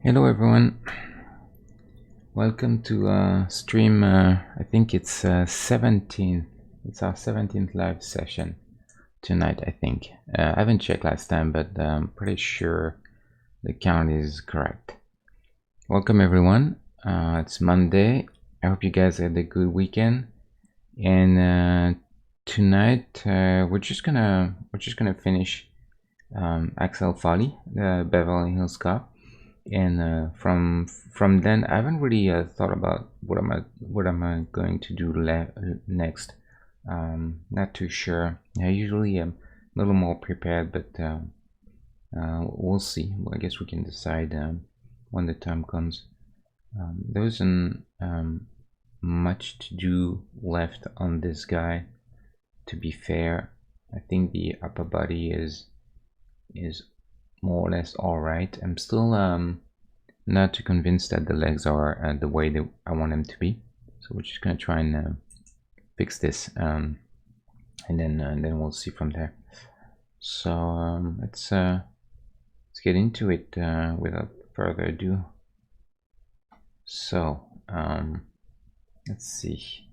Hello everyone, welcome to stream. I think it's 17. It's our 17th live session tonight. I think I haven't checked last time, but I'm pretty sure the count is correct. Welcome everyone. It's Monday. I hope you guys had a good weekend. And tonight we're just gonna finish Axel Foley, the Beverly Hills Cop. And from then I haven't really thought about what am I going to do next. Not too sure. I usually am a little more prepared, but we'll see. Well, I guess we can decide when the time comes. There isn't much to do left on this guy, to be fair. I think the upper body is more or less all right. I'm still not too convinced that the legs are the way that I want them to be. So we're just gonna try and fix this, and then we'll see from there. So let's get into it without further ado. So let's see.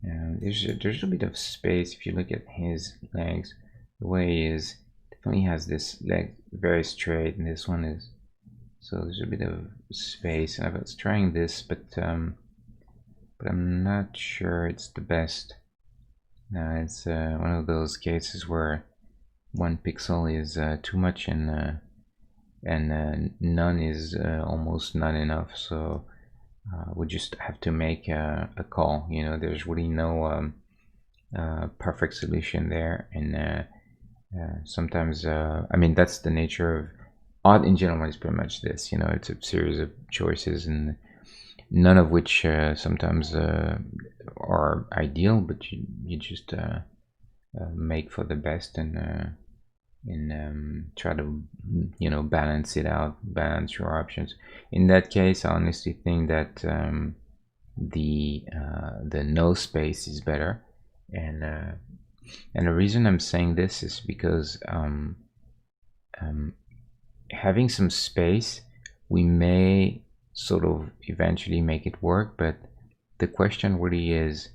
There's a bit of space if you look at his legs. The way he is, definitely has this leg very straight, and this one is, so there's a bit of space. I was trying this, but I'm not sure it's the best. It's one of those cases where 1 pixel is too much, and none is almost not enough. So we just have to make a call. You know, there's really no perfect solution there, and sometimes I mean, that's the nature of art in general. Is pretty much this, you know, it's a series of choices, and none of which sometimes are ideal, but you just make for the best, and try to, you know, balance it out, balance your options. In that case, I honestly think that the no space is better, and the reason I'm saying this is because having some space, we may sort of eventually make it work, but the question really is,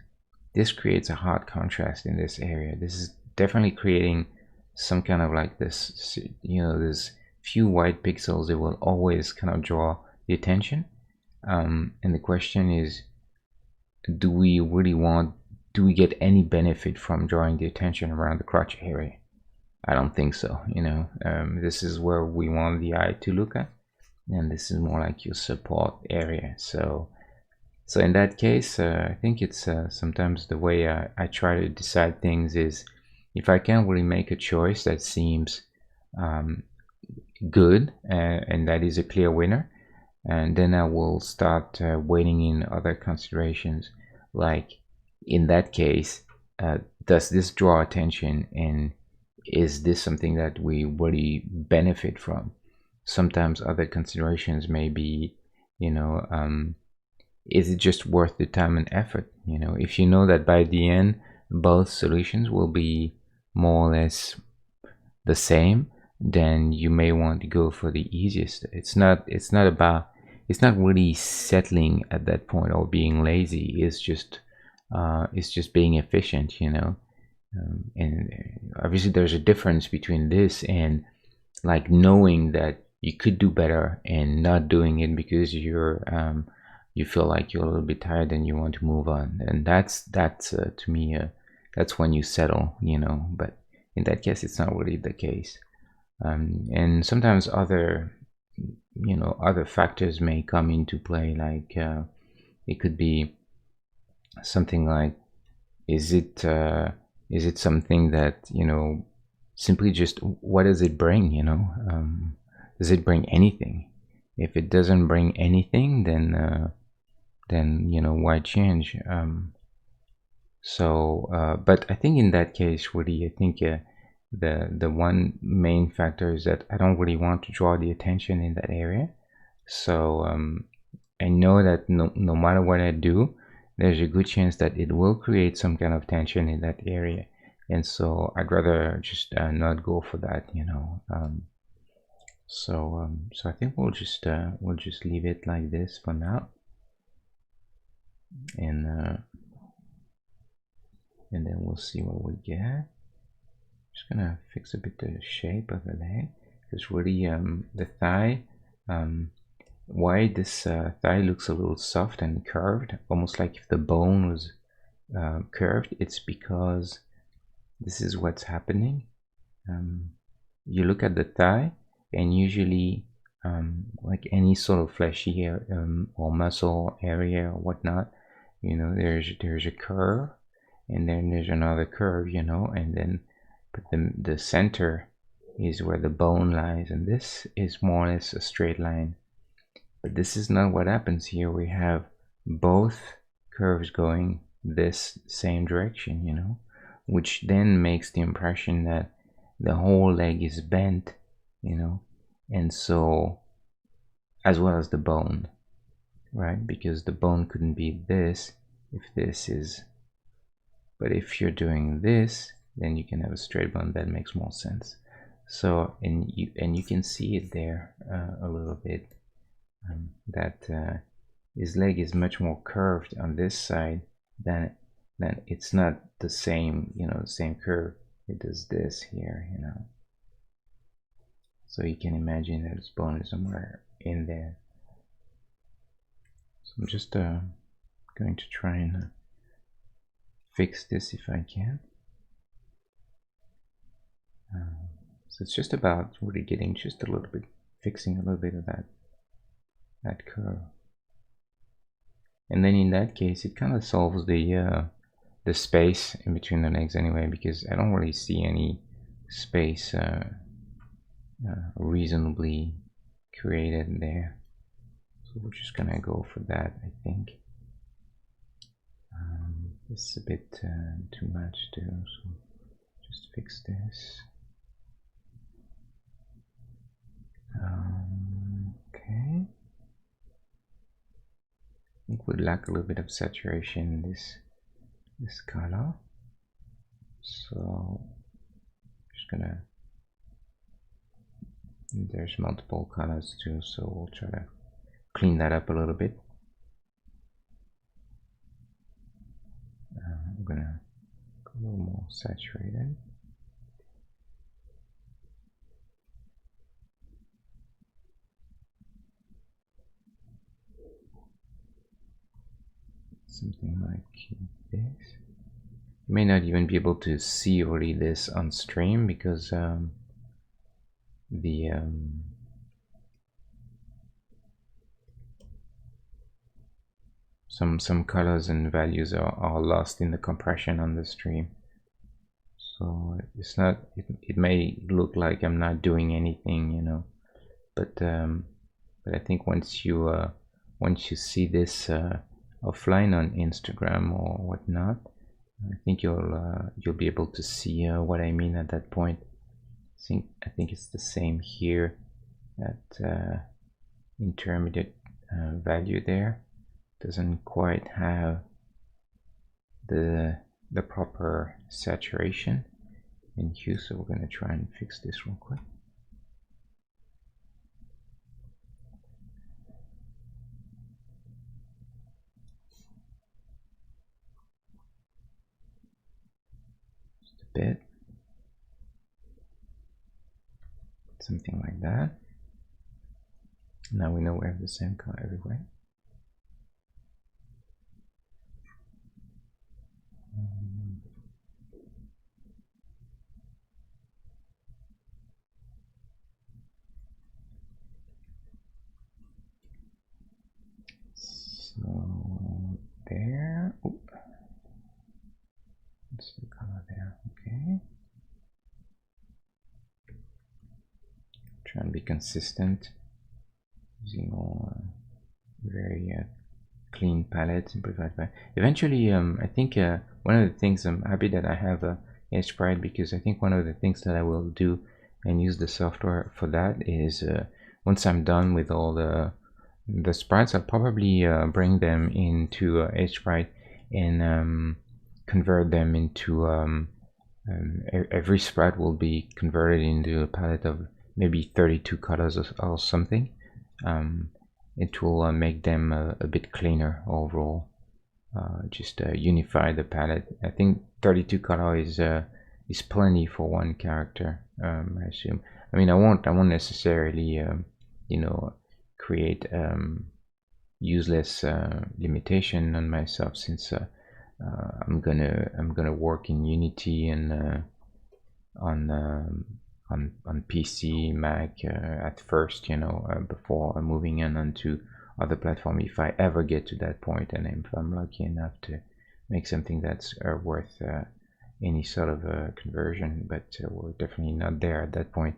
this creates a hard contrast in this area. This is definitely creating some kind of like this, you know, there's few white pixels that will always kind of draw the attention, and the question is, do we get any benefit from drawing the attention around the crotch area? I don't think so. You know, this is where we want the eye to look at, and this is more like your support area. So in that case, I think it's sometimes the way I try to decide things is, if I can't really make a choice that seems good, and that is a clear winner, and then I will start weighing in other considerations, like in that case, does this draw attention, and is this something that we really benefit from? Sometimes other considerations may be, you know, is it just worth the time and effort? You know, if you know that by the end both solutions will be more or less the same, then you may want to go for the easiest. It's not really settling at that point or being lazy. It's just being efficient, you know. And obviously there's a difference between this and like knowing that you could do better and not doing it because you're you feel like you're a little bit tired and you want to move on. And that's to me, that's when you settle, you know. But in that case, it's not really the case. And sometimes other, you know, other factors may come into play. Like it could be something like, is it something that, you know, simply just, what does it bring, you know? Does it bring anything? If it doesn't bring anything, then you know, why change? But I think in that case, really, I think the one main factor is that I don't really want to draw the attention in that area. So I know that no matter what I do, there's a good chance that it will create some kind of tension in that area, and so I'd rather just not go for that, you know. So I think we'll just leave it like this for now, and then we'll see what we get. Just gonna fix a bit the shape of the leg, because really the thigh, why this thigh looks a little soft and curved, almost like if the bone was curved. It's because this is what's happening. You look at the thigh, and usually like any sort of fleshy or muscle area or whatnot, there's a curve, and then there's another curve, and then but the center is where the bone lies, and this is more or less a straight line. But this is not what happens here. We have both curves going this same direction, which then makes the impression that the whole leg is bent, and so, as well as the bone, right? Because the bone couldn't be this if this is, but if you're doing this, then you can have a straight bone. That makes more sense. So, and you can see it there a little bit, that his leg is much more curved on this side than it's not the same, the same curve. It does this here, so you can imagine that his bone is somewhere in there. So I'm just going to try and fix this if I can. So it's just about really getting just a little bit, fixing a little bit of that curve, and then in that case it kind of solves the space in between the legs anyway, because I don't really see any space reasonably created there. So we're just gonna go for that, I think. This is a bit too much too, so just fix this. Okay. I think we lack a little bit of saturation in this color, so just gonna, there's multiple colors too, so we'll try to clean that up a little bit. I'm gonna go a little more saturated. Something like this. You may not even be able to see really this on stream, because some colors and values are lost in the compression on the stream. So it's not, it may look like I'm not doing anything, but I think once you see this offline on Instagram or whatnot, I think you'll be able to see what I mean at that point. I think it's the same here at intermediate value there. Doesn't quite have the proper saturation in hue, so we're going to try and fix this real quick. Just a bit, something like that. Now we know we have the same color everywhere. So there, what's the color there? Okay, try and be consistent using all very clean palette, simplified palette. Eventually, I think one of the things, I'm happy that I have Edge Sprite, because I think one of the things that I will do and use the software for that is once I'm done with all the sprites, I'll probably bring them into Edge Sprite and convert them into every sprite will be converted into a palette of maybe 32 colors or something. It will make them a bit cleaner overall. Just unify the palette. I think 32 color is plenty for one character. I assume. I mean, I won't necessarily create useless limitation on myself, since I'm gonna work in Unity and on PC, Mac at first, before moving onto other platform, if I ever get to that point, and if I'm lucky enough to make something that's worth any sort of conversion. But we're definitely not there at that point.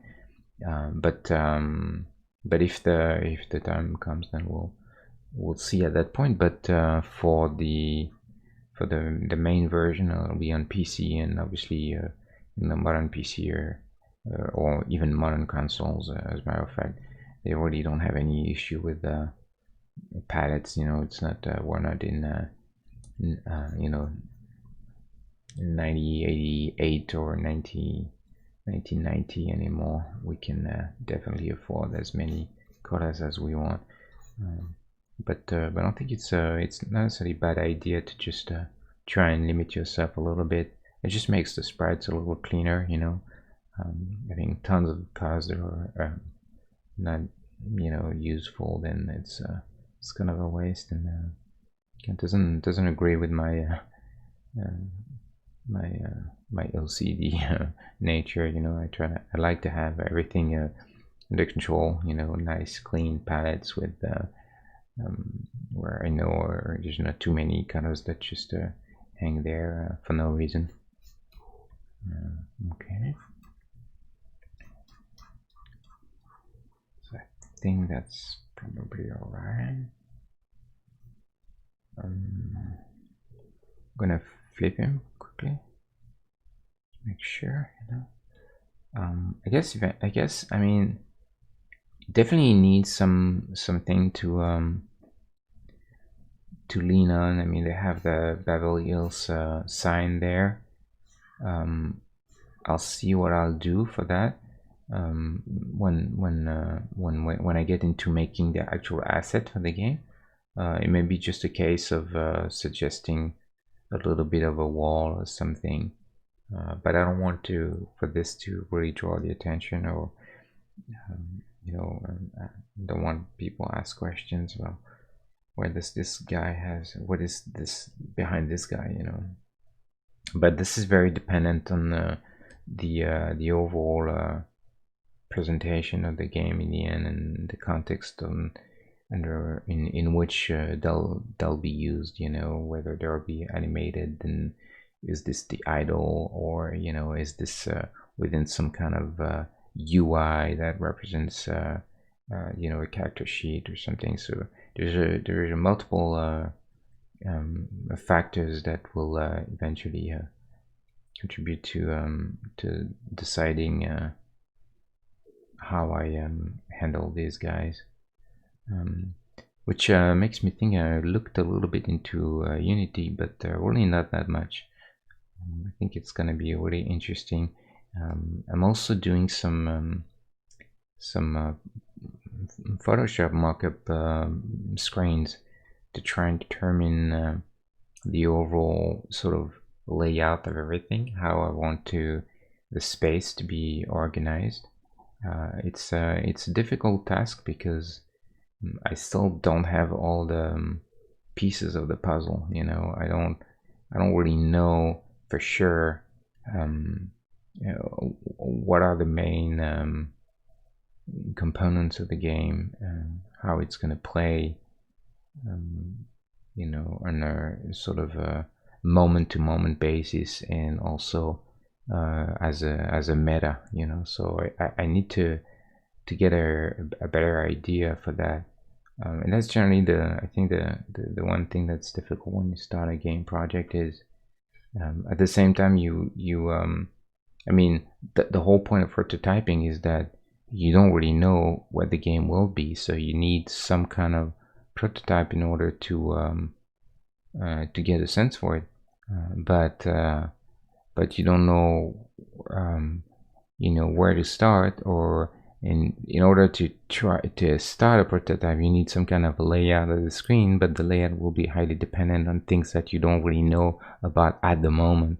But if the time comes, then we'll see at that point. But for the main version, it'll be on PC, and obviously in the modern PC or even modern consoles, as a matter of fact, they already don't have any issue with palettes. It's not we're not in 1988 or 1990 anymore. We can definitely afford as many colors as we want. But I don't think it's not necessarily a bad idea to just try and limit yourself a little bit. It just makes the sprites a little cleaner, having tons of colors that are not useful, then it's kind of a waste, and it doesn't agree with my my LCD nature. I like to have everything under control. Nice clean palettes with where I know there's not too many colors that just hang there for no reason. Okay. So I think that's probably alright. I'm gonna flip him quickly, make sure. I guess I mean, definitely needs something to lean on. I mean, they have the Beverly Hills sign there. I'll see what I'll do for that when I get into making the actual asset for the game. It may be just a case of suggesting a little bit of a wall or something, but I don't want for this to really draw the attention, or I don't want people to ask questions. Well, where does this guy what is this behind this guy? But this is very dependent on the overall presentation of the game in the end, and the context in which they'll be used. Whether they'll be animated, and is this the idle, or is this within some kind of UI that represents a character sheet or something. So there's a multiple factors that will eventually contribute to deciding how I handle these guys, which makes me think I looked a little bit into Unity, but really not that much. I think it's gonna be really interesting. I'm also doing some Photoshop mockup screens to try and determine the overall sort of layout of everything, how I want the space to be organized. It's a difficult task because I still don't have all the pieces of the puzzle. I don't really know for sure what are the main components of the game, how it's going to play, on a sort of a moment-to-moment basis, and also as a meta. So I need to get a better idea for that, and that's generally I think the one thing that's difficult when you start a game project is at the same time I mean, the whole point of prototyping is that you don't really know what the game will be, so you need some kind of prototype in order to get a sense for it, but you don't know where to start, or And in order to try to start a prototype, you need some kind of a layout of the screen, but the layout will be highly dependent on things that you don't really know about at the moment.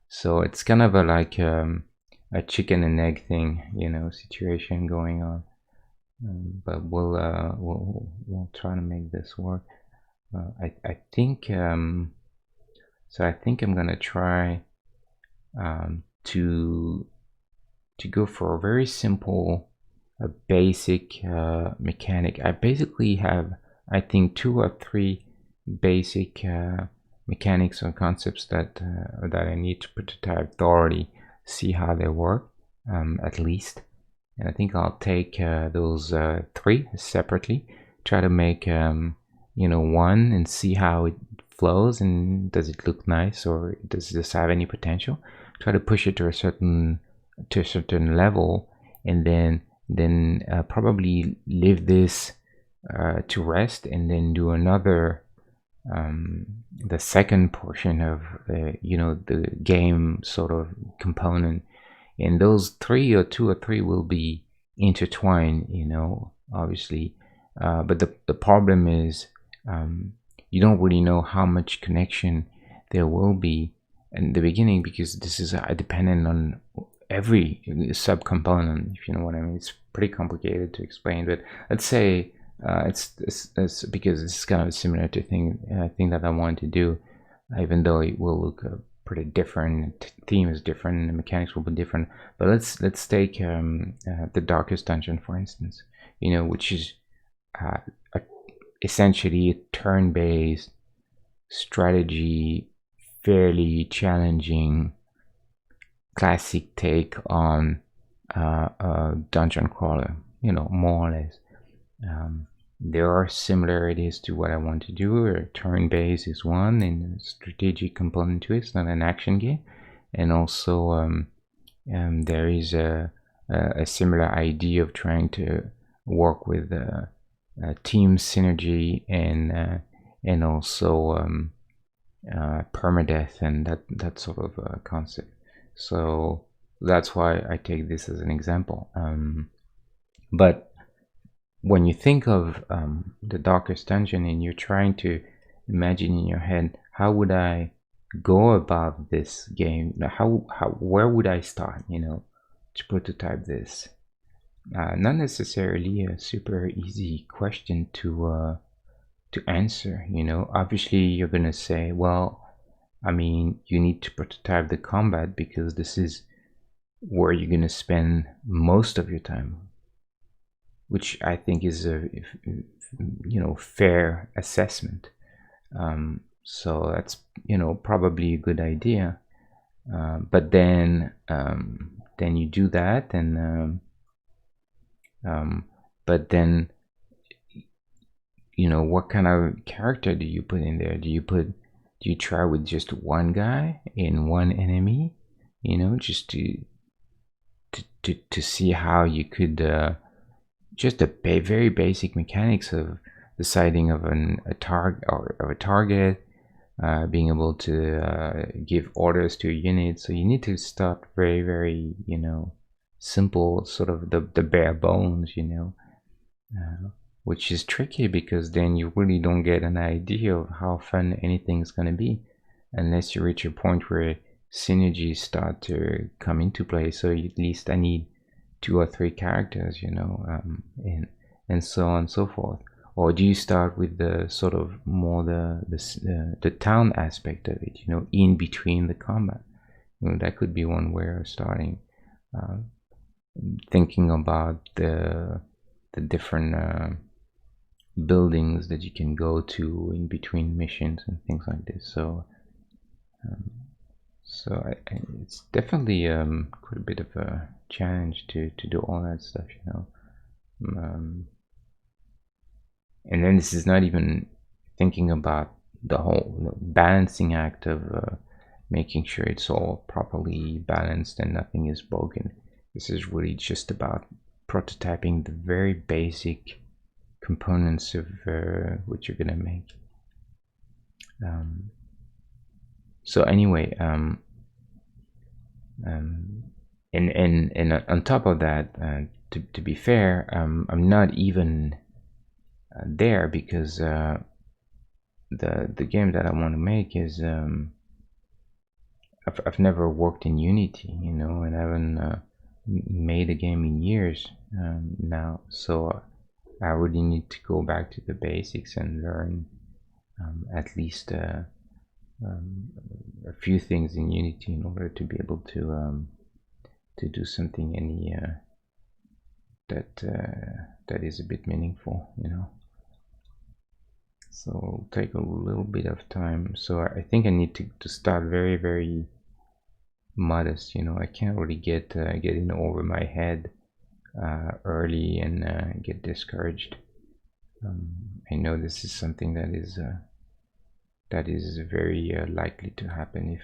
So it's kind of like a chicken and egg thing, situation going on. But we'll try to make this work. I think so. I think I'm gonna try to go for a very simple, basic mechanic. I basically have, I think, 2 or 3 basic mechanics or concepts that I need to prototype thoroughly, see how they work, at least. And I think I'll take those 3 separately, try to make one, and see how it flows, and does it look nice, or does this have any potential. Try to push it to a certain level, and then probably leave this to rest, and then do another the second portion of the game sort of component. And those 2 or 3 will be intertwined, obviously. But the problem is, you don't really know how much connection there will be in the beginning, because this is dependent on every subcomponent, if you know what I mean. It's pretty complicated to explain, but let's say it's because it's kind of similar to thing that I want to do, even though it will look pretty different. The theme is different, the mechanics will be different. But let's take the Darkest Dungeon, for instance, which is essentially a turn-based strategy, fairly challenging classic take on a dungeon crawler, more or less. There are similarities to what I want to do. Turn-based is one, and a strategic component to it. It's not an action game. And also there is a similar idea of trying to work with team synergy, and also permadeath, and that sort of concept. So that's why I take this as an example. But when you think of the Darkest Dungeon, and you're trying to imagine in your head, how would I go about this game? Where would I start, to prototype this? Not necessarily a super easy question to answer. Obviously you're gonna say, well, I mean, you need to prototype the combat, because this is where you're gonna spend most of your time, which I think is a fair assessment. So that's probably a good idea. But then you do that, and but then what kind of character do you put in there? Do you try with just one guy and one enemy, just to see how you could just very basic mechanics of deciding of a target, being able to give orders to a unit. So you need to start very, very simple, sort of the bare bones, which is tricky, because then you really don't get an idea of how fun anything's going to be unless you reach a point where synergies start to come into play. So at least I need 2 or 3 characters, and so on and so forth. Or do you start with the sort of more the town aspect of it, in between the combat? That could be one way of starting, thinking about the different buildings that you can go to in between missions and things like this. So it's definitely quite a bit of a challenge to do all that stuff, and then this is not even thinking about the whole balancing act of making sure it's all properly balanced and nothing is broken. This is really just about prototyping the very basic components of what you're gonna make. So anyway, and on top of that, to be fair, I'm not even there, because the game that I want to make is I've never worked in Unity, you know, and I haven't made a game in years now, so I really need to go back to the basics and learn at least a few things in Unity in order to be able to do something that is a bit meaningful, you know. So it'll take a little bit of time. So I think I need to start very, very modest, you know. I can't really get in over my head early and get discouraged. I know this is something that is very likely to happen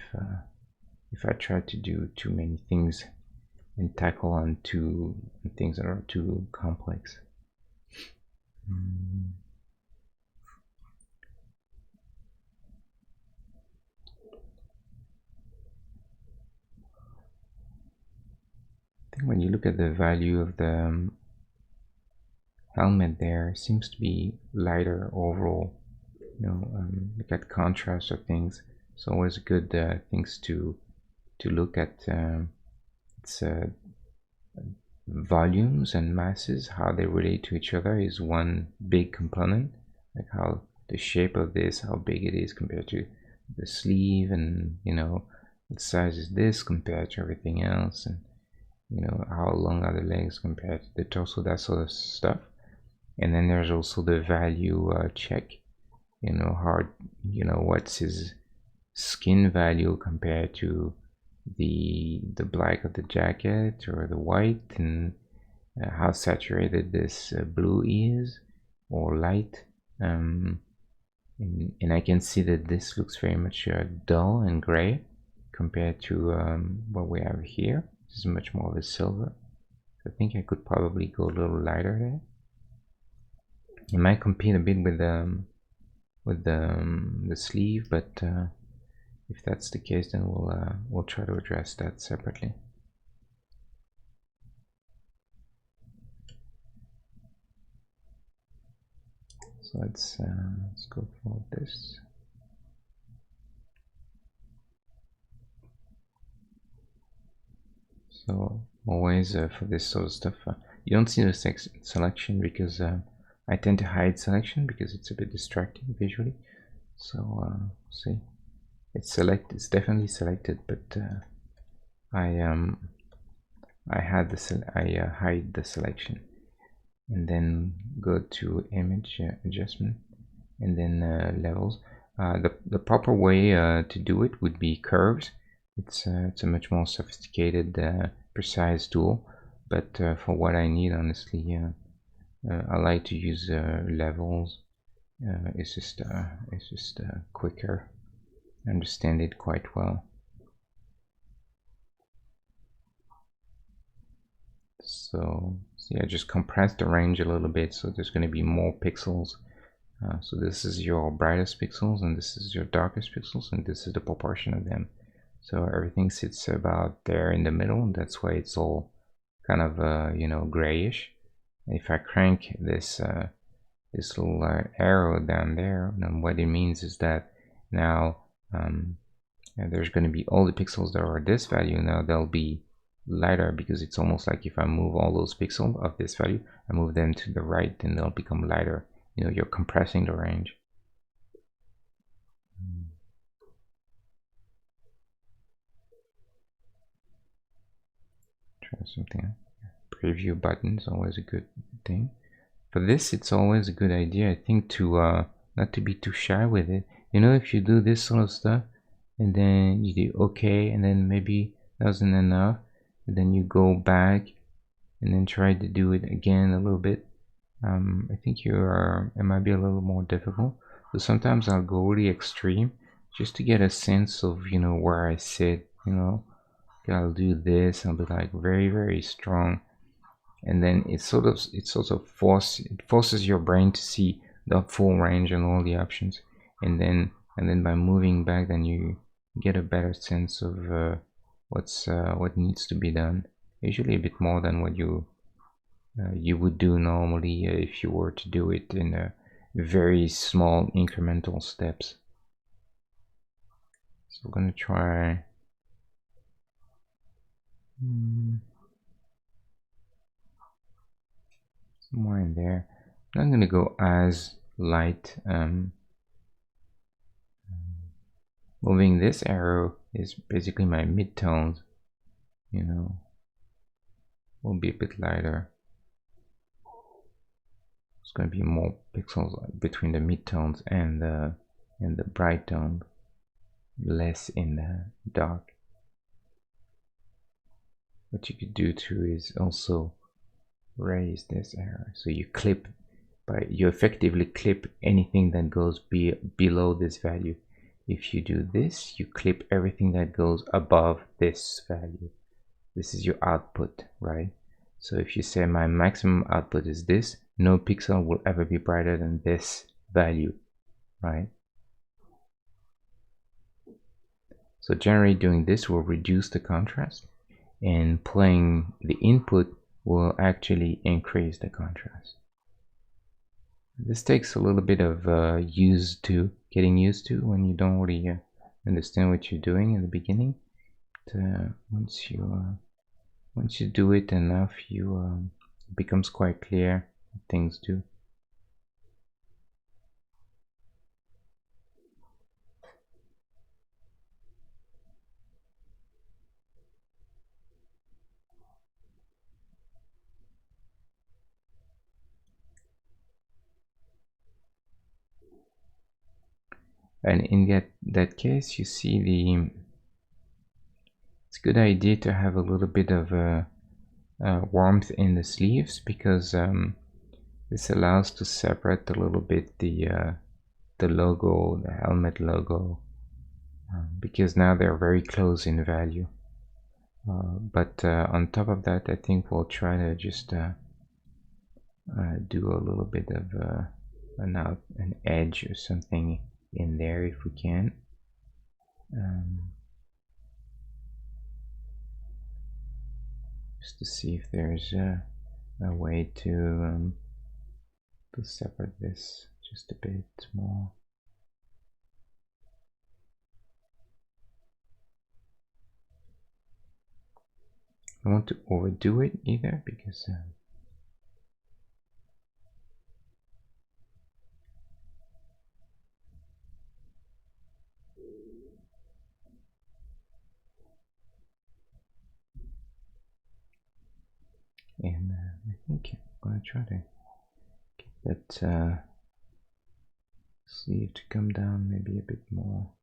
if I try to do too many things and tackle on things that are too complex. I think when you look at the value of the helmet there, it seems to be lighter overall. You know, look at contrast of things. It's always good things to look at. It's volumes and masses, how they relate to each other is one big component, like how the shape of this, how big it is compared to the sleeve, and you know, what size is this compared to everything else, and you know, how long are the legs compared to the torso, that sort of stuff. And then there's also the value check, you know, how, you know, what's his skin value compared to the black of the jacket or the white, and how saturated this blue is or light. And I can see that this looks very much dull and gray compared to what we have here. This is much more of a silver. I think I could probably go a little lighter there. It might compete a bit with the sleeve, but if that's the case, then we'll try to address that separately. So let's go for this. So always for this sort of stuff, you don't see the selection because I tend to hide selection because it's a bit distracting visually. So see, it's definitely selected, but I hide the selection, and then go to image adjustment, and then levels. The proper way to do it would be curves. It's a much more sophisticated, precise tool, but for what I need, honestly, I like to use levels. It's just quicker. I understand it quite well. So see, I just compressed the range a little bit, so there's going to be more pixels. So this is your brightest pixels, and this is your darkest pixels, and this is the proportion of them. So everything sits about there in the middle, and that's why it's all kind of you know, grayish. If I crank this this little arrow down there, then what it means is that now there's going to be all the pixels that are this value. Now they'll be lighter, because it's almost like if I move all those pixels of this value, I move them to the right, then they'll become lighter. You know, you're compressing the range. Try something. Preview button is always a good thing. For this, it's always a good idea, I think, to not to be too shy with it. You know, if you do this sort of stuff, and then you do okay, and then maybe that wasn't enough, and then you go back and then try to do it again a little bit. I think it might be a little more difficult. So sometimes I'll go really extreme just to get a sense of, you know, where I sit. You know, I'll do this. I'll be like very, very strong, and then it forces your brain to see the full range and all the options, and then by moving back, then you get a better sense of what needs to be done. Usually a bit more than what you you would do normally if you were to do it in a very small incremental steps. So we're going to try somewhere in there. I'm going to go as light. Moving this arrow is basically my midtones, you know, will be a bit lighter. It's going to be more pixels between the midtones and the bright tone, less in the dark. What you could do too is also raise this arrow, so you clip you effectively clip anything that goes below this value. If you do this, you clip everything that goes above this value. This is your output, right? So if you say my maximum output is this, no pixel will ever be brighter than this value, right? So generally doing this will reduce the contrast, and playing the input will actually increase the contrast. This takes a little bit of getting used to when you don't really understand what you're doing in the beginning. But, once you do it enough, it becomes quite clear what things do. And in that case, you see it's a good idea to have a little bit of warmth in the sleeves, because this allows to separate a little bit the logo, the helmet logo, because now they're very close in value. But on top of that, I think we'll try to just do a little bit of an edge or something in there if we can. Just to see if there's a way to separate this just a bit more. I don't want to overdo it either, because and I think I'm gonna try to get that sleeve to come down maybe a bit more.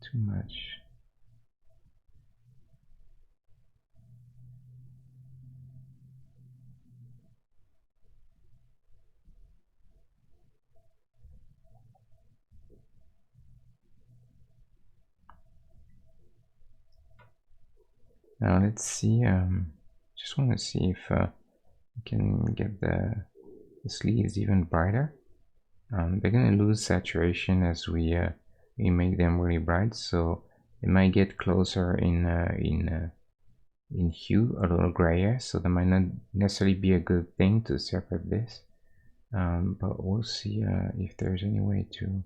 Too much. Now let's see. Just want to see if we can get the sleeves even brighter. They're gonna lose saturation as we make them really bright, so they might get closer in hue, a little grayer. So that might not necessarily be a good thing to separate this. But we'll see if there's any way to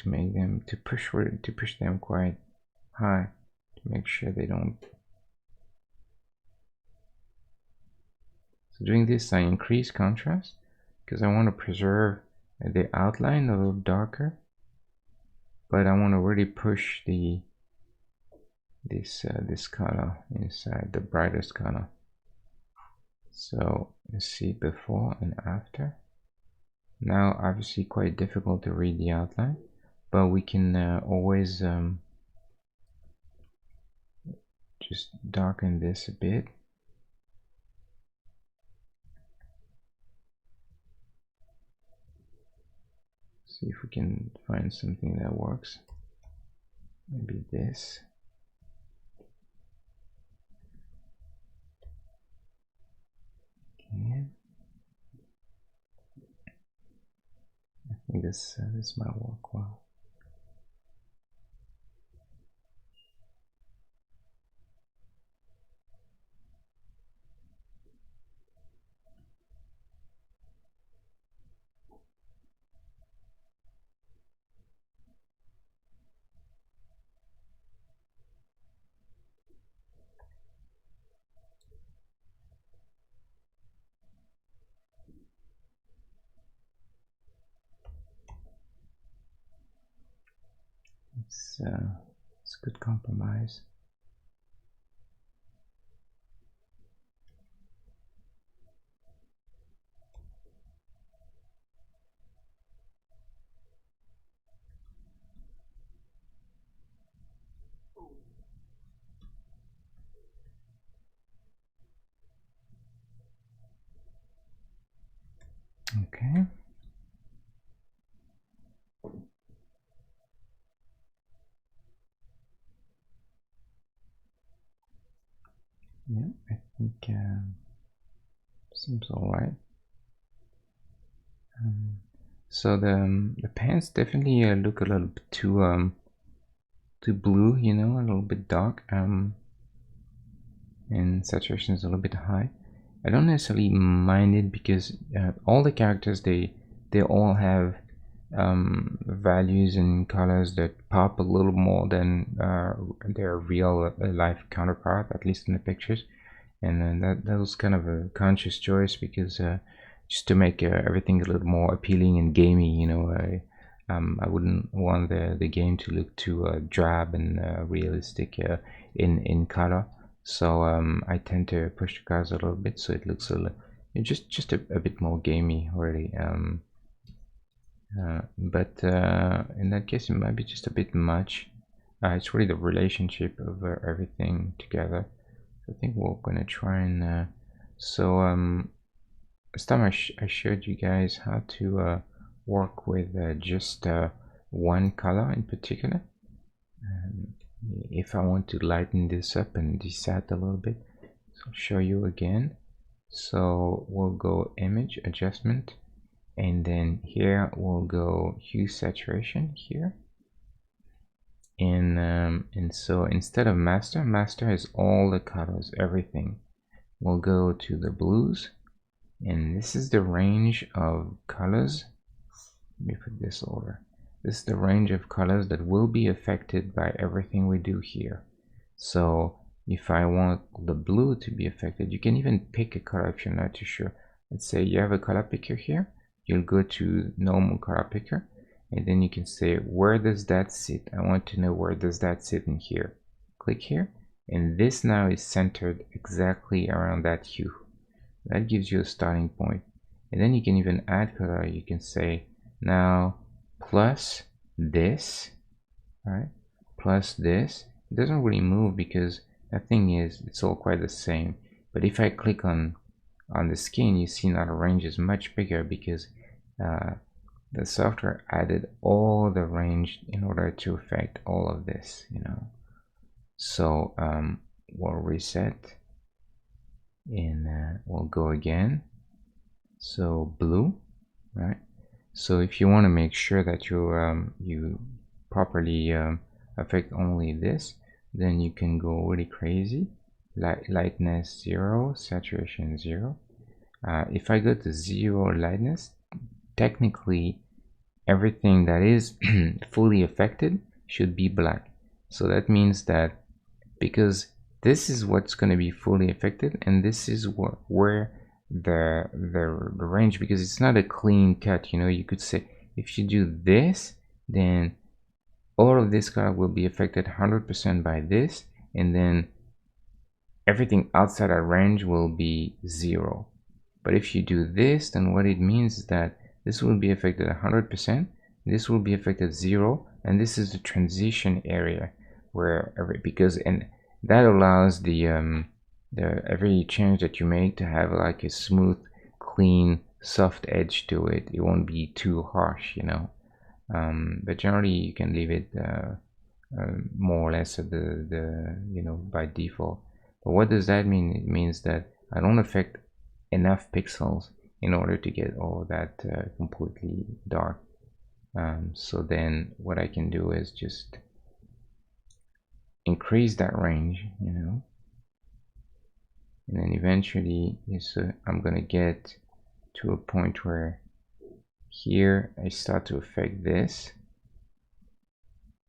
make them to push them quite high to make sure they don't. So doing this, I increase contrast because I want to preserve the outline a little darker, but I want to really push this color inside, the brightest color. So let's see before and after. Now obviously quite difficult to read the outline, but we can always just darken this a bit. See if we can find something that works. Maybe this. Okay. I think this might work well. It's a good compromise. Okay. Yeah, I think seems all right. So the pants definitely look a little bit too blue, you know, a little bit dark. And saturation is a little bit high. I don't necessarily mind it because all the characters they all have values and colors that pop a little more than their real life counterpart, at least in the pictures. And that was kind of a conscious choice because just to make everything a little more appealing and gamey, you know. I wouldn't want the game to look too drab and realistic in color. So I tend to push the cars a little bit so it looks a little, just a bit more gamey already. But in that case, it might be just a bit much. It's really the relationship of everything together. So I think we're gonna try and last time I showed you guys how to work with just one color in particular. If I want to lighten this up and desat a little bit, so I'll show you again. So we'll go image adjustment, and then here we'll go hue saturation here. And so instead of master has all the colors, everything. We'll go to the blues, and this is the range of colors. Let me put this over. This is the range of colors that will be affected by everything we do here. So if I want the blue to be affected, you can even pick a color if you're not too sure. Let's say you have a color picker here. You'll go to normal color picker, and then you can say, where does that sit? I want to know where does that sit in here. Click here, and this now is centered exactly around that hue. That gives you a starting point. And then you can even add color. You can say, now plus this, right? Plus this. It doesn't really move because the thing is, it's all quite the same. But if I click on the skin, you see now the range is much bigger because the software added all the range in order to affect all of this, you know. So we'll reset, and we'll go again. So blue, right? So if you want to make sure that you properly affect only this, then you can go really crazy. Lightness 0, saturation 0. If I go to 0 lightness, technically everything that is fully affected should be black. So that means that because this is what's going to be fully affected, and this is where the range, because it's not a clean cut, you know. You could say if you do this, then all of this color will be affected 100% by this, and then everything outside our range will be 0. But if you do this, then what it means is that this will be affected 100%, this will be affected 0, and this is the transition area where and that allows the every change that you make to have like a smooth, clean, soft edge to it. It won't be too harsh, you know. But generally you can leave it more or less at the you know, by default. But what does that mean? It means that I don't affect enough pixels in order to get all that completely dark. So then what I can do is just increase that range, you know, and then eventually I'm gonna get to a point where here I start to affect this,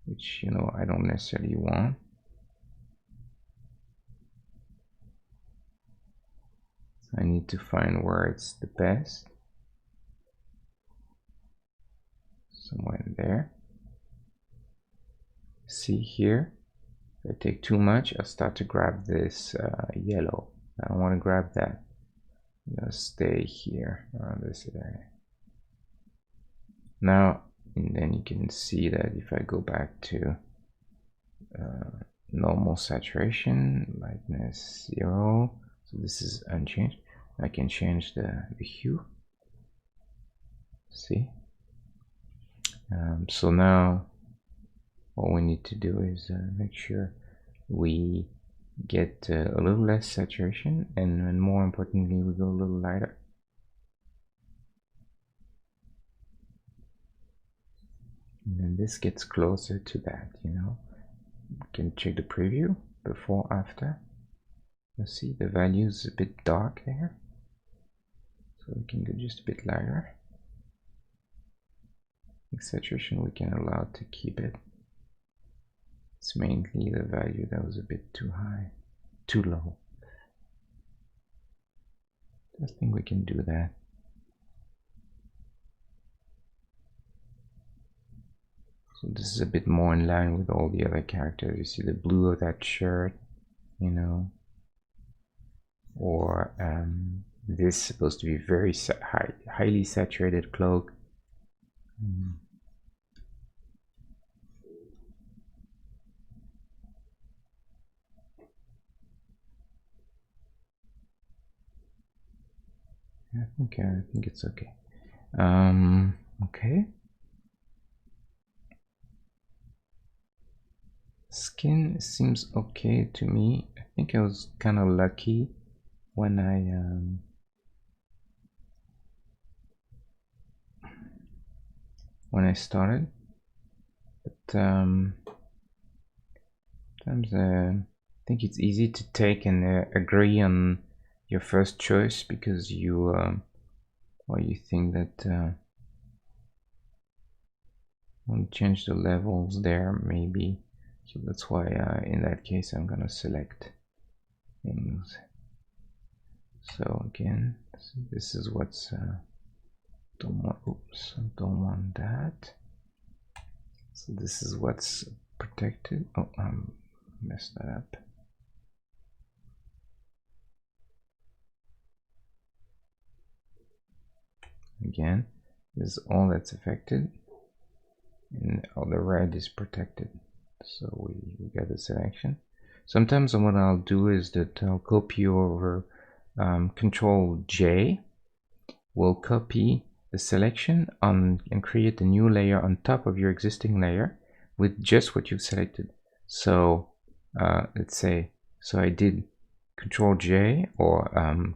which, you know, I don't necessarily want. I need to find where it's the best. Somewhere in there. See here, if I take too much, I'll start to grab this yellow. I don't want to grab that. I'm gonna stay here around this area. Now, and then you can see that if I go back to normal saturation, lightness 0, so this is unchanged. I can change the hue. See? So now all we need to do is make sure we get a little less saturation, and more importantly, we go a little lighter. And then this gets closer to that, you know. You can check the preview before, after. You see the value is a bit dark there, so we can go just a bit lighter. The saturation we can allow to keep it. It's mainly the value that was a bit too high, too low. I think we can do that. So this is a bit more in line with all the other characters. You see the blue of that shirt, you know, or this is supposed to be very highly saturated cloak. I think it's okay. Okay. Skin seems okay to me. I think I was kind of lucky when I started, but sometimes I think it's easy to take and agree on your first choice because you you think that want to change the levels there, maybe. So that's why in that case I'm gonna select things. So again, so this is what's don't want, oops, don't want that. So this is what's protected. Oh, I messed that up. Again, this is all that's affected, and all the red is protected. So we get the selection. Sometimes what I'll do is that I'll copy over Control J. Will copy the selection on and create a new layer on top of your existing layer with just what you've selected. So let's say, so I did Control J or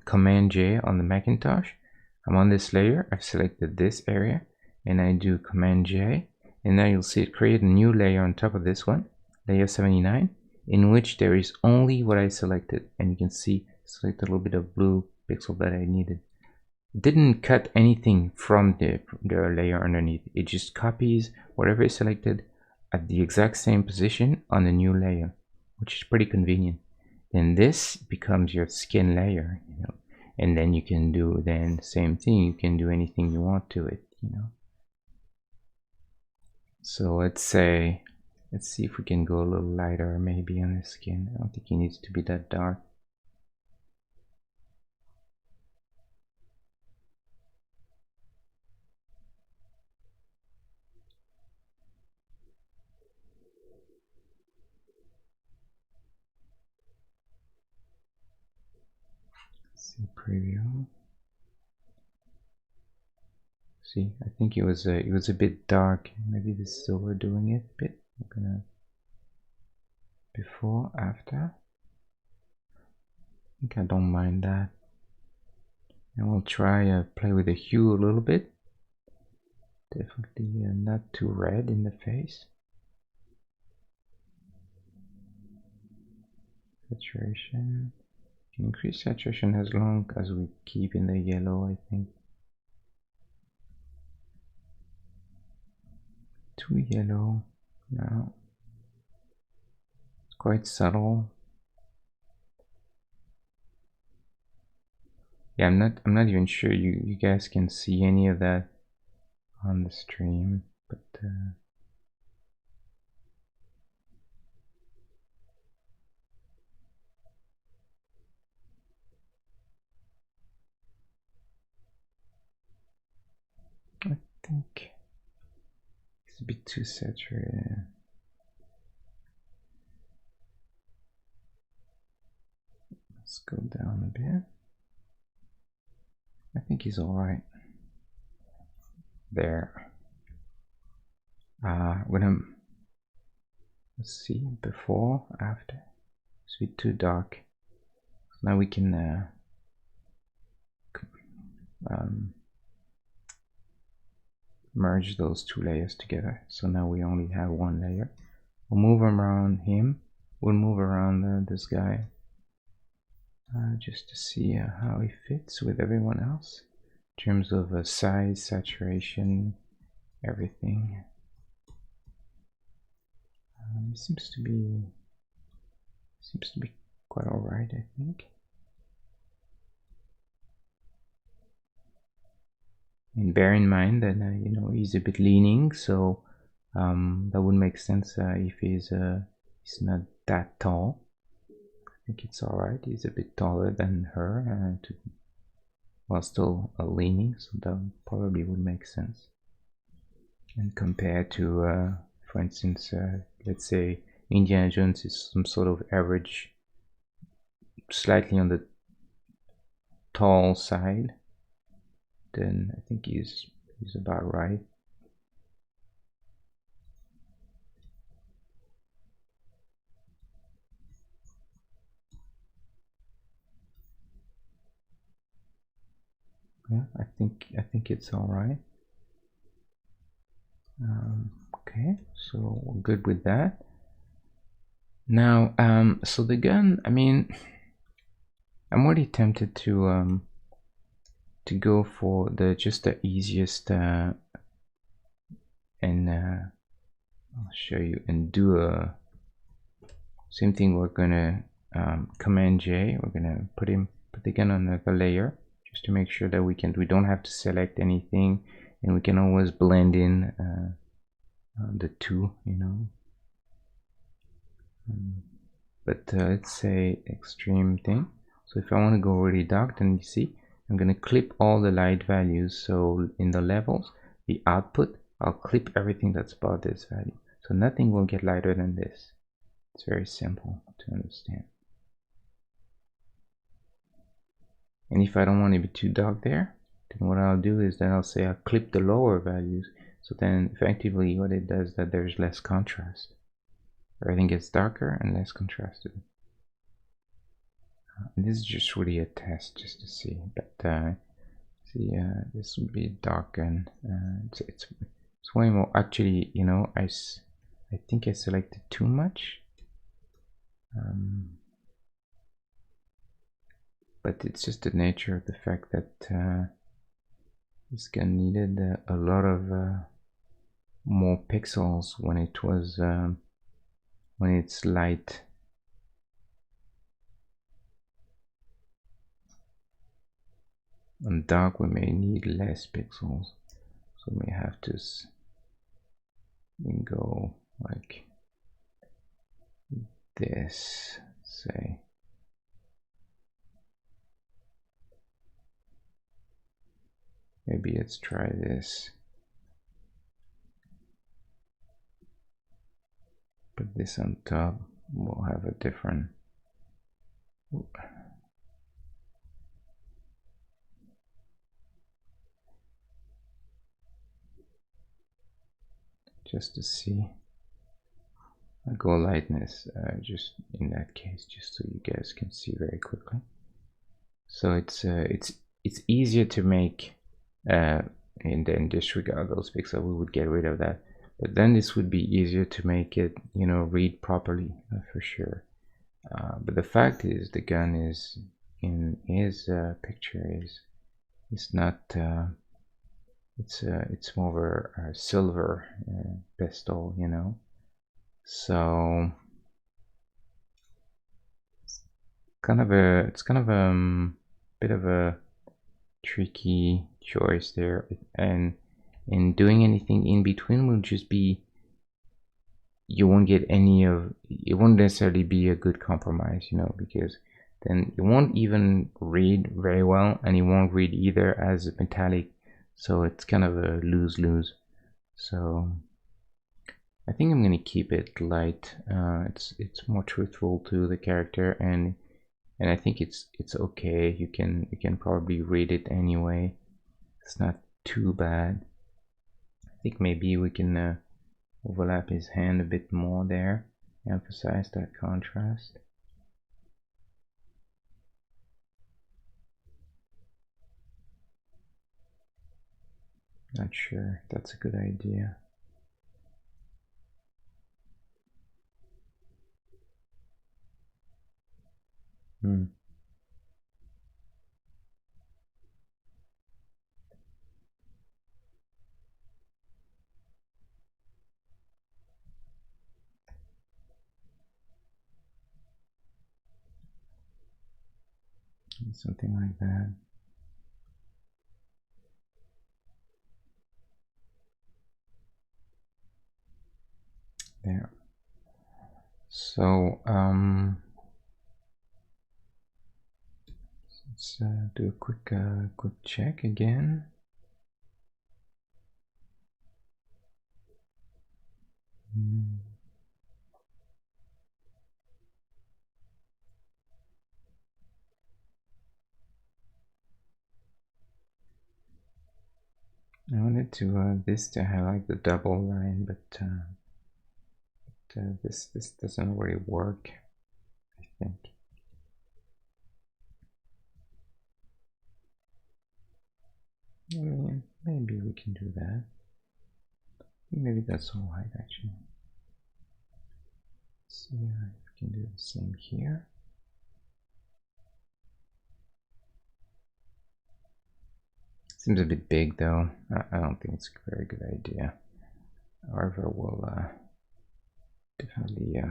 Command J on the Macintosh. I'm on this layer, I've selected this area, and I do Command J, and now you'll see it create a new layer on top of this one, layer 79, in which there is only what I selected, and you can see select a little bit of blue pixel that I needed. Didn't cut anything from the layer underneath. It just copies whatever is selected at the exact same position on the new layer, which is pretty convenient. Then this becomes your skin layer, you know, and then you can do then same thing. You can do anything you want to it, you know. So let's see if we can go a little lighter maybe on the skin. I don't think it needs to be that dark. See preview. See, I think it was a bit dark. Maybe this is overdoing it a bit. I'm gonna before, after. I think I don't mind that. And we'll try play with the hue a little bit. Definitely not too red in the face. Saturation. Increase saturation as long as we keep in the yellow, I think. Too yellow now. It's quite subtle. Yeah, I'm not even sure you guys can see any of that on the stream, but I think it's a bit too saturated. Let's go down a bit. I think he's all right. There. Let's see, before, after. It's a bit too dark. Now we can merge those two layers together. So now we only have one layer. We'll move around him. We'll move around this guy just to see how he fits with everyone else in terms of size, saturation, everything. Seems to be quite all right, I think. And bear in mind that you know, he's a bit leaning, so that would make sense if he's not that tall. I think it's all right. He's a bit taller than her, while still leaning, so that probably would make sense. And compared to, for instance, let's say Indiana Jones is some sort of average, slightly on the tall side, then I think he's about right. Yeah, I think it's all right. Okay, so we're good with that. Now, so the gun, I mean, I'm already tempted to go for just the easiest, and I'll show you and do a same thing. We're gonna Command J. We're gonna put the gun on another layer just to make sure that we don't have to select anything, and we can always blend in the two, you know. But let's say extreme thing. So if I want to go really dark, then you see I'm going to clip all the light values. So in the levels, the output, I'll clip everything that's above this value. So nothing will get lighter than this. It's very simple to understand. And if I don't want it to be too dark there, then what I'll do is then I'll say I'll clip the lower values. So then effectively what it does is that there's less contrast. Everything gets darker and less contrasted. And this is just really a test just to see. But see, this would be dark, and it's way more. Actually, you know, I think I selected too much. But it's just the nature of the fact that this gun needed a lot of more pixels when it was when it's light. On dark we may need less pixels, so we have to go like this, say. Maybe let's try this. Put this on top. We'll have a different. Just to see. I'll go lightness, just in that case, just so you guys can see very quickly. So it's it's easier to make and then disregard those pixels. We would get rid of that, but then this would be easier to make it, you know, read properly, for sure. But the fact is, the gun is in his picture is not. It's more of a silver pistol, you know. So it's kind of a bit of a tricky choice there, and doing anything in between will just be, you won't get any of it, won't necessarily be a good compromise, you know, because then it won't even read very well, and it won't read either as a metallic, so it's kind of a lose-lose. So I think I'm gonna keep it light. It's more truthful to the character, and I think it's okay. You can probably read it anyway. It's not too bad. I think maybe we can overlap his hand a bit more there, emphasize that contrast. Not sure if that's a good idea. Something like that. There. So let's do a quick check again. I wanted to this to highlight the double line, but this doesn't really work, I think. I mean, maybe we can do that. Maybe that's all right, actually. Let's see if we can do the same here. Seems a bit big, though. I don't think it's a very good idea. However, we'll definitely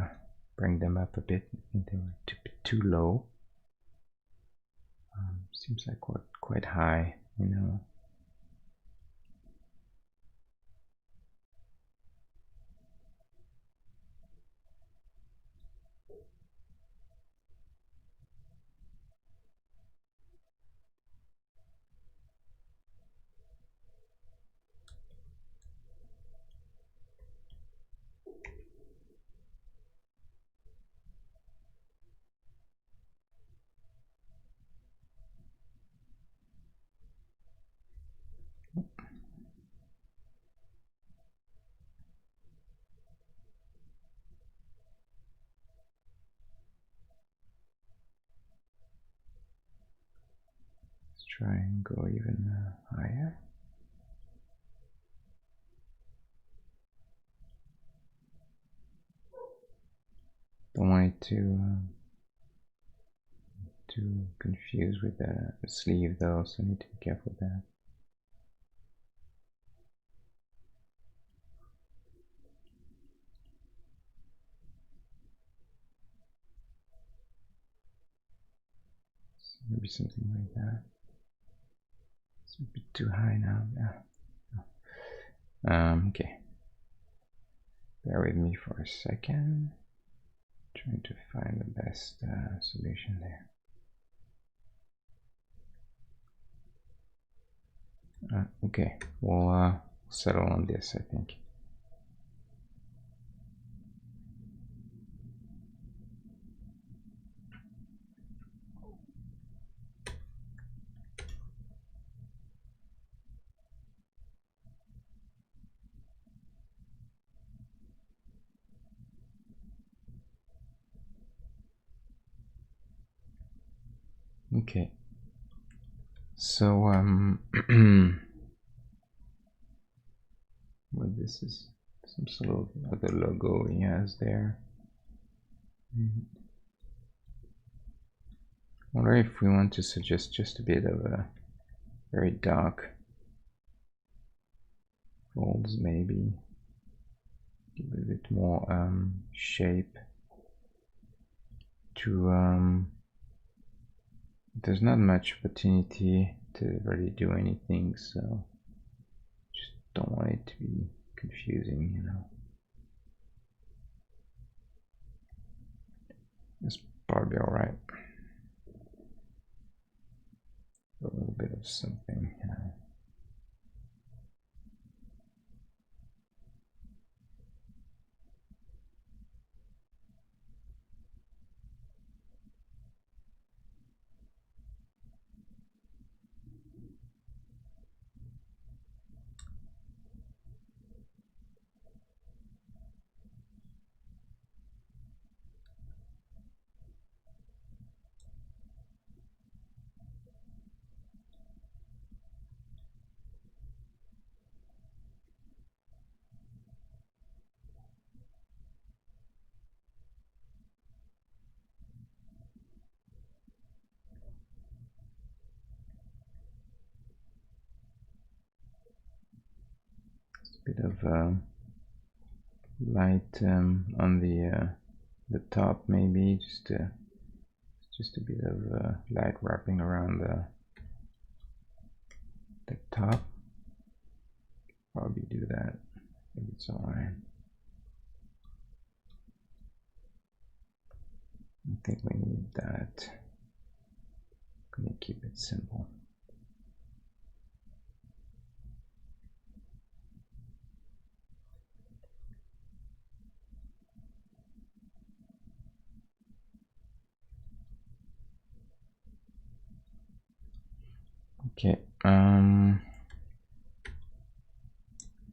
bring them up a bit. I think they were too low. Seems like quite high, you know. Try and go even higher. Don't want it to confuse with the sleeve, though, so I need to be careful with that. So maybe something like that. It's a bit too high now. Okay. Bear with me for a second. Trying to find the best solution there. Okay, we'll settle on this, I think. Okay, So well, this is some sort of other logo he has there. I wonder if we want to suggest just a bit of a very dark folds, maybe give a bit more shape to there's not much opportunity to really do anything, so just don't want it to be confusing, you know. It's probably all right. A little bit of something, you know. Bit of light on the top, maybe just a bit of light wrapping around the top. Probably do that. I think it's all right. I think we need that. I'm gonna keep it simple. Okay,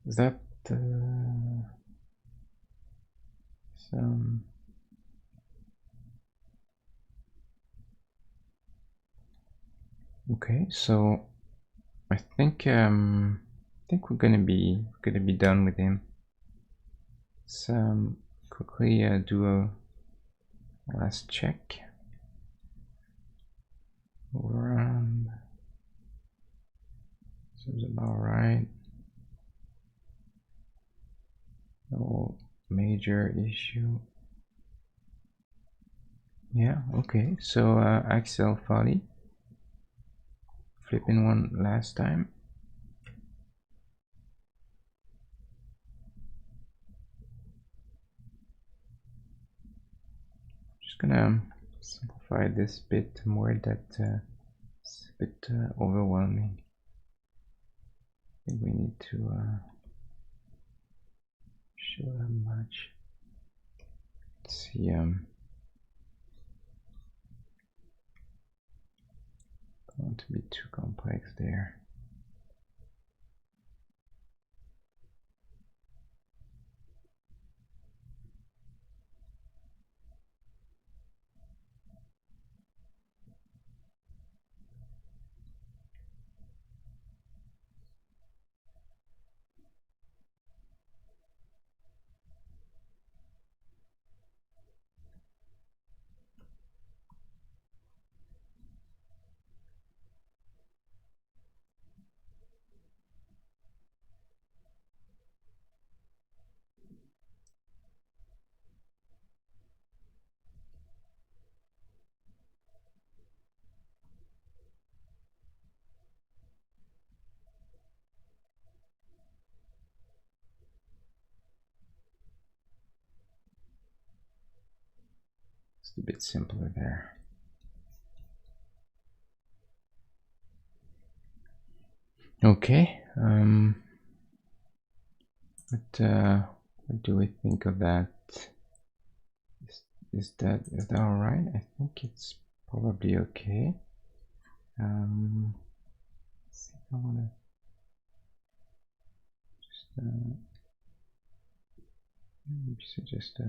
is that some? Okay, so I think we're gonna be done with him. So quickly do a last check. Around seems about right. No major issue. Yeah, okay. So Axel Foley, flipping one last time. Just gonna simplify this bit more. That it's a bit overwhelming. I think we need to show how much. Let's see. Don't want to be too complex there. It's a bit simpler there. Okay. What do we think of that? Is that all right? I think it's probably okay. Let's see if I want to just suggest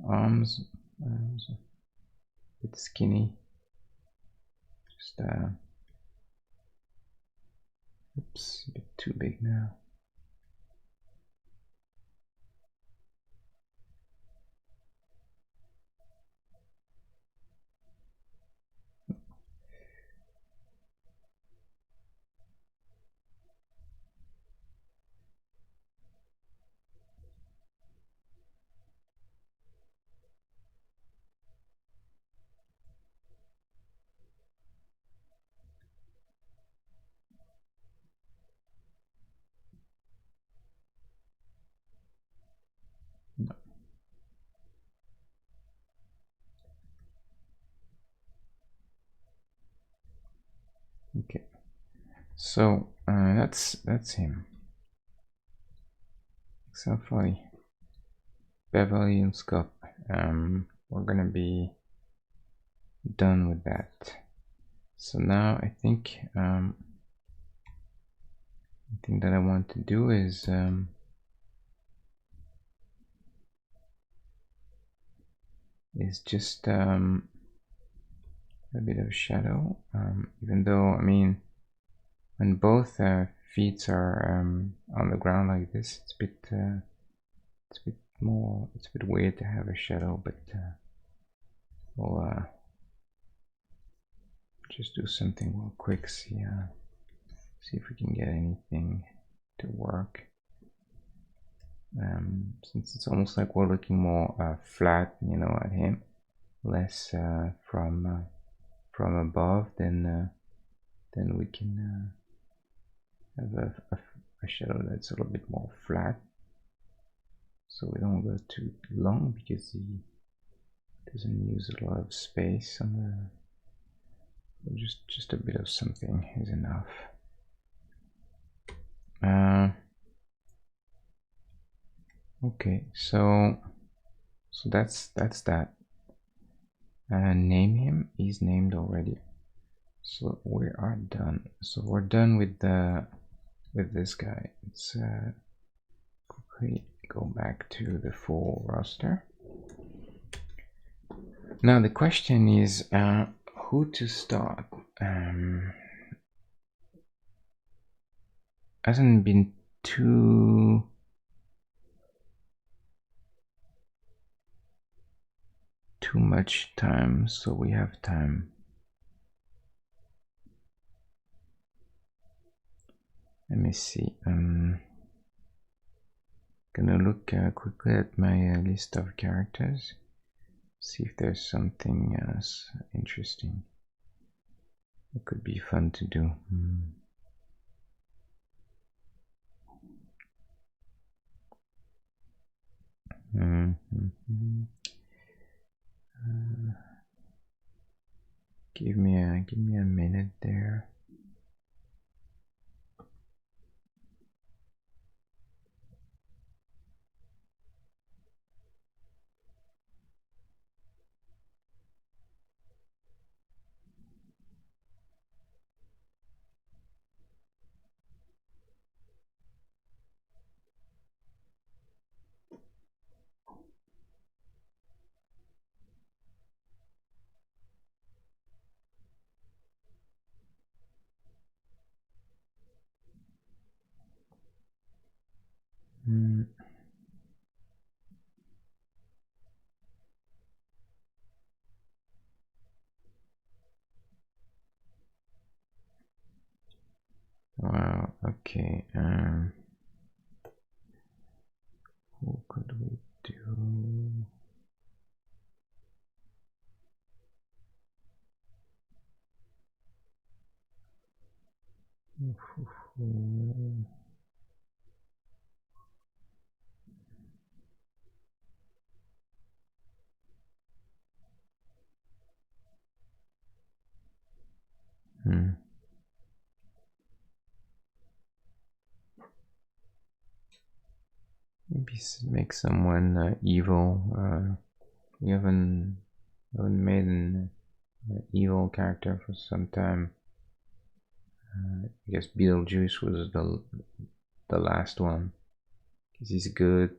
Arms, a bit skinny. Just oops, a bit too big now. No. Okay, so that's him. Axel Foley, Beverly Hills Cop. We're gonna be done with that. So now I think the thing that I want to do is just a bit of shadow. Even though, I mean, when both feet are on the ground like this, it's a bit it's a bit weird to have a shadow, but we'll just do something real quick. See if we can get anything to work. Since it's almost like we're looking more flat, you know, at him, less from above, then we can have a shadow that's a little bit more flat, so we don't go too long because he doesn't use a lot of space on the. Just a bit of something is enough. Okay, so that's that. Name him. He's named already. So we are done. So we're done with this guy. Let's quickly go back to the full roster. Now the question is who to start. Hasn't been too much time, so we have time. Let me see. Gonna look quickly at my list of characters, see if there's something else interesting. It could be fun to do. Give me a minute there. Wow, okay. Who could we do? Maybe make someone evil. We haven't made an evil character for some time. I guess Beetlejuice was the last one because he's good.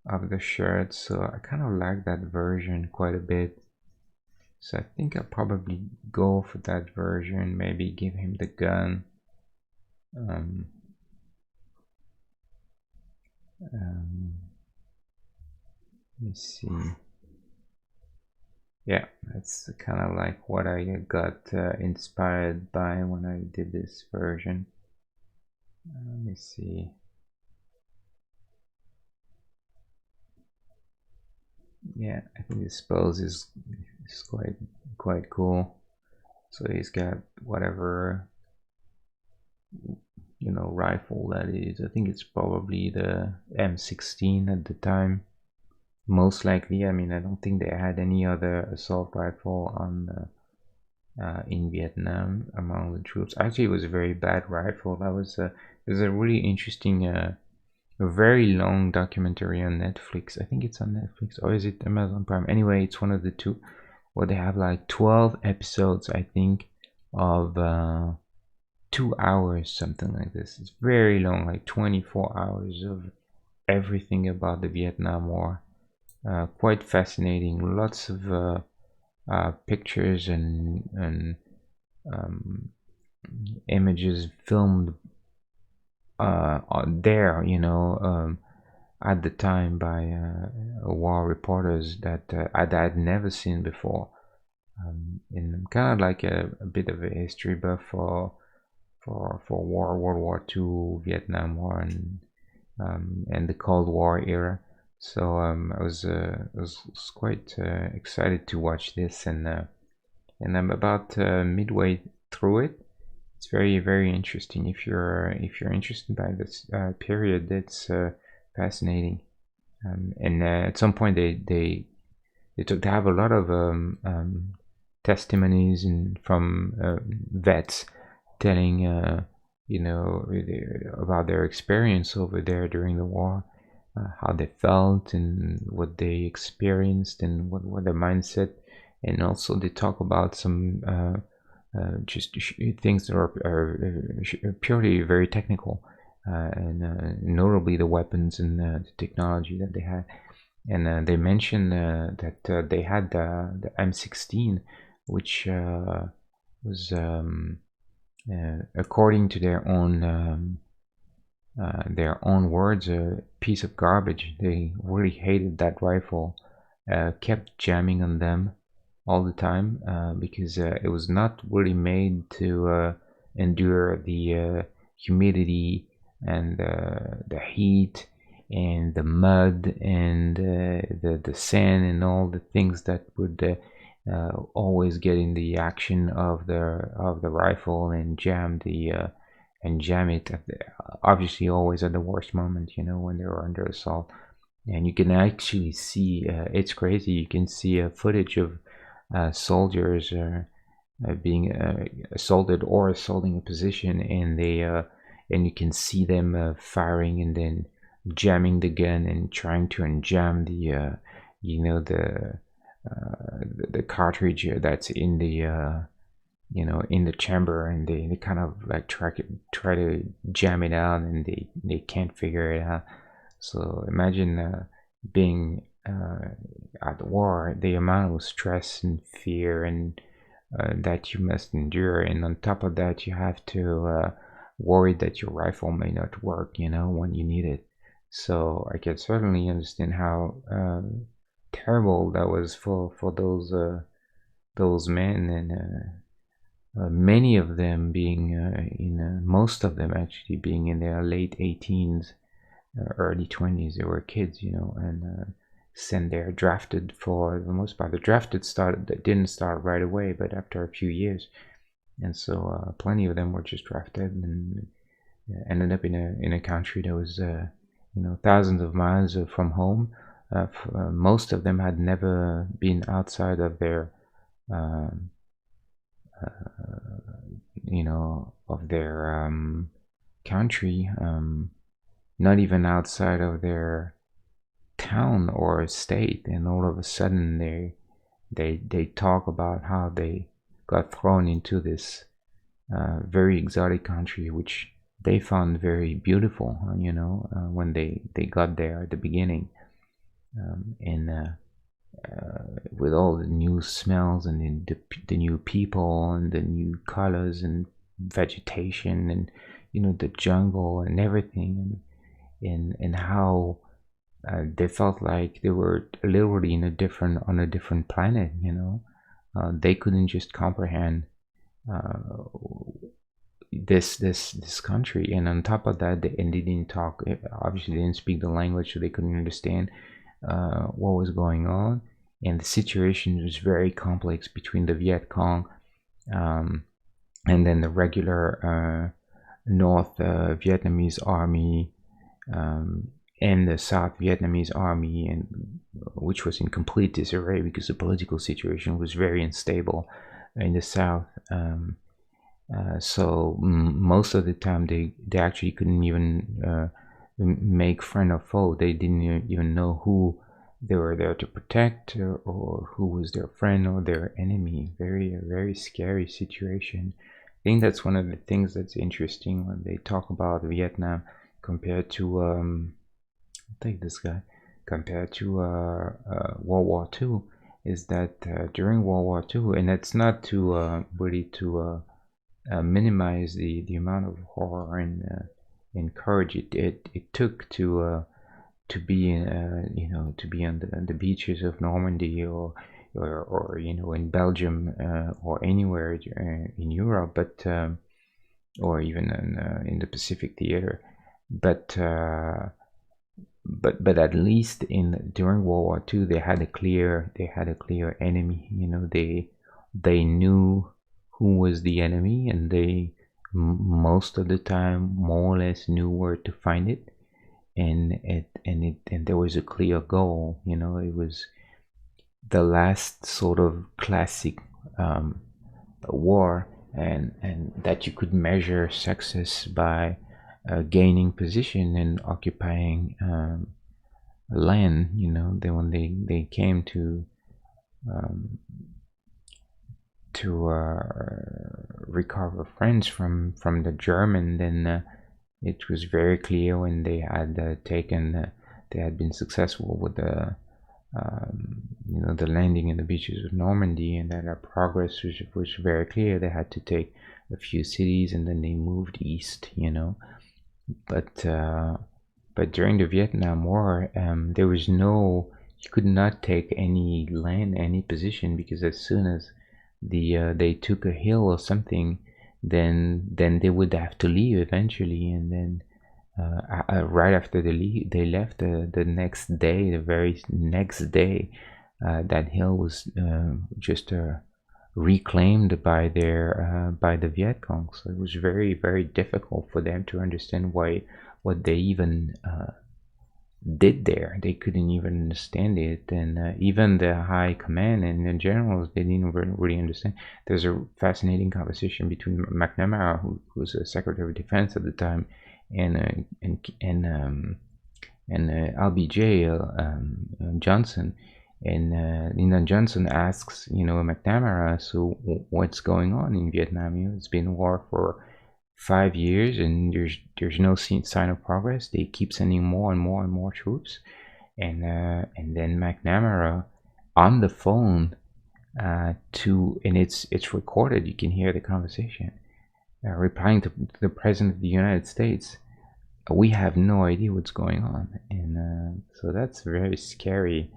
of the shirt, so I kind of like that version quite a bit. So I think I'll probably go for that version, maybe give him the gun. Um, um, let me see. Yeah, that's kind of like what I got inspired by when I did this version. Let me see. Yeah, I think this pose is quite cool. So he's got whatever, rifle that is. I think it's probably the M16 at the time. Most likely. I mean, I don't think they had any other assault rifle on in Vietnam among the troops. Actually, it was a very bad rifle. That was it was a really interesting, a very long documentary on Netflix. I think it's on Netflix, or is it Amazon Prime? Anyway, it's one of the two, where they have like 12 episodes, I think, of 2 hours, something like this. It's very long, like 24 hours of everything about the Vietnam War. Quite fascinating. Lots of pictures and um, images filmed there, at the time by war reporters that I'd never seen before. And I'm kind of like a bit of a history buff for World War II, Vietnam War, and the Cold War era. So I was quite excited to watch this, and I'm about midway through it. It's very very interesting. If you're interested by this period, it's fascinating. And at some point they took to have a lot of testimonies and from vets telling about their experience over there during the war, how they felt and what they experienced and what their mindset. And also they talk about some just things that are purely very technical, and notably the weapons and the technology that they had. And they mentioned that they had the M16, which was, according to their own words, a piece of garbage. They really hated that rifle, kept jamming on them all the time, because it was not really made to endure the humidity and the heat and the mud and the sand and all the things that would always get in the action of the rifle and jam it at obviously always at the worst moment, when they were under assault. And you can actually see, it's crazy, you can see footage of soldiers being assaulted or assaulting a position, and you can see them firing and then jamming the gun and trying to unjam the cartridge that's in the in the chamber, and they kind of like try to jam it out, and they can't figure it out. So imagine being at the war, the amount of stress and fear and that you must endure, and on top of that, you have to worry that your rifle may not work, when you need it. So I can certainly understand how terrible that was for those men, and many of them being most of them actually being in their late 18s, early 20s. They were kids, and sent there drafted for the most part. The drafted started that didn't start right away, but after a few years, and so plenty of them were just drafted and ended up in a country that was thousands of miles from home. Most of them had never been outside of their um, of their country, not even outside of their town or state, and all of a sudden they talk about how they got thrown into this very exotic country, which they found very beautiful, when they got there at the beginning. and with all the new smells and the new people and the new colors and vegetation and the jungle and everything, and how they felt like they were literally on a different planet. They couldn't just comprehend uh, this country, and on top of that, and they didn't talk. Obviously, they didn't speak the language, so they couldn't understand what was going on, and the situation was very complex between the Viet Cong, um, and then the regular North Vietnamese army, and the South Vietnamese army, and which was in complete disarray because the political situation was very unstable in the South. So most of the time they actually couldn't even make friend or foe. They didn't even know who they were there to protect, or who was their friend or their enemy. Very scary situation. I think that's one of the things that's interesting when they talk about Vietnam compared to I'll take this guy, compared to World War II, is that during World War II, and it's not to really to minimize the amount of horror and courage it took to be to be on the beaches of Normandy, or in Belgium, or anywhere in Europe, but or even in the Pacific theater, but but at least in during World War II they had a clear enemy. They knew who was the enemy, and they most of the time more or less knew where to find it, and there was a clear goal. It was the last sort of classic war, and that you could measure success by gaining position and occupying land. When they came um, to recover France from the German, then it was very clear when they had they had been successful with the landing in the beaches of Normandy, and that our progress was very clear. They had to take a few cities, and then they moved east. But during the Vietnam War, there was no you could not take any land, any position, because as soon as they took a hill or something, then they would have to leave eventually, and then right after they left, the next day, the very next day, that hill was just reclaimed by the Viet Cong. So it was very difficult for them to understand what they even did there. They couldn't even understand it, and even the high command and the generals, they didn't really understand. There's a fascinating conversation between McNamara, who was a Secretary of Defense at the time, and LBJ Johnson, and Johnson asks McNamara, so what's going on in Vietnam? It's been war for 5 years, and there's no sign of progress. They keep sending more and more and more troops, and then McNamara on the phone and it's recorded. You can hear the conversation, replying to the President of the United States. We have no idea what's going on, and so that's a very scary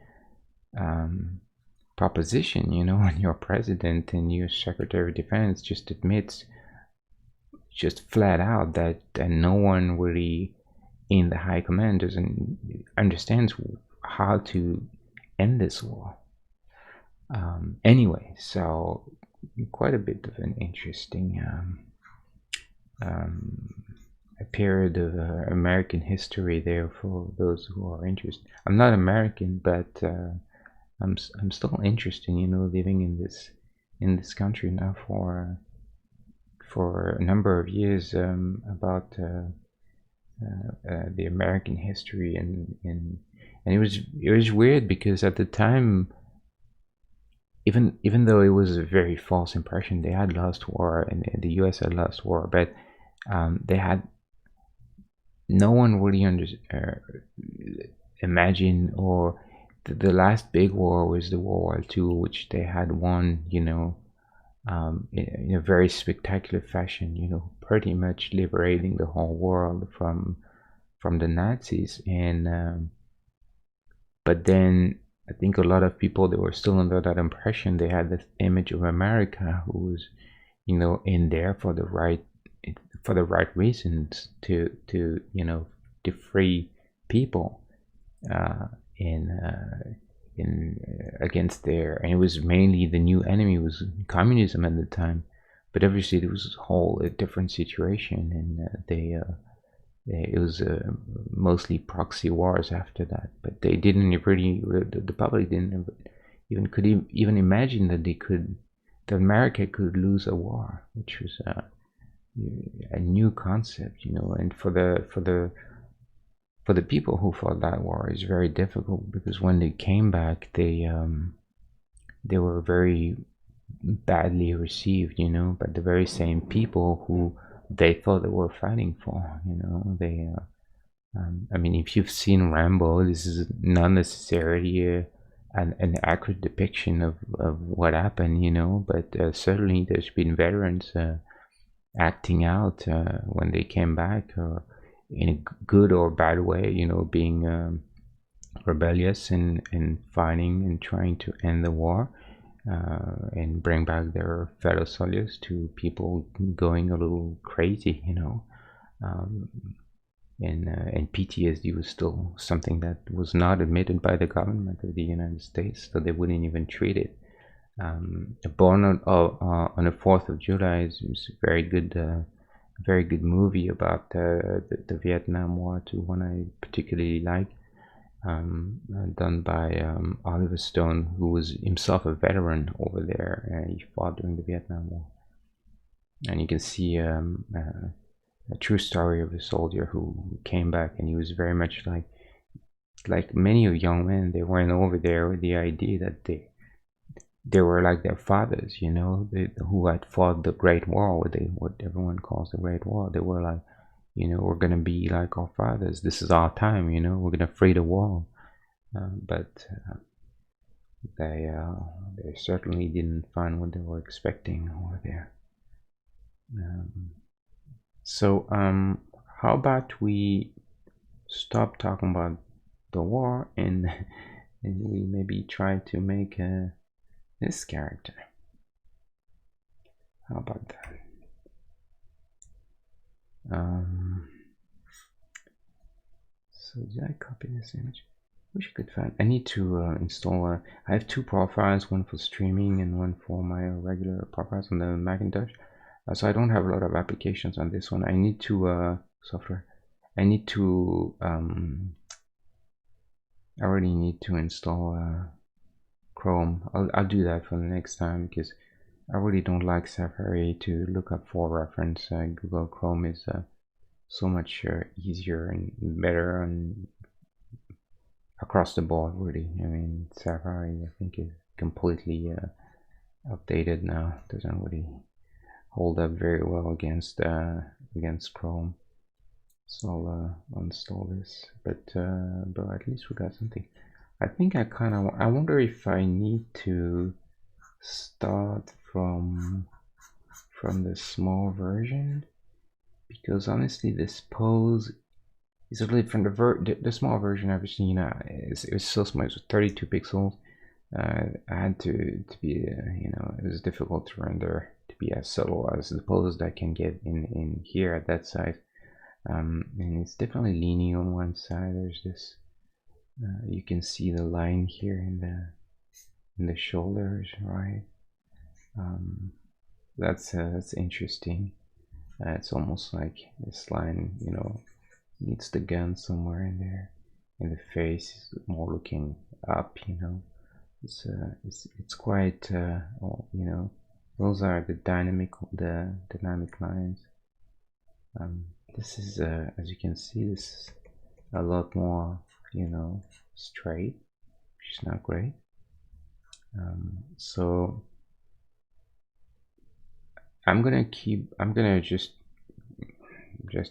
proposition. When your president and your Secretary of Defense just admits, just flat out, that no one really in the high command doesn't understands how to end this war. Anyway, so quite a bit of an interesting a period of American history there for those who are interested. I'm not American, but I'm still interested, living in this country now for a number of years, about the American history, and it was weird because at the time, even though it was a very false impression, they had lost war, and the U.S. had lost war, but they had no one really imagine or the last big war was the World War II, which they had won, in a very spectacular fashion, pretty much liberating the whole world from the Nazis. And but then I think a lot of people, they were still under that impression. They had this image of America who was, in there for the right reasons to free people, uh, in against their, and it was mainly the new enemy was communism at the time. But obviously there was a different situation, and it was mostly proxy wars after that. But they didn't really, the public didn't even imagine that America could lose a war, which was a new concept, and for the people who fought that war, it's very difficult, because when they came back, they were very badly received, by the very same people who they thought they were fighting for. They I mean, if you've seen Rambo, this is not necessarily an accurate depiction of what happened, but certainly there's been veterans acting out when they came back, in a good or bad way, being rebellious and fighting and trying to end the war, and bring back their fellow soldiers to people going a little crazy, um, and PTSD was still something that was not admitted by the government of the United States, so they wouldn't even treat it. Born on the 4th of July is a very good movie about the Vietnam War, too, one I particularly like, done by Oliver Stone, who was himself a veteran over there. He fought during the Vietnam War, and you can see a true story of a soldier who came back, and he was very much like many of young men. They went over there with the idea that they were like their fathers, who had fought the Great War, what everyone calls the Great War. They were like, we're gonna be like our fathers. This is our time, we're gonna free the world. But they certainly didn't find what they were expecting over there. So how about we stop talking about the war, and we maybe try to make this character. How about that? So did I copy this image? Wish I could find. I need to install. I have two profiles, one for streaming and one for my regular profiles on the Macintosh. So I don't have a lot of applications on this one. I need to software. I need to. I already need to install Chrome. I'll do that for the next time, because I really don't like Safari to look up for reference. Google Chrome is so much easier and better and across the board, really. I mean, Safari, I think, is completely outdated now. Doesn't really hold up very well against Chrome. So I'll install this, but at least we got something. I think I wonder if I need to start from the small version, because honestly this pose is a little from the small version I've seen. It's so small. It's 32 pixels. I had to be it was difficult to render to be as subtle as the pose that I can get in here at that size. And it's definitely leaning on one side. There's this you can see the line here in the shoulders, right? That's interesting. It's almost like this line, needs the gun somewhere in there, and the face is more looking up. It's quite those are the dynamic lines. This is as you can see, this is a lot more straight, which is not great. So I'm gonna just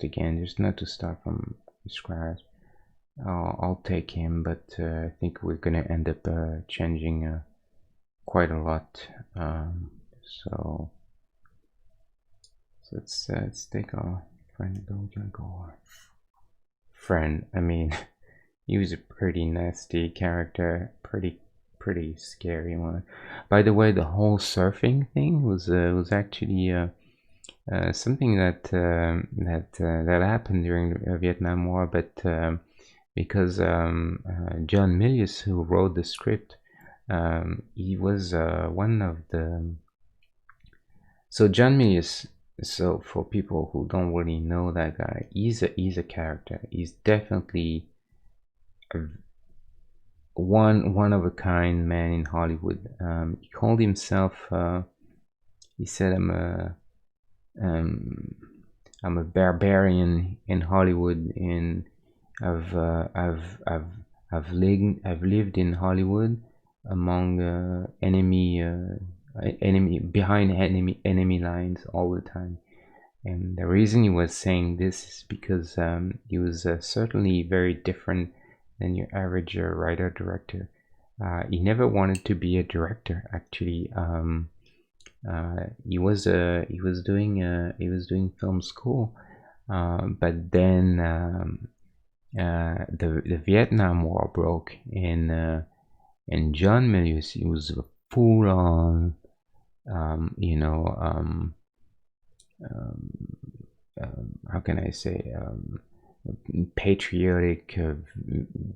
again, just not to start from scratch, I'll take him, but I think we're gonna end up changing quite a lot. So let's take our friend Bill Kilgore. Friend, I mean, he was a pretty nasty character, pretty scary one. By the way, the whole surfing thing was actually something that happened during the Vietnam War, but because John Milius, who wrote the script, he was one of the. So John Milius. So for people who don't really know that guy, he's a character. He's definitely a one of a kind man in Hollywood. He called himself. He said, um, I'm a barbarian in Hollywood, and I've uh, I've I've I've lived in Hollywood among enemy behind enemy lines all the time. And the reason he was saying this is because he was certainly very different than your average writer director. He never wanted to be a director. Actually, he was doing film school, but then the Vietnam War broke, and John Milius, he was a full on, you know, how can I say, patriotic,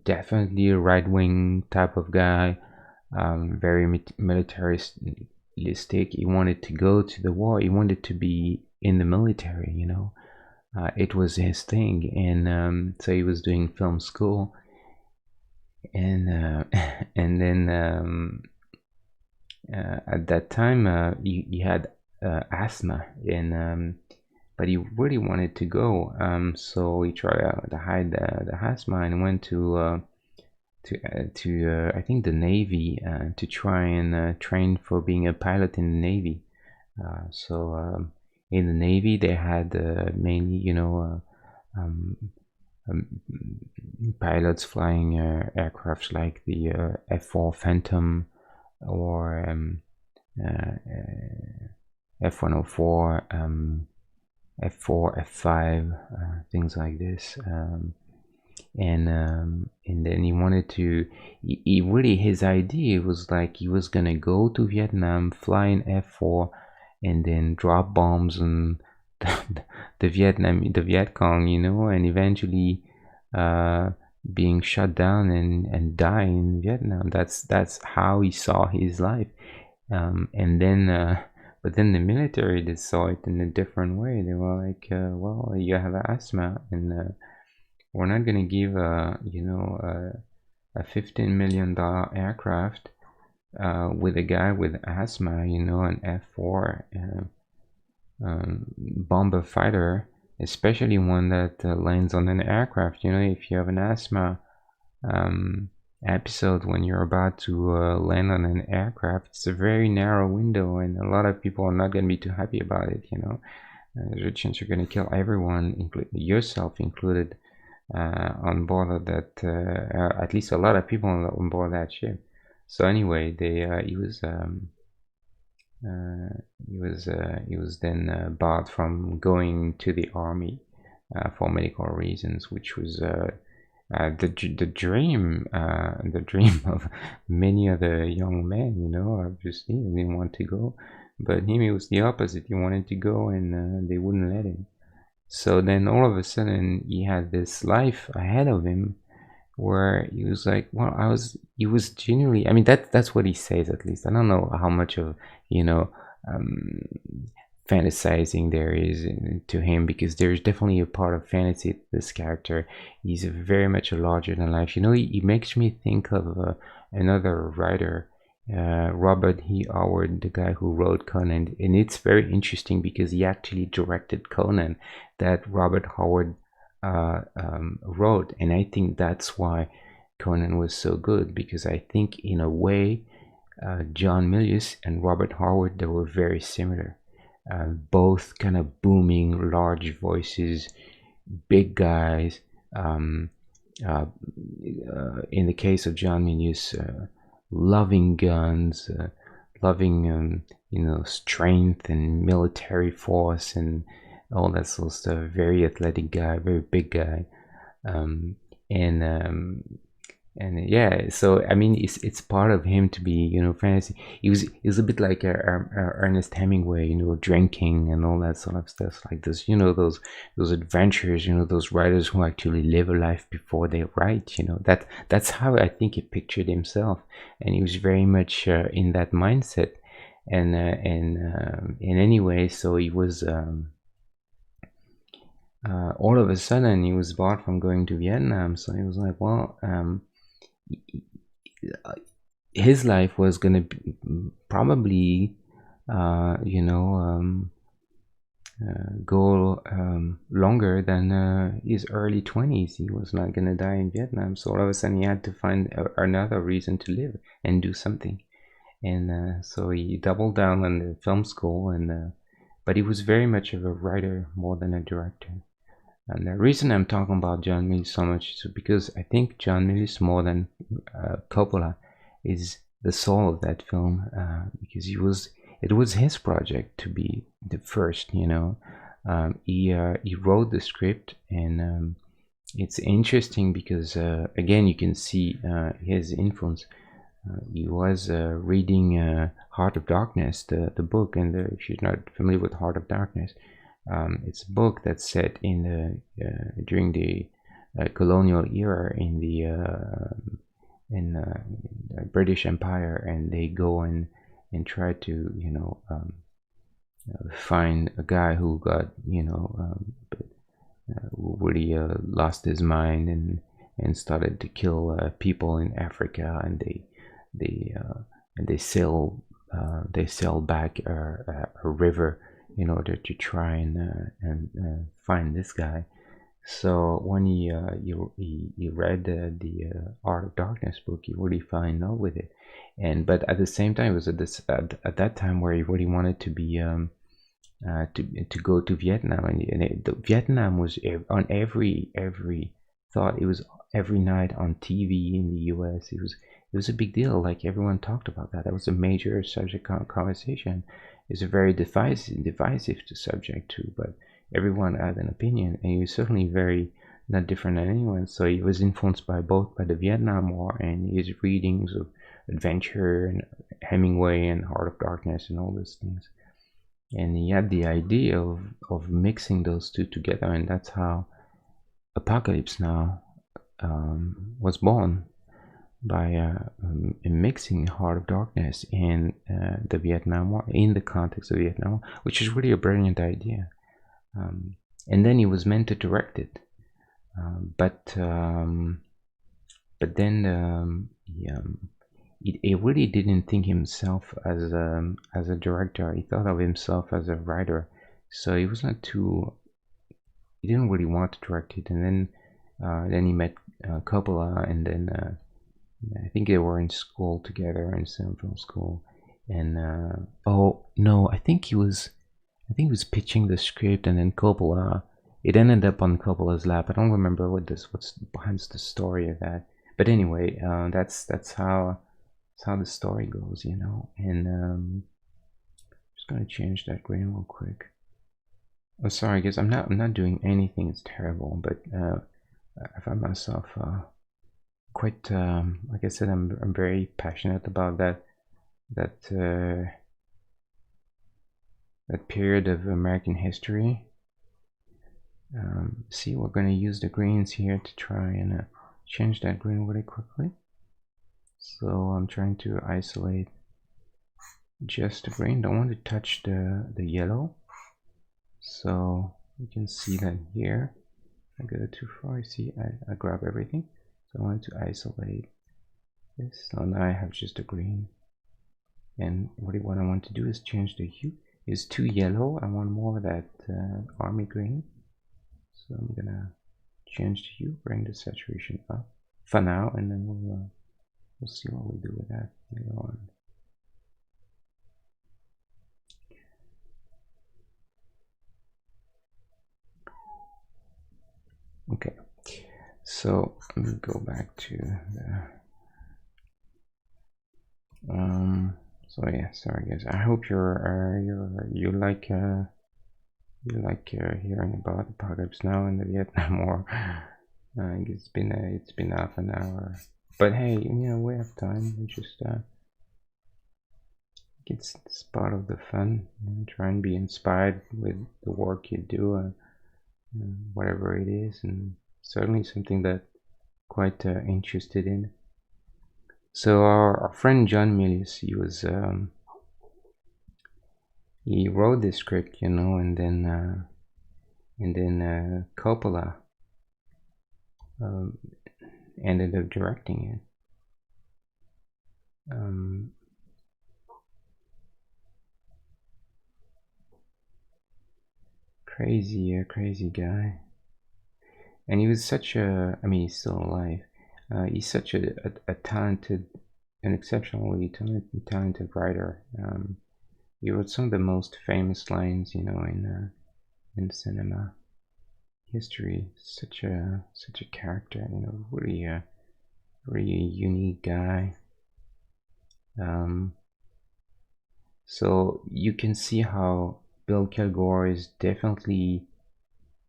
definitely a right wing type of guy, very militaristic. He wanted to go to the war. He wanted to be in the military. It was his thing, and so he was doing film school, and and then at that time he had asthma, and but he really wanted to go. So he tried to hide the asthma and went to I think the Navy to try and train for being a pilot in the Navy. So in the Navy they had mainly um, um, pilots flying aircrafts like the F4 Phantom or F104, F4, F5, things like this. And then he wanted to. He really, his idea was like he was gonna go to Vietnam, fly in F4, and then drop bombs on the Viet Cong, and eventually uh, being shut down and die in Vietnam. That's how he saw his life. And then but then the military, they saw it in a different way. They were like, well, you have asthma, and we're not going to give a $15 million aircraft with a guy with asthma, an F4 bomber fighter, especially one that lands on an aircraft. If you have an asthma um, episode when you're about to land on an aircraft, it's a very narrow window, and a lot of people are not going to be too happy about it. There's a chance you're going to kill everyone, yourself included, on board of that. At least a lot of people on board that ship. So anyway, he was then barred from going to the army for medical reasons, which was the dream of many other young men. Obviously, they didn't want to go, but him, it was the opposite. He wanted to go, and they wouldn't let him. So then all of a sudden, he had this life ahead of him where he was like, well, he was genuinely, I mean, that's what he says, at least. I don't know how much of, um, fantasizing there is to him, because there's definitely a part of fantasy to this character. He's very much a larger than life. He makes me think of another writer, Robert E. Howard, the guy who wrote Conan. And it's very interesting because he actually directed Conan that Robert Howard wrote. And I think that's why Conan was so good, because I think in a way John Milius and Robert Howard, they were very similar. Both kind of booming, large voices, big guys, um, uh, in the case of John Milius, loving guns, loving strength and military force and all that sort of stuff. Very athletic guy, very big guy, um, and yeah. So I mean, it's part of him to be fantasy. He was a bit like Ernest Hemingway, drinking and all that sort of stuff like this. Those adventures. Those writers who actually live a life before they write. That's how I think he pictured himself, and he was very much in that mindset. And anyway, so he was. All of a sudden, he was barred from going to Vietnam. So he was like, well, his life was going to probably, go longer than his early 20s. He was not going to die in Vietnam. So all of a sudden, he had to find another reason to live and do something. And so he doubled down on the film school, but he was very much of a writer more than a director. And the reason I'm talking about John Milius so much is because I think John Milius, more than Coppola, is the soul of that film, because it was his project to be the first. He wrote the script, and it's interesting because again you can see his influence. He was reading Heart of Darkness, the book, and if you're not familiar with Heart of Darkness, it's a book that's set in during the colonial era in the British Empire, and they go and try to find a guy who got who really lost his mind and started to kill people in Africa, and they sail back a river in order to try and find this guy. So when he read the Art of Darkness book, he really fell in love with it. But at the same time, it was at that time where he really wanted to be to go to Vietnam, and Vietnam was on every thought. It was every night on TV in the U.S. It was a big deal. Like everyone talked about that. That was a major subject conversation. It's a very divisive subject too, but everyone had an opinion, and he was certainly very not different than anyone. So he was influenced by the Vietnam War and his readings of adventure and Hemingway and Heart of Darkness and all those things. And he had the idea of mixing those two together, and that's how Apocalypse Now was born, by mixing Heart of Darkness and the Vietnam War in the context of Vietnam War, which is really a brilliant idea. And then he was meant to direct it, but then he really didn't think himself as a director. He thought of himself as a writer, so he was not too. He didn't really want to direct it, and then he met Coppola, and then I think they were in school together in film school, and oh no, I think he was pitching the script, and then Coppola. It ended up on Coppola's lap. I don't remember what's behind the story of that, but anyway, that's how the story goes, And just gonna change that green real quick. I'm sorry, guys. I'm not doing anything. It's terrible, but I find myself quite like I said, I'm very passionate about that period of American history. See, we're going to use the greens here to try and change that green really quickly. So I'm trying to isolate just the green. Don't want to touch the yellow. So you can see that here. I go too far. You see, I grab everything. So I want to isolate this. So now I have just a green. And what I want to do is change the hue. It's too yellow. I want more of that army green. So I'm gonna change the hue, bring the saturation up for now, and then we'll see what we do with that later on. Okay, So let me go back to the so yeah, sorry guys, I hope you like hearing about the Apocalypse Now and the Vietnam War. It's been half an hour, but hey, we have time. We just it's part of the fun. Try and be inspired with the work you do, whatever it is, and certainly something that quite interested in. So our friend John Milius, he wrote this script, and then Coppola ended up directing it. Crazy guy, and he was such a. I mean, he's still alive. He's such a talented, an exceptionally talented writer. He wrote some of the most famous lines, in cinema history. Such a character, really unique guy. So you can see how Bill Kilgore is definitely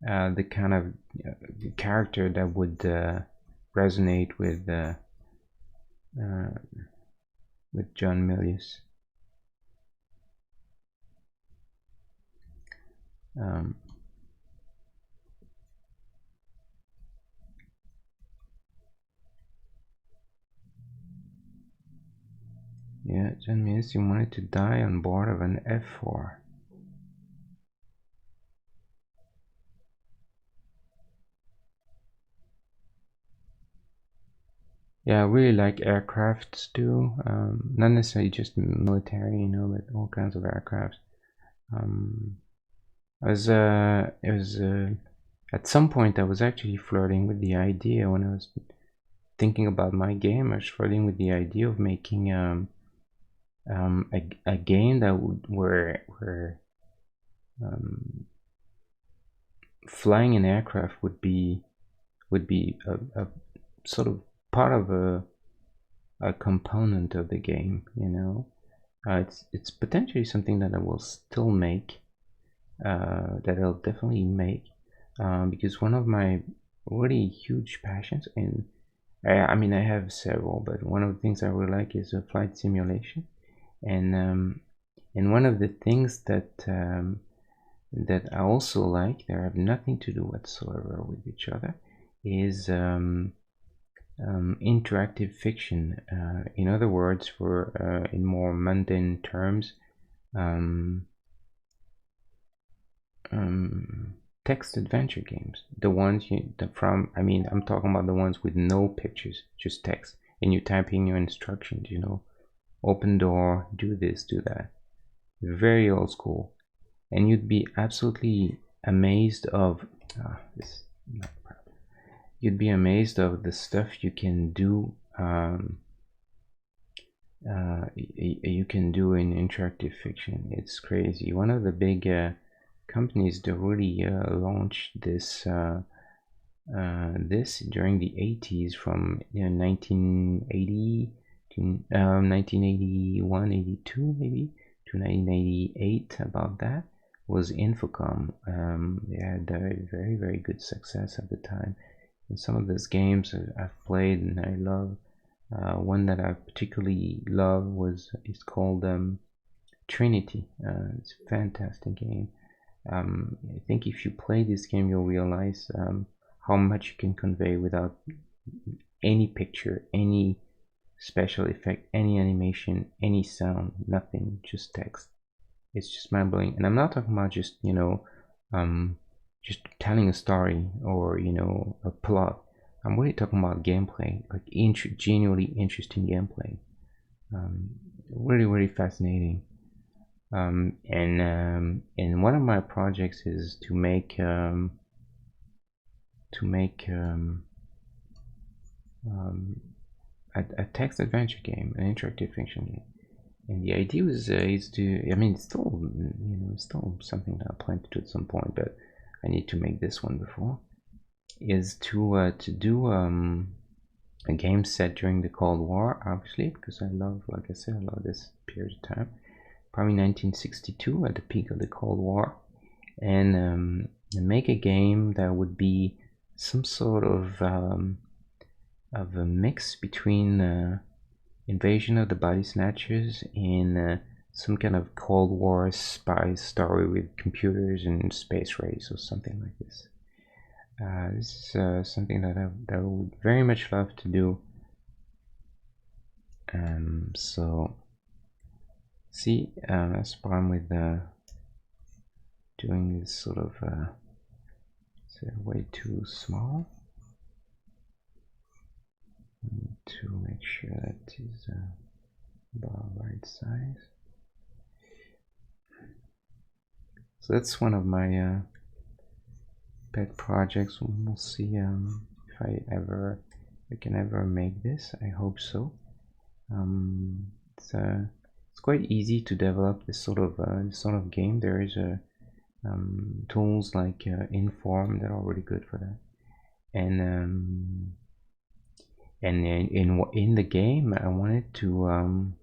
the kind of character that would resonate with John Milius. Yeah, John Milius, he wanted to die on board of an F4. Yeah, I really like aircrafts too. Not necessarily just military, but all kinds of aircrafts. It was at some point I was actually flirting with the idea when I was thinking about my game. I was flirting with the idea of making a game that where flying an aircraft would be a sort of part of a component of the game. It's potentially something that I will still make, that I'll definitely make, because one of my really huge passions, and I mean I have several, but one of the things I really like is a flight simulation, and one of the things that I also like, they have nothing to do whatsoever with each other, is interactive fiction. In other words, for in more mundane terms, text adventure games. The ones I'm talking about the ones with no pictures, just text, and you type in your instructions. Open door, do this, do that. Very old school, and you'd be absolutely amazed of this. You'd be amazed of the stuff you can do. You can do in interactive fiction. It's crazy. One of the big companies that really launched this during the 80s, from 1980 to 1981, 82 maybe, to 1988, about that, was Infocom. They had a very, very good success at the time. And some of those games I've played and I love. One that I particularly love is called Trinity. It's a fantastic game. I think if you play this game, you'll realize how much you can convey without any picture, any special effect, any animation, any sound, nothing, just text. It's just mind-blowing. And I'm not talking about just just telling a story or a plot. I'm really talking about gameplay, like genuinely interesting gameplay. Really, really fascinating. And one of my projects is to make a text adventure game, an interactive fiction game. And the idea is to, I mean, it's still it's still something that I plan to do at some point, but I need to make this one before. is to do a game set during the Cold War, obviously, because I love, like I said, I love this period of time. Probably 1962, at the peak of the Cold War, and make a game that would be some sort of a mix between Invasion of the Body Snatchers and some kind of Cold War spy story with computers and space race or something like this. This is something that I would very much love to do. So, see, that's the problem with doing this sort of way too small. I need to make sure that is about right size. So that's one of my pet projects. We'll see if I can ever make this. I hope so. It's quite easy to develop this sort of game. There is tools like Inform that are really good for that, and in the game I wanted to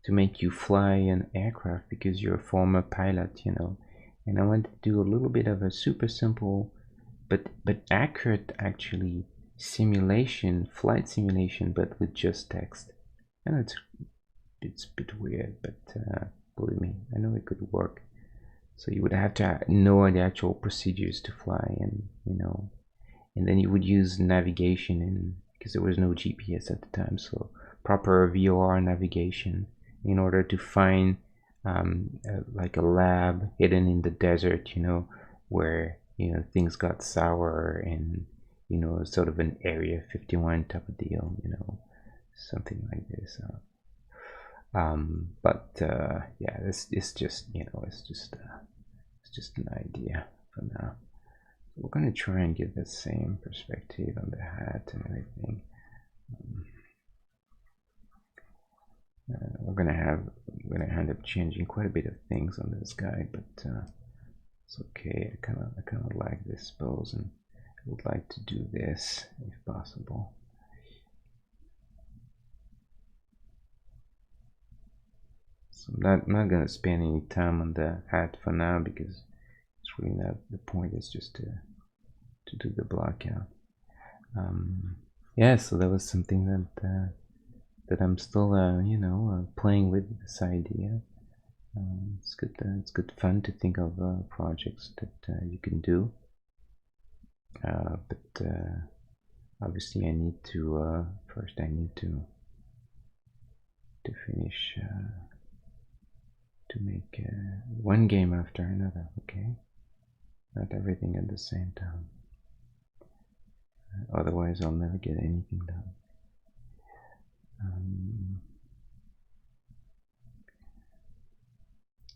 make you fly an aircraft because you're a former pilot, and I wanted to do a little bit of a super simple but accurate, actually, flight simulation, but with just text. And it's a bit weird, but believe me, I know it could work. So you would have to know the actual procedures to fly, and and then you would use navigation, because there was no GPS at the time, so proper VOR navigation in order to find like a lab hidden in the desert, where things got sour, and sort of an Area 51 type of deal, something like this. But yeah, it's just it's just an idea for now. We're gonna try and get the same perspective on the hat and everything. We're gonna end up changing quite a bit of things on this guy, but it's okay. I kind of like this pose, and I would like to do this if possible. So I'm not gonna spend any time on the hat for now, because it's really not the point. It's just to do the blockout. Yeah, so that was something that I'm still playing with, this idea. It's good fun to think of projects that you can do, but obviously I need to first finish to make one game after another. Okay, not everything at the same time, otherwise I'll never get anything done.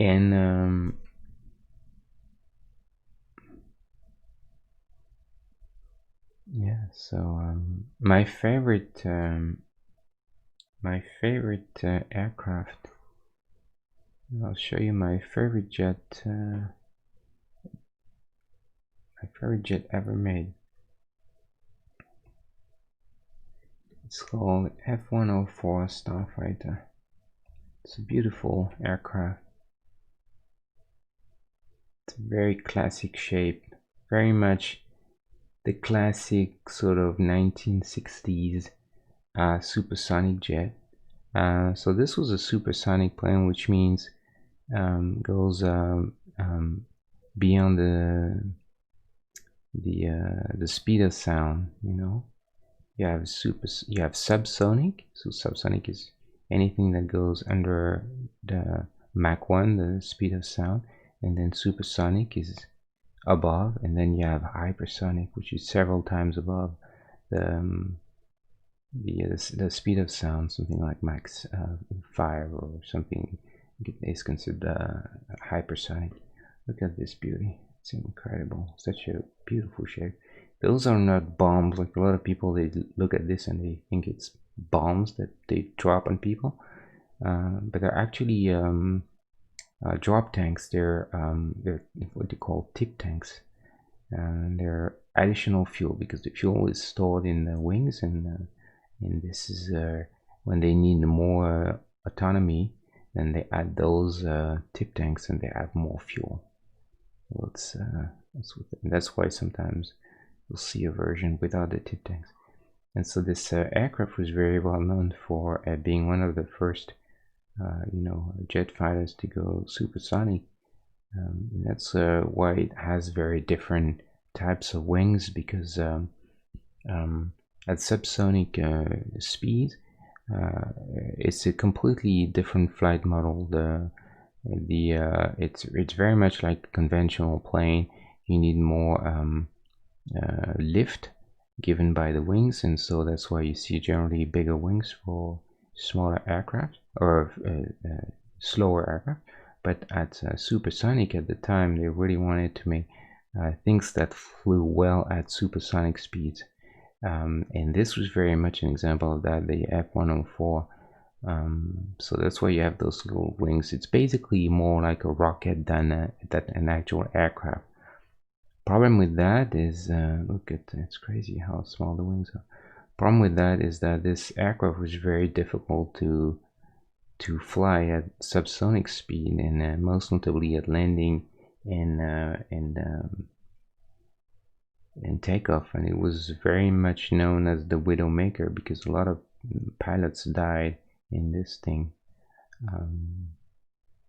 And yeah, so my favorite aircraft, I'll show you my favorite jet ever made. It's called F-104 Starfighter. It's a beautiful aircraft. It's a very classic shape, very much the classic sort of 1960s supersonic jet. So this was a supersonic plane, which means goes beyond the speed of sound. You have subsonic. So subsonic is anything that goes under the Mach 1, the speed of sound, and then supersonic is above, and then you have hypersonic, which is several times above the speed of sound, something like Mach 5 or something is considered hypersonic. Look at this beauty. It's incredible. Such a beautiful shape. Those are not bombs. Like a lot of people, they look at this and they think it's bombs that they drop on people, but they're actually drop tanks. They're what they call tip tanks, and they're additional fuel because the fuel is stored in the wings, and this is when they need more autonomy, then they add those tip tanks and they add more fuel. Well, that's why sometimes you'll see a version without the tip tanks. And so this aircraft was very well known for being one of the first, jet fighters to go supersonic. And that's why it has very different types of wings, because at subsonic speed, it's a completely different flight model. It's very much like a conventional plane. You need more lift given by the wings, and so that's why you see generally bigger wings for smaller aircraft or slower aircraft. But at supersonic at the time, they really wanted to make things that flew well at supersonic speeds, and this was very much an example of that, the F-104. So that's why you have those little wings. It's basically more like a rocket than an actual aircraft. Problem with that is, look at, it's crazy how small the wings are. Problem with that is that this aircraft was very difficult to fly at subsonic speed, and most notably at landing and takeoff. And it was very much known as the Widowmaker because a lot of pilots died in this thing.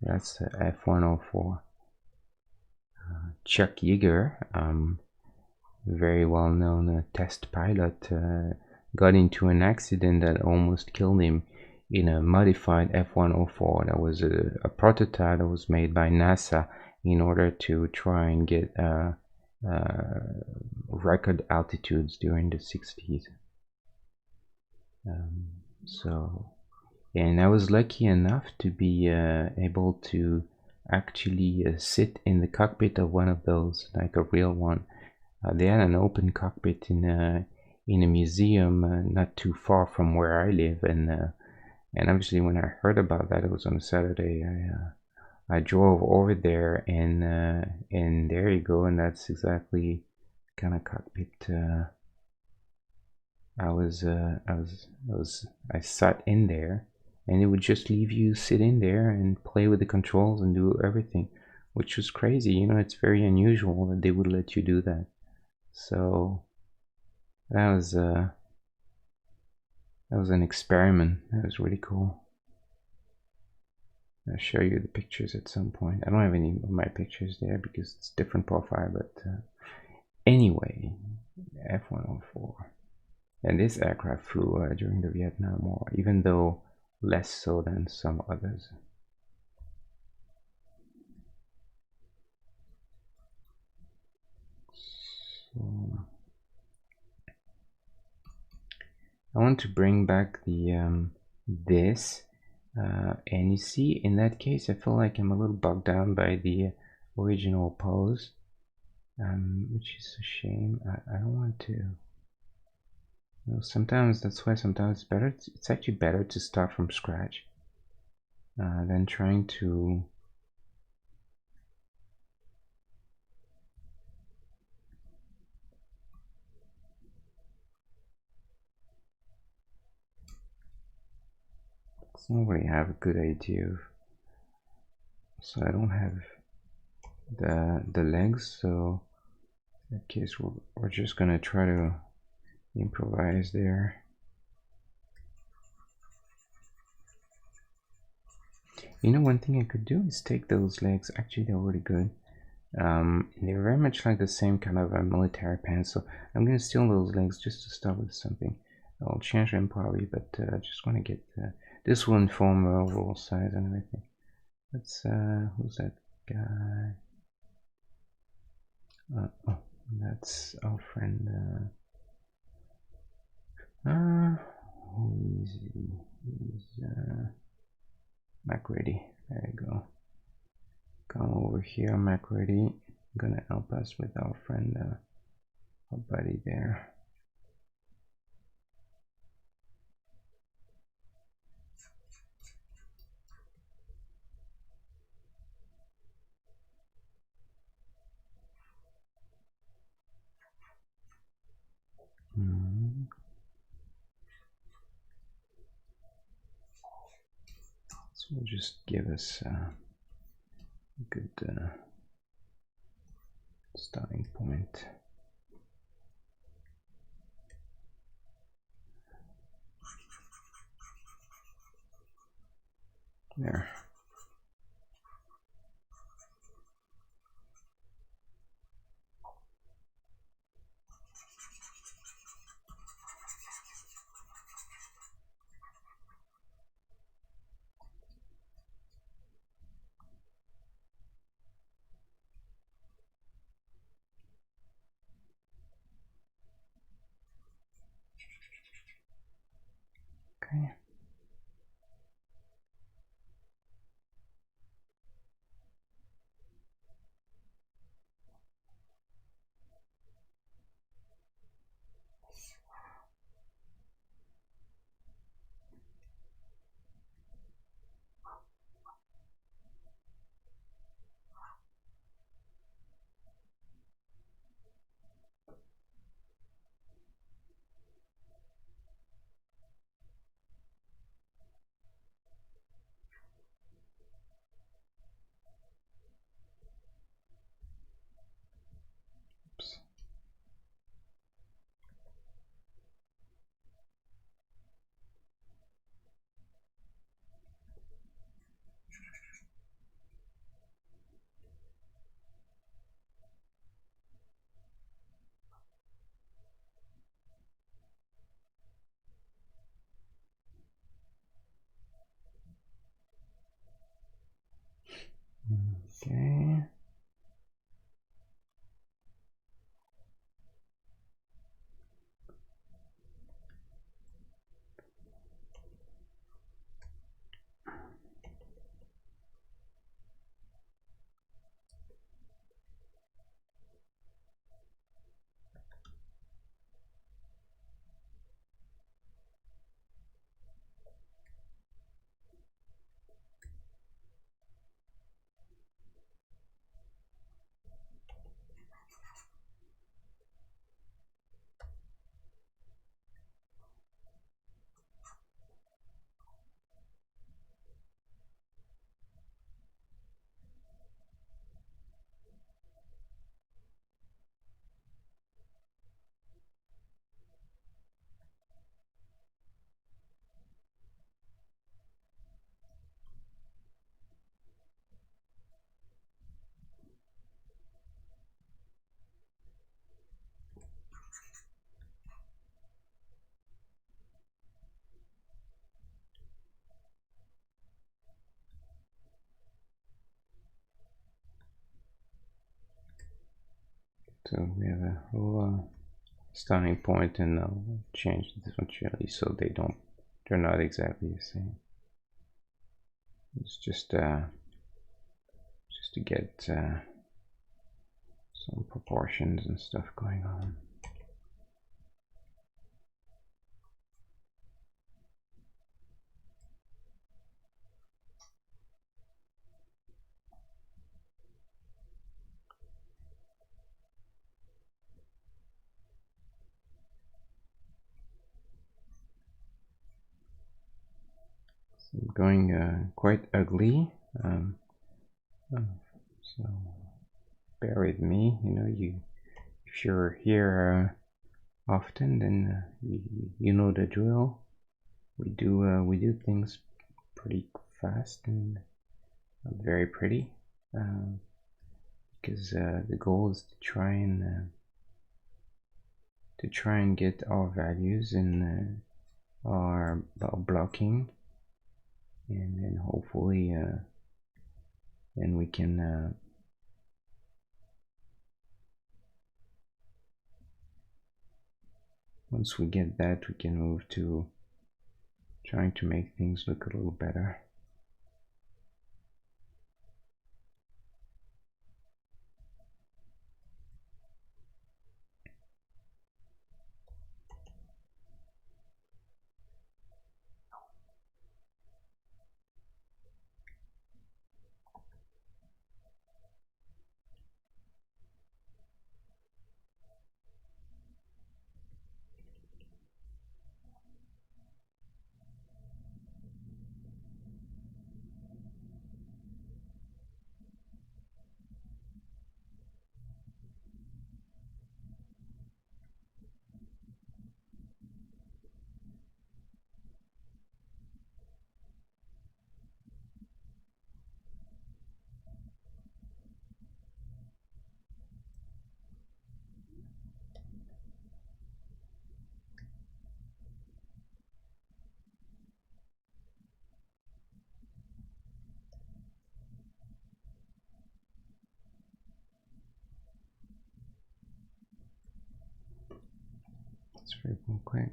That's the F-104. Chuck Yeager, very well-known test pilot, got into an accident that almost killed him in a modified F-104. That was a prototype that was made by NASA in order to try and get record altitudes during the 60s. And I was lucky enough to be able to actually sit in the cockpit of one of those, like a real one. They had an open cockpit in a museum not too far from where I live, and obviously when I heard about that, it was on a Saturday. I drove over there, and there you go, and that's exactly the kind of cockpit I sat in there, and it would just leave you sit in there and play with the controls and do everything, which was crazy. It's very unusual that they would let you do that. So that was an experiment. That was really cool. I'll show you the pictures at some point. I don't have any of my pictures there because it's different profile, but anyway, F-104. And this aircraft flew during the Vietnam War, even though less so than some others. So I want to bring back the this, and you see, in that case, I feel like I'm a little bogged down by the original pose, which is a shame. I don't want to. Sometimes that's why sometimes it's better. It's actually better to start from scratch than trying to. I don't really have a good idea of. So I don't have the legs. So in that case, we're just gonna try to improvise there. One thing I could do is take those legs. Actually, they're really good. They're very much like the same kind of military pants, so I'm gonna steal those legs just to start with something. I'll change them probably, but I just want to get this will inform overall size and everything. Let's who's that guy? Oh, that's our friend. Who is he? He's MacReady. There you go. Come over here, MacReady. Gonna help us with our friend, our buddy there. will just give us a good starting point. There. Okay. Oops. Okay. So we have a whole starting point, and I'll change this one gently so they're not exactly the same. It's just to get some proportions and stuff going on. Going quite ugly, so bear with me. If you're here often, then you know the drill. We do things pretty fast and not very pretty, because the goal is to try and get our values in our blocking, and then hopefully then we can once we get that, we can move to trying to make things look a little better. Let's real quick.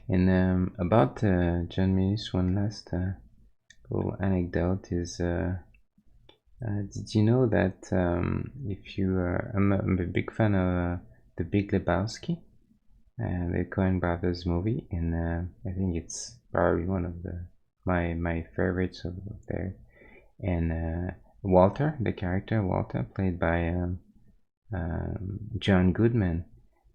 And about John Milius, one last little anecdote is, did you know that if you, I'm a big fan of The Big Lebowski, the Coen Brothers movie, and I think it's probably one of my favorites of there. And Walter, the character Walter, played by John Goodman,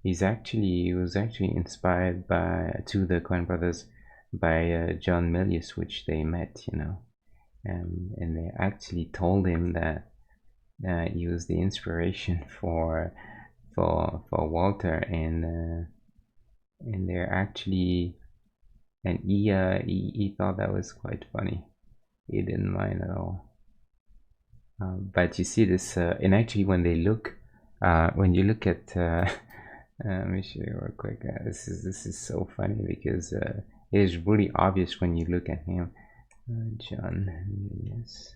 he was actually inspired by to the Coen Brothers by John Milius, which they met, and they actually told him that he was the inspiration for Walter, and they're actually, and he thought that was quite funny. He didn't mind at all. But you see this, and actually when when you look at let me show you real quick. This is so funny because it is really obvious when you look at him. John, yes.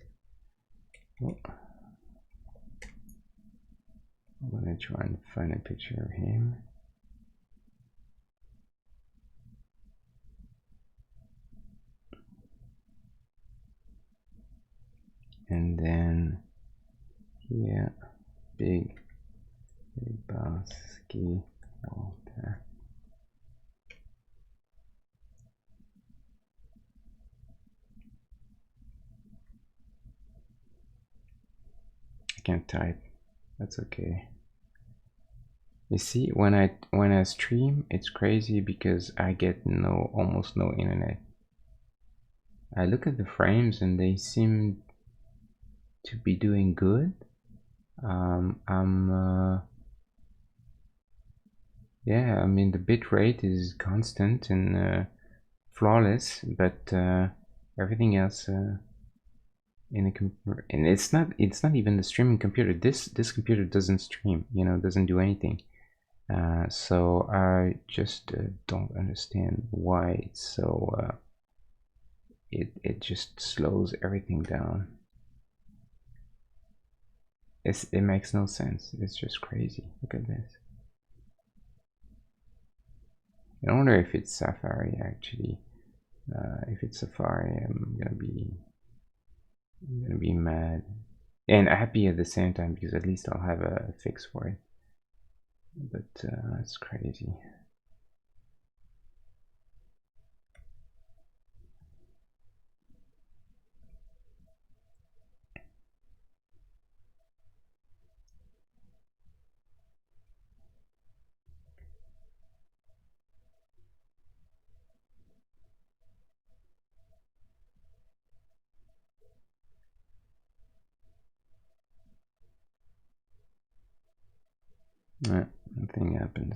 Oh. I'm gonna try and find a picture of him. And then here, Big Lebowski Walter. I can't type. That's okay. You see, when I stream, it's crazy because I get almost no internet. I look at the frames and they seem to be doing good. Yeah, I mean the bit rate is constant and flawless, but everything else in a computer, and it's not even the streaming computer. This computer doesn't stream, doesn't do anything. So I just don't understand why it's so. It just slows everything down. It makes no sense. It's just crazy. Look at this. I wonder if it's Safari actually. If it's Safari, I'm gonna be mad and happy at the same time because at least I'll have a fix for it. But it's crazy. Nothing happens.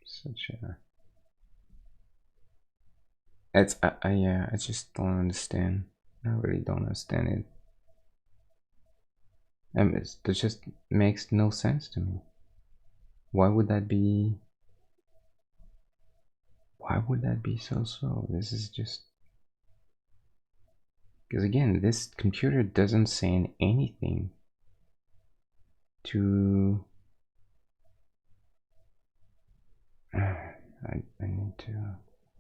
Such a. I just don't understand. I really don't understand it. It just makes no sense to me. Why would that be? Why would that be so slow? This is just because again, this computer doesn't say anything to.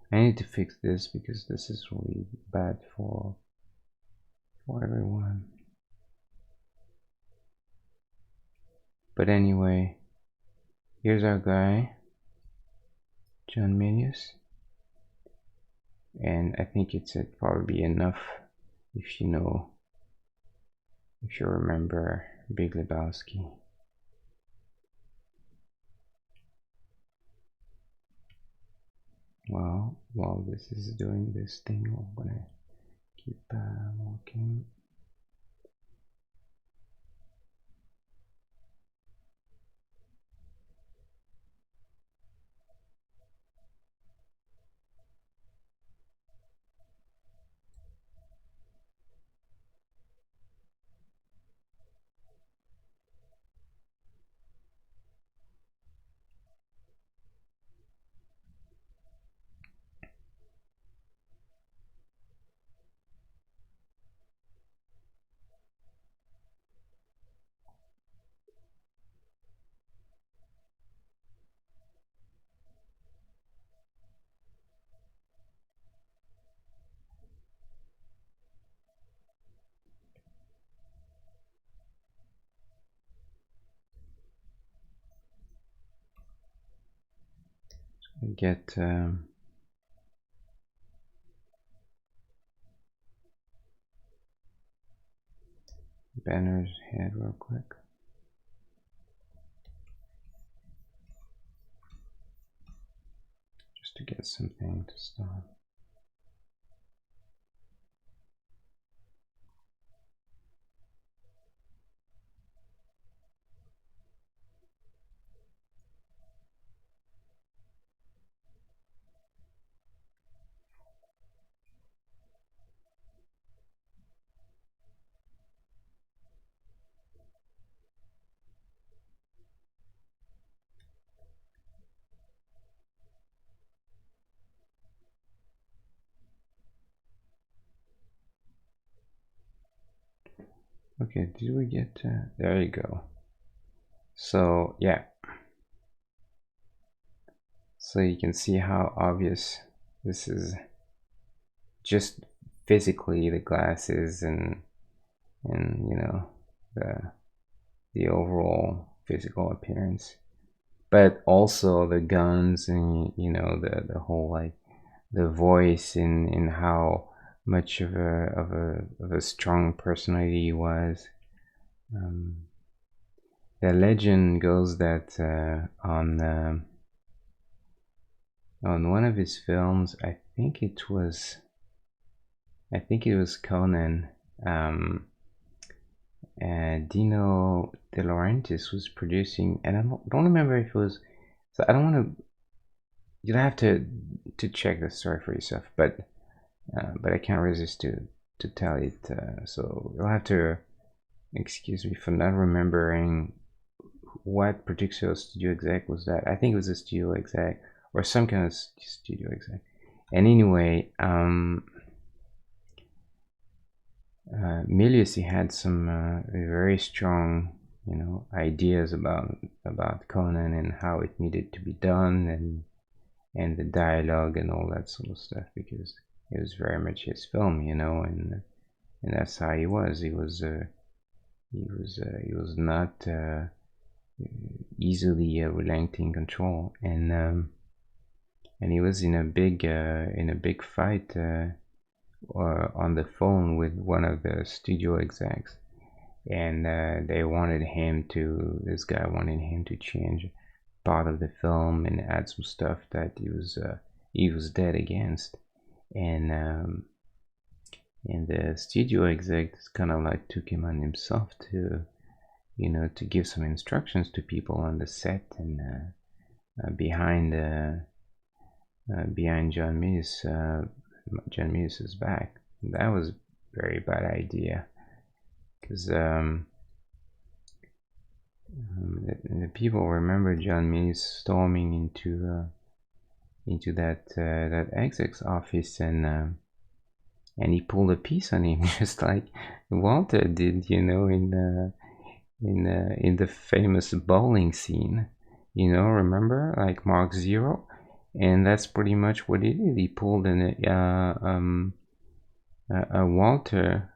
I need to fix this because this is really bad for everyone. But anyway, here's our guy, John Milius, and I think it's probably enough if you remember Big Lebowski. Well, while this is doing this thing, I'm gonna keep walking. Get banner's head real quick. Just to get something to start. Okay, did we get there you go. So yeah, so you can see how obvious this is, just physically the glasses and you know the overall physical appearance, but also the guns and you know the whole like the voice and how much of a strong personality he was. um, the legend goes that on one of his films, I think it was Conan. um, Dino De Laurentiis was producing, and I don't remember if it was. So I don't want to. You'll have to check the story for yourself, but I can't resist to tell it. So you'll have to excuse me for not remembering what particular studio exec was that. I think it was a studio exec or some kind of studio exec. And anyway, Milius, he had some very strong, you know, ideas about Conan and how it needed to be done, and the dialogue and all that sort of stuff, because it was very much his film, you know, and that's how he was. He was not easily relenting control, and he was in a big fight on the phone with one of the studio execs, and this guy wanted him to change part of the film and add some stuff that he was dead against, and the studio exec kind of like took him on himself to, you know, to give some instructions to people on the set and behind John Milius's back. That was a very bad idea, because the people remember John Milius storming into that exec's office, and he pulled a piece on him just like Walter did, you know, in the famous bowling scene, you know, remember, like Mark Zero, and that's pretty much what he did. He pulled a Walter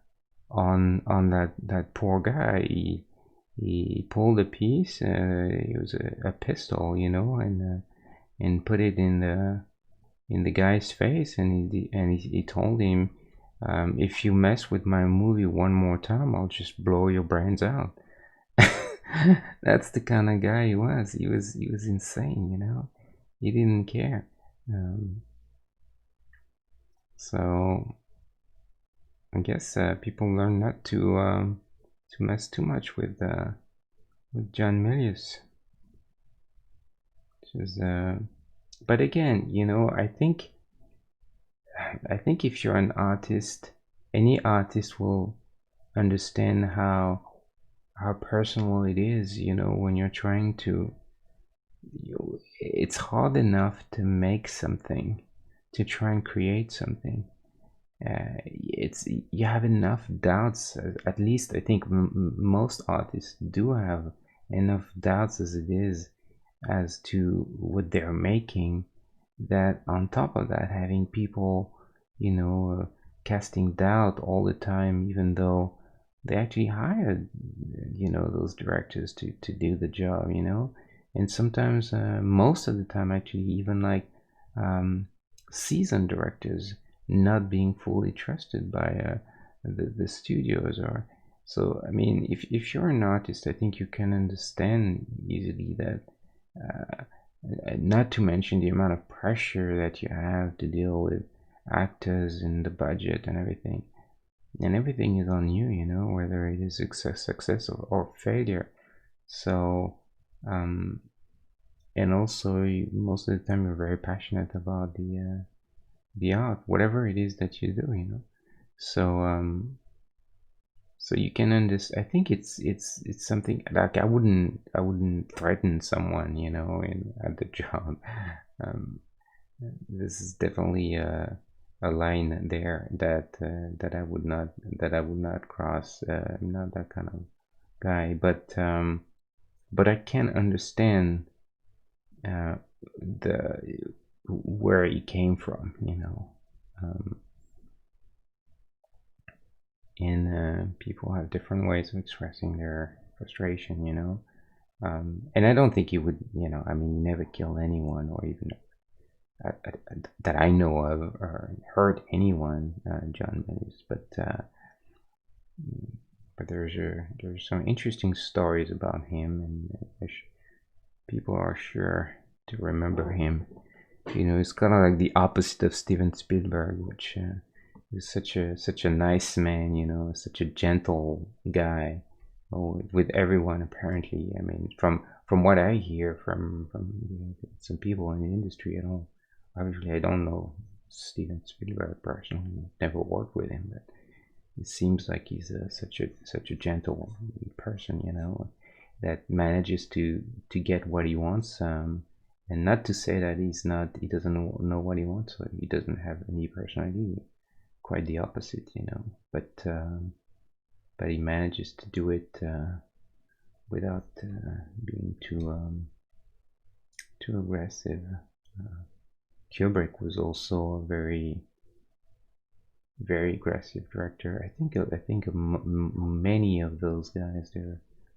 on that poor guy. He pulled a piece. It was a pistol, you know, and put it in the guy's face, and he told him, if you mess with my movie one more time, I'll just blow your brains out. That's the kind of guy he was. He was insane, you know. He didn't care. So I guess people learn not to mess too much with John Milius. Is, but again, you know, I think if you're an artist, any artist will understand how personal it is. You know, when you're trying to, it's hard enough to make something, to try and create something. It's you have enough doubts. At least I think most artists do have enough doubts as it is as to what they're making, that on top of that having people, casting doubt all the time, even though they actually hired, those directors to do the job, and sometimes, most of the time, actually, even like seasoned directors not being fully trusted by the studios. Or so, I mean, if you're an artist, I think you can understand easily that, uh, not to mention the amount of pressure that you have to deal with actors and the budget and everything. And everything is on you, whether it is success or failure. So, and also, most of the time, you're very passionate about the art, whatever it is that you do. So, so you can understand. I think it's something like I wouldn't threaten someone, at the job. Um, this is definitely a line there that I would not cross. I'm not that kind of guy, but I can understand uh, the where he came from, um, and people have different ways of expressing their frustration, and I don't think he would, I mean, never kill anyone, or even that I know of, or hurt anyone, John Mays. But there's some interesting stories about him, and people are sure to remember him. He's kind of like the opposite of Steven Spielberg, which is such a nice man. Such a gentle guy, with everyone apparently. I mean, from what I hear from some people in the industry, obviously I don't know Steven Spielberg personally. Never worked with him, but it seems like he's such a gentle person, that manages to get what he wants. And not to say that he doesn't know what he wants, or he doesn't have any personality. Quite the opposite, but he manages to do it without being too aggressive. Kubrick was also a very very aggressive director. I think many of those guys,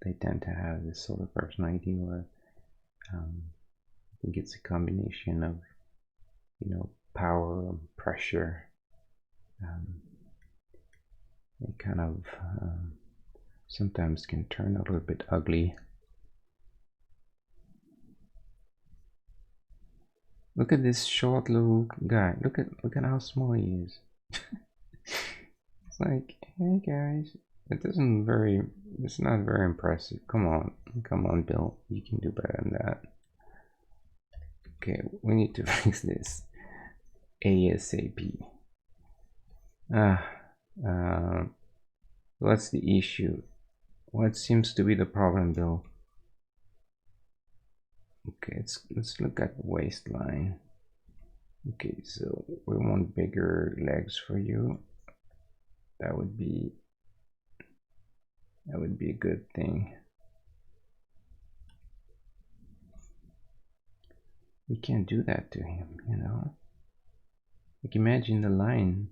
they tend to have this sort of personality where, I think it's a combination of, power and pressure. It kind of, sometimes can turn a little bit ugly. Look at this short little guy. Look at how small he is. It's like, hey guys, it's not very impressive. Come on, Bill, you can do better than that. Okay, we need to fix this ASAP. What's the issue? What seems to be the problem, Bill? Okay, let's look at the waistline. Okay, so we want bigger legs for you. That would be a good thing. We can't do that to him, Like, imagine the line.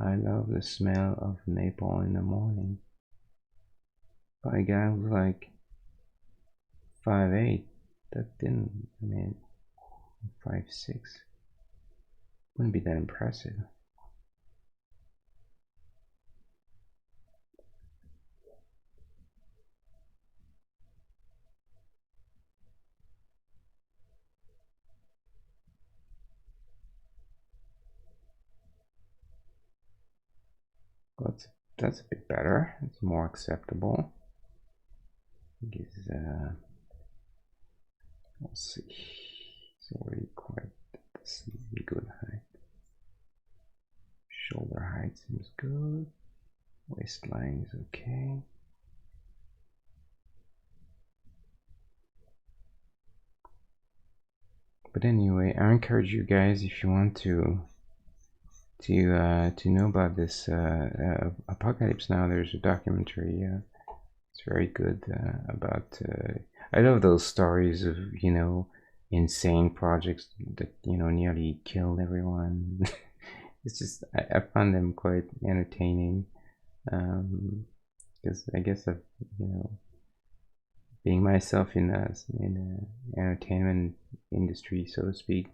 I love the smell of napalm in the morning. By a guy who's like 5'8". That didn't, I mean, 5'6". Wouldn't be that impressive. That's a bit better. It's more acceptable. Because let's see, it's already quite good height. Shoulder height seems good. Waistline is okay. But anyway, I encourage you guys, if you want to know about this apocalypse now, there's a documentary. It's very good about. I love those stories of insane projects that nearly killed everyone. It's just I found them quite entertaining because I guess I've being myself in a entertainment industry, so to speak.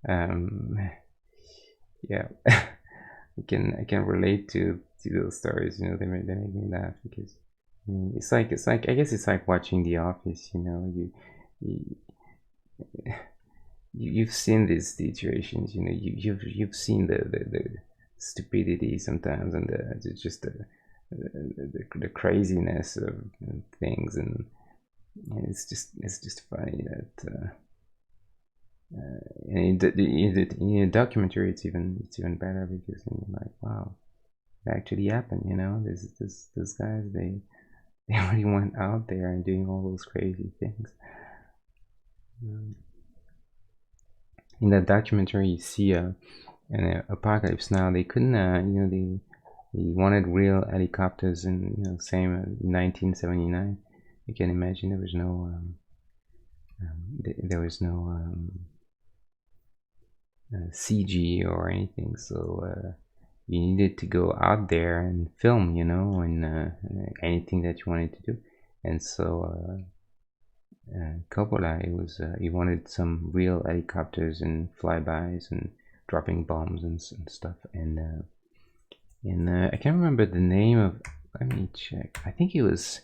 Yeah, I can relate to those stories. They make me laugh because it's like I guess it's like watching The Office. You you've seen these situations. You've seen the stupidity sometimes, and just the craziness of things, and it's just funny that and in a documentary it's even better because you're like, wow, it actually happened. Those guys, they really went out there and doing all those crazy things. In that documentary, you see an apocalypse now. They couldn't, they wanted real helicopters, and same in 1979. You can imagine there was no CG or anything, so you needed to go out there and film, and anything that you wanted to do. And so Coppola, he wanted some real helicopters and flybys and dropping bombs and stuff. And I can't remember the name of. Let me check. I think it was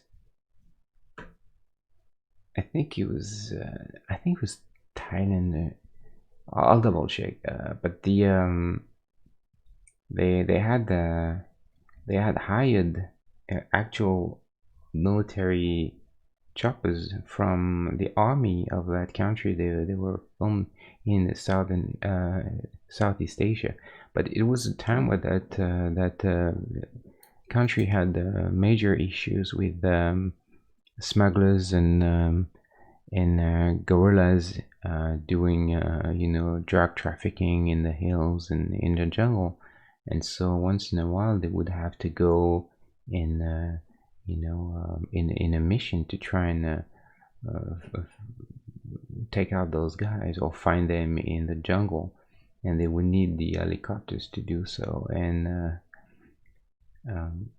Thailand. I'll double check. But they had hired actual military choppers from the army of that country. They were filmed in the Southeast Asia, but it was a time where that country had major issues with smugglers and guerrillas doing drug trafficking in the hills and in the jungle. And so once in a while they would have to go in in a mission to try and take out those guys or find them in the jungle, and they would need the helicopters to do so. And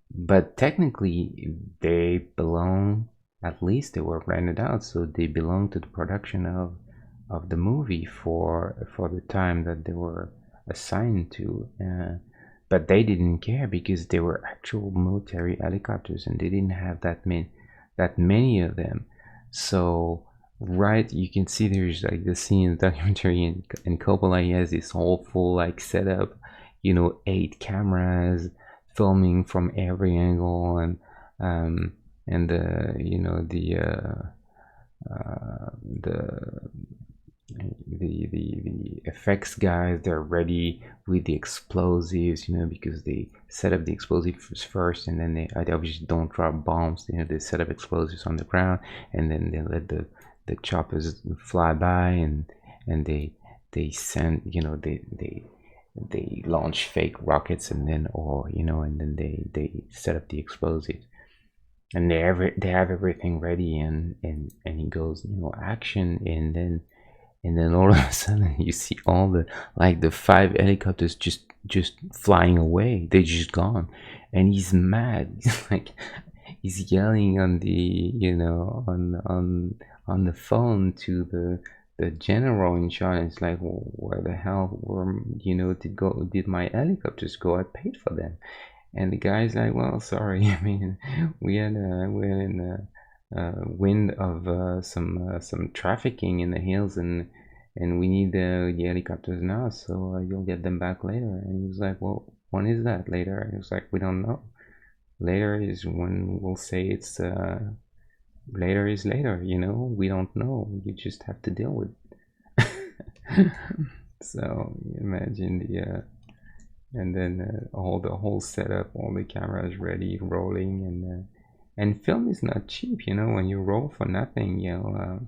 but technically they belong, at least they were rented out, so they belong to the production of the movie for the time that they were assigned to. But they didn't care because they were actual military helicopters and they didn't have that many of them. So right, you can see there's like the scene in the documentary, and Coppola, he has this whole full like setup, 8 cameras filming from every angle, and the effects guys, they're ready with the explosives, because they set up the explosives first, and then they obviously don't drop bombs. They set up explosives on the ground, and then they let the choppers fly by, and they send, they launch fake rockets, and then and then they set up the explosives, and they have everything ready, and he goes, action, and then all of a sudden you see all the 5 helicopters just flying away. They're just gone, and he's mad. He's like, he's yelling on the on the phone to the general in charge. It's like, well, where the hell did my helicopters go? I paid for them. And the guy's like, well, sorry, I mean, we're in wind of some trafficking in the hills, and we need the helicopters now, so you'll get them back later. And he was like, well, When is that later? And it was like, we don't know. Later is when we'll say it's later is later, you know, we don't know. You just have to deal with it. So imagine the and then all the whole setup, all the cameras ready, rolling, and film is not cheap, you know. When you roll for nothing, you know,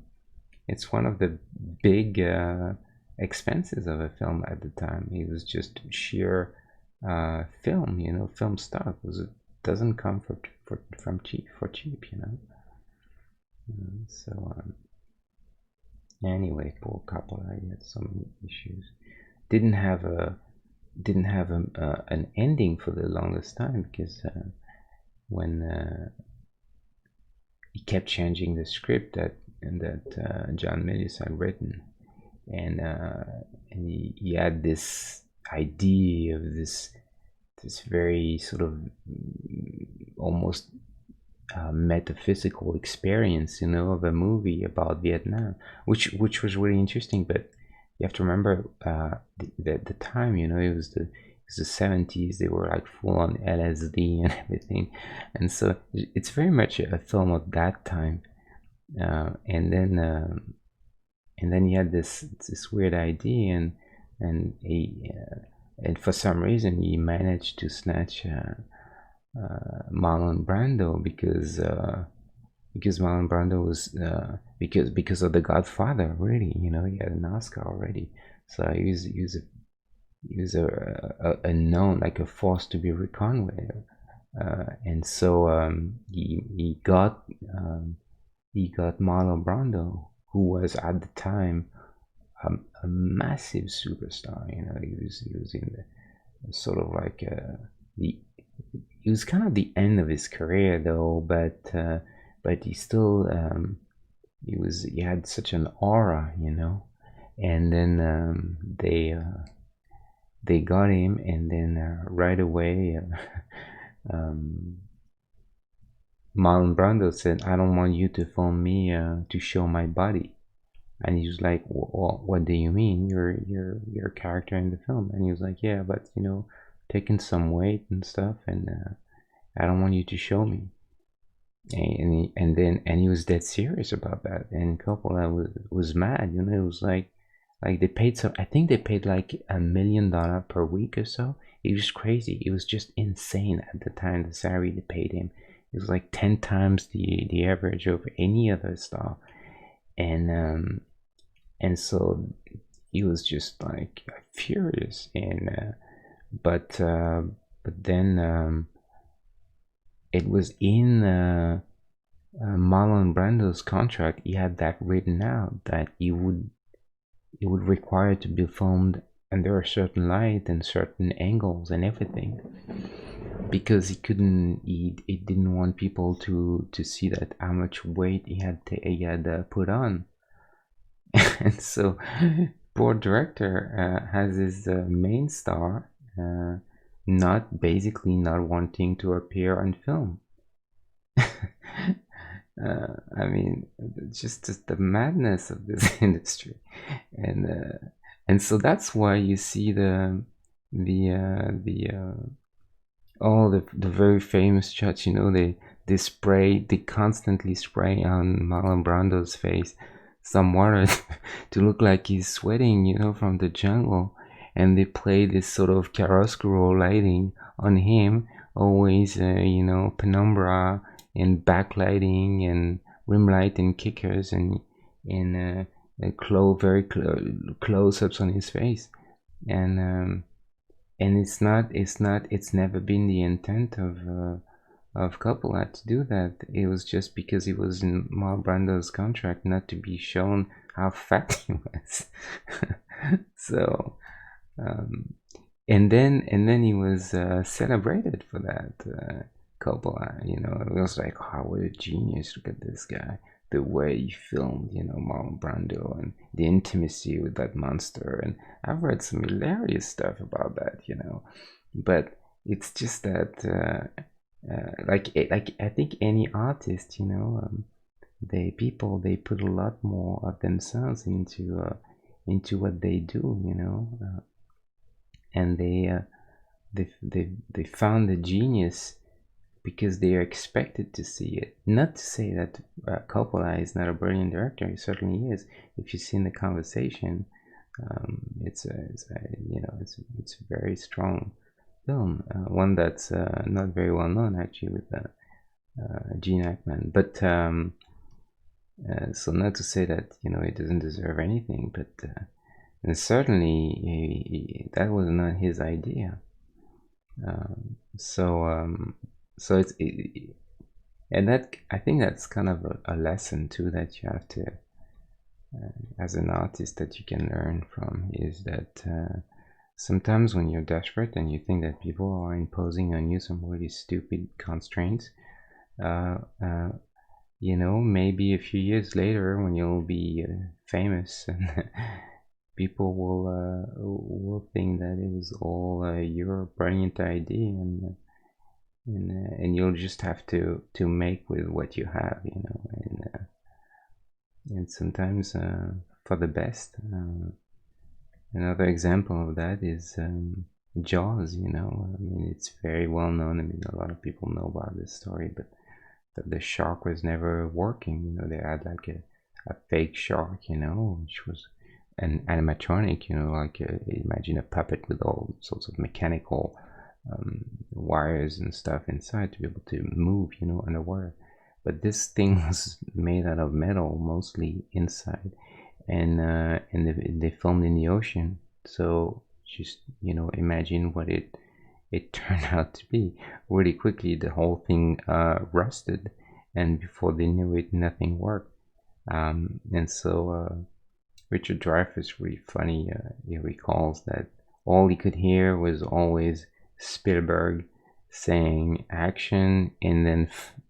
it's one of the big expenses of a film at the time. It was just sheer film, you know, film stock. It doesn't come from cheap, you know. So anyway, poor Coppola, he had so many issues. Didn't have a an ending for the longest time because when he kept changing the script that John Milius had written, and he had this idea of this very sort of almost metaphysical experience, you know, of a movie about Vietnam, which was really interesting. But you have to remember the time, you know, it was the 70s. They were like full on LSD and everything, and so it's very much a film of that time. And then he had this weird idea, and he and for some reason he managed to snatch Marlon Brando because Marlon Brando was because of The Godfather. Really, you know, he had an Oscar already, so he was a known, like a force to be reckoned with. And so he got Marlon Brando, who was at the time a massive superstar. You know, he was in the sort of like the it was kind of the end of his career though, but he still he had such an aura, you know. And then they got him, and then right away Marlon Brando said, "I don't want you to film me to show my body." And he was like, well, "What do you mean? You're a character in the film." And he was like, "Yeah, but you know, taking some weight and stuff, and I don't want you to show me." And he was dead serious about that. And Coppola was mad. You know, it was like they paid some. I think they paid like $1 million per week or so. It was crazy. It was just insane at the time. The salary they paid him. It was like 10 times the average of any other star. And so he was just like furious. But then it was in Marlon Brando's contract. He had that written out that he would require to be filmed under a certain light and certain angles and everything, because he didn't want people to see that how much weight he had put on. And so poor director has his main star not basically not wanting to appear on film. I mean, just the madness of this industry, and so that's why you see the all the very famous shots. You know, they constantly spray on Marlon Brando's face some water to look like he's sweating, you know, from the jungle, and they play this sort of chiaroscuro lighting on him, always, you know, penumbra and backlighting and rim light and kickers and close ups on his face, and it's never been the intent of Coppola to do that. It was just because he was in Marlon Brando's contract not to be shown how fat he was. So and then he was celebrated for that. Coppola, you know, it was like, oh, what a genius! Look at this guy, the way he filmed, you know, Marlon Brando and the intimacy with that monster. And I've read some hilarious stuff about that, you know, but it's just that, like I think any artist, you know, they put a lot more of themselves into what they do, you know, and they found the genius because they are expected to see it. Not to say that Coppola is not a brilliant director; he certainly is. If you see in the conversation, it's a very strong film, one that's not very well known actually, with Gene Hackman. But so not to say that he doesn't deserve anything, but and certainly that was not his idea. So and that, I think that's kind of a lesson too that you have to, as an artist, that you can learn from, is that sometimes when you're desperate and you think that people are imposing on you some really stupid constraints, uh, uh, maybe a few years later when you'll be famous and people will think that it was all your brilliant idea, and you'll just have to make with what you have, and sometimes for the best. Another example of that is Jaws. I mean, it's very well known. I mean, a lot of people know about this story, but the shark was never working. They had like a fake shark, which was an animatronic, like imagine a puppet with all sorts of mechanical wires and stuff inside to be able to move, underwater. But this thing was made out of metal mostly inside, and they filmed in the ocean. So just imagine what it turned out to be. Really quickly, the whole thing rusted, and before they knew it, nothing worked. And so Richard Dreyfuss, really funny, he recalls that all he could hear was always Spielberg saying action, and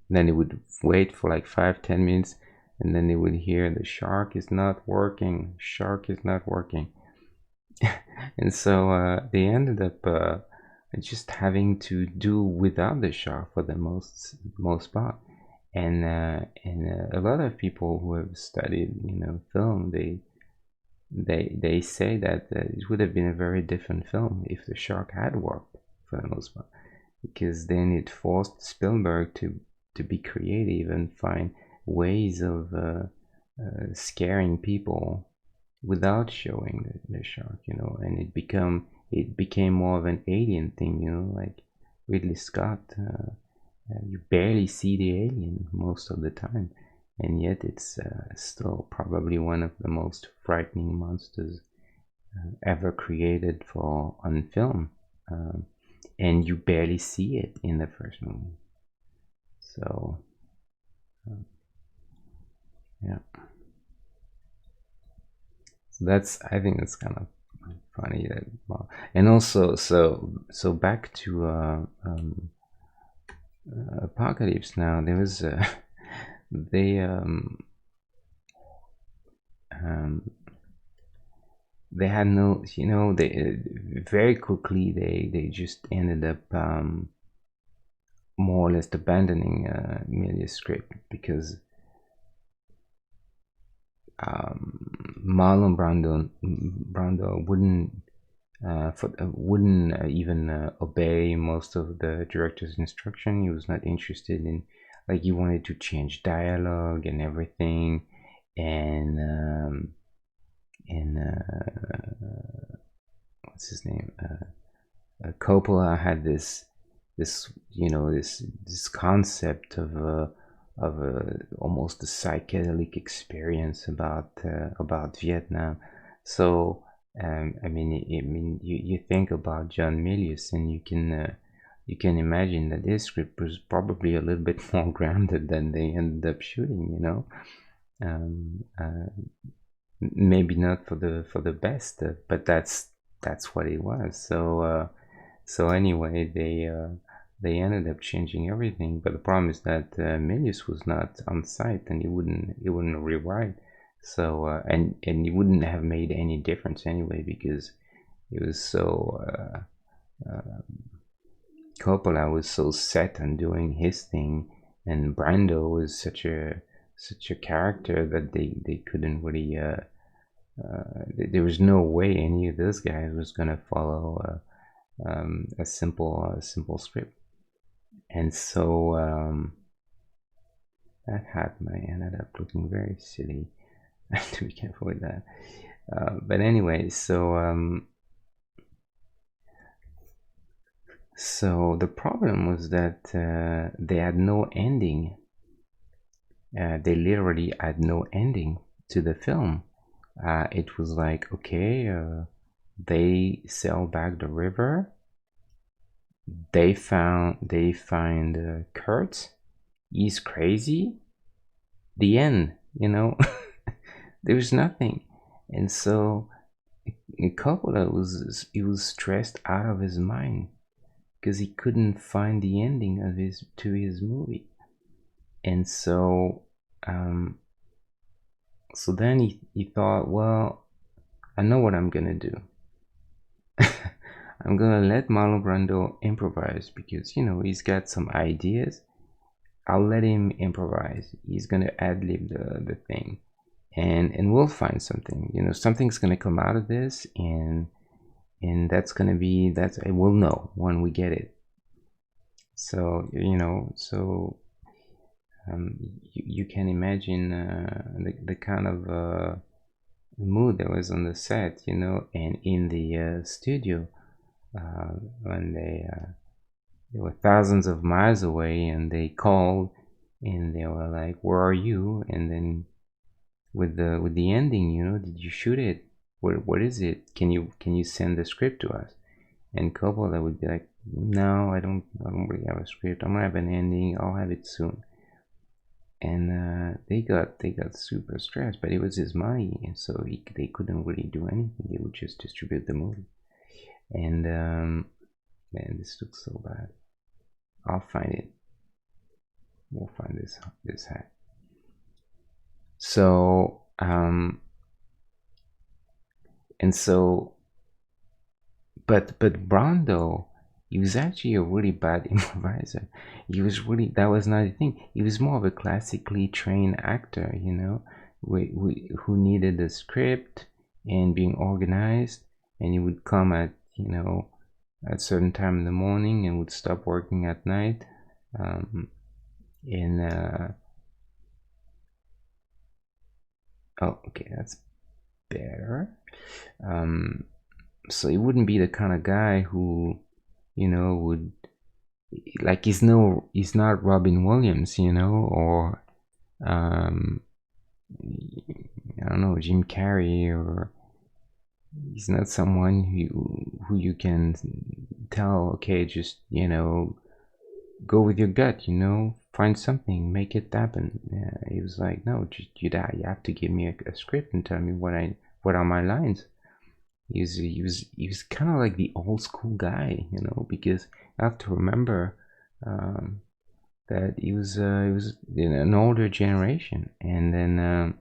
then he would wait for like 5-10 minutes, and then they would hear the shark is not working, shark is not working. And so they ended up just having to do without the shark for the most part. And a lot of people who have studied film, they say that it would have been a very different film if the shark had worked for the most part, because then it forced Spielberg to be creative and find ways of scaring people without showing the shark, and it became more of an alien thing, like Ridley Scott. You barely see the alien most of the time, and yet it's still probably one of the most frightening monsters ever created on film, and you barely see it in the first movie. So yeah, so I think that's kind of funny that, well, and also so back to Apocalypse Now. There was they they had no, they very quickly they just ended up more or less abandoning Milius' script, because Marlon Brando wouldn't even obey most of the director's instruction. He was not interested in, like, he wanted to change dialogue and everything, and what's his name? Coppola had this concept of almost a psychedelic experience about Vietnam. So I mean, you think about John Milius, and you can imagine that this script was probably a little bit more grounded than they ended up shooting. Um, uh, Maybe not for the best, but that's what it was. So anyway, they ended up changing everything. But the problem is that Milius was not on site, and he wouldn't rewrite. So and he wouldn't have made any difference anyway, because it was so Coppola was so set on doing his thing, and Brando was such a character that they couldn't really. There was no way any of those guys was gonna follow a simple script. And so that hat might ended up looking very silly. I have to be careful with that. But anyway, so the problem was that they had no ending. They literally had no ending to the film. It was like, okay, they sail back the river. They find Kurt. He's crazy. The end. There's nothing. And so Coppola was stressed out of his mind because he couldn't find the ending of his movie. And so so then he thought, well, I know what I'm gonna do. I'm gonna let Marlon Brando improvise because he's got some ideas. I'll let him improvise. He's gonna ad lib the thing, and we'll find something. Something's gonna come out of this, and that's gonna be we'll know when we get it. So you can imagine the kind of mood that was on the set, and in the studio when they were thousands of miles away, and they called, and they were like, "Where are you?" And then with the ending, did you shoot it? What is it? Can you send the script to us? And Coppola would be like, "No, I don't really have a script. I'm gonna have an ending. I'll have it soon." And they got super stressed, but it was his money, and so they couldn't really do anything. They would just distribute the movie. And man, this looks so bad. I'll find it. We'll find this hat. So and so, but Brando, he was actually a really bad improviser. He was really, that was not a thing. He was more of a classically trained actor, who needed a script and being organized, and he would come at at certain time in the morning and would stop working at night. And oh, okay, that's better. So he wouldn't be the kind of guy who would, like, he's not Robin Williams, or I don't know, Jim Carrey, or he's not someone who you can tell, okay, just go with your gut, find something, make it happen. He was like, no, just you have to give me a script and tell me what are my lines. He was kind of like the old school guy, because I have to remember that he was in an older generation, and then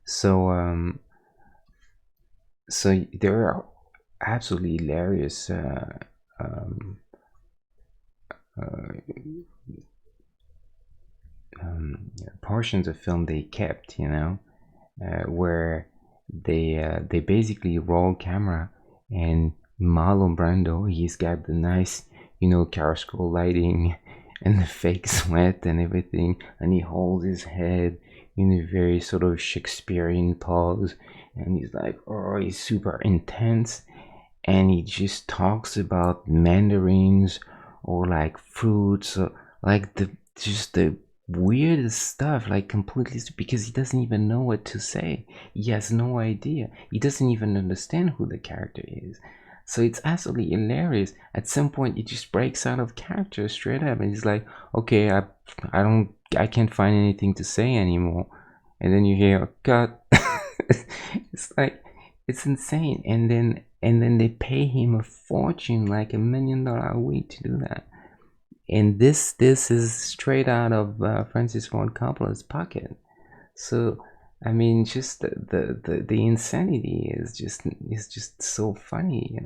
so so there are absolutely hilarious um, uh, portions of film they kept, where they basically roll camera, and Marlon Brando, he's got the nice chiaroscuro lighting and the fake sweat and everything, and he holds his head in a very sort of Shakespearean pose, and he's like, oh, he's super intense, and he just talks about mandarins or like fruits, or like the weirdest stuff, like completely, because he doesn't even know what to say. He has no idea. He doesn't even understand who the character is. So it's absolutely hilarious. At some point, he just breaks out of character straight up, and he's like, "Okay, I can't find anything to say anymore." And then you hear, "Cut." It's like, it's insane. And then they pay him a fortune, like $1 million a week, to do that. And this is straight out of Francis Ford Coppola's pocket. So I mean, just the insanity is just so funny,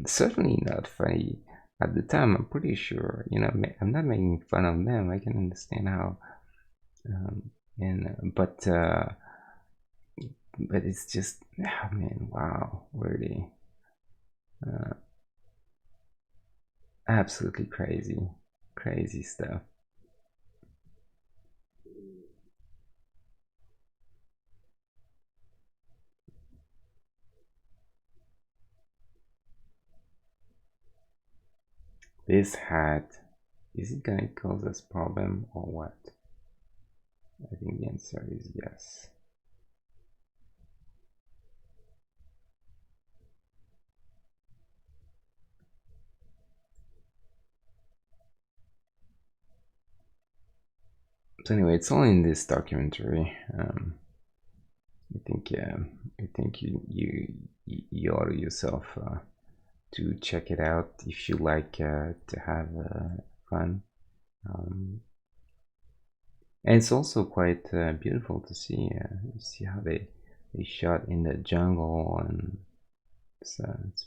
certainly not funny at the time. I'm pretty sure, I'm not making fun of them. I can understand how, and but it's just, oh man, wow, really. Absolutely crazy, crazy stuff. This hat, is it gonna cause us problem or what? I think the answer is yes. So anyway, it's all in this documentary. I think you ought to yourself to check it out if you like to have fun. Um, and it's also quite beautiful to see. You see how they shot in the jungle, and it's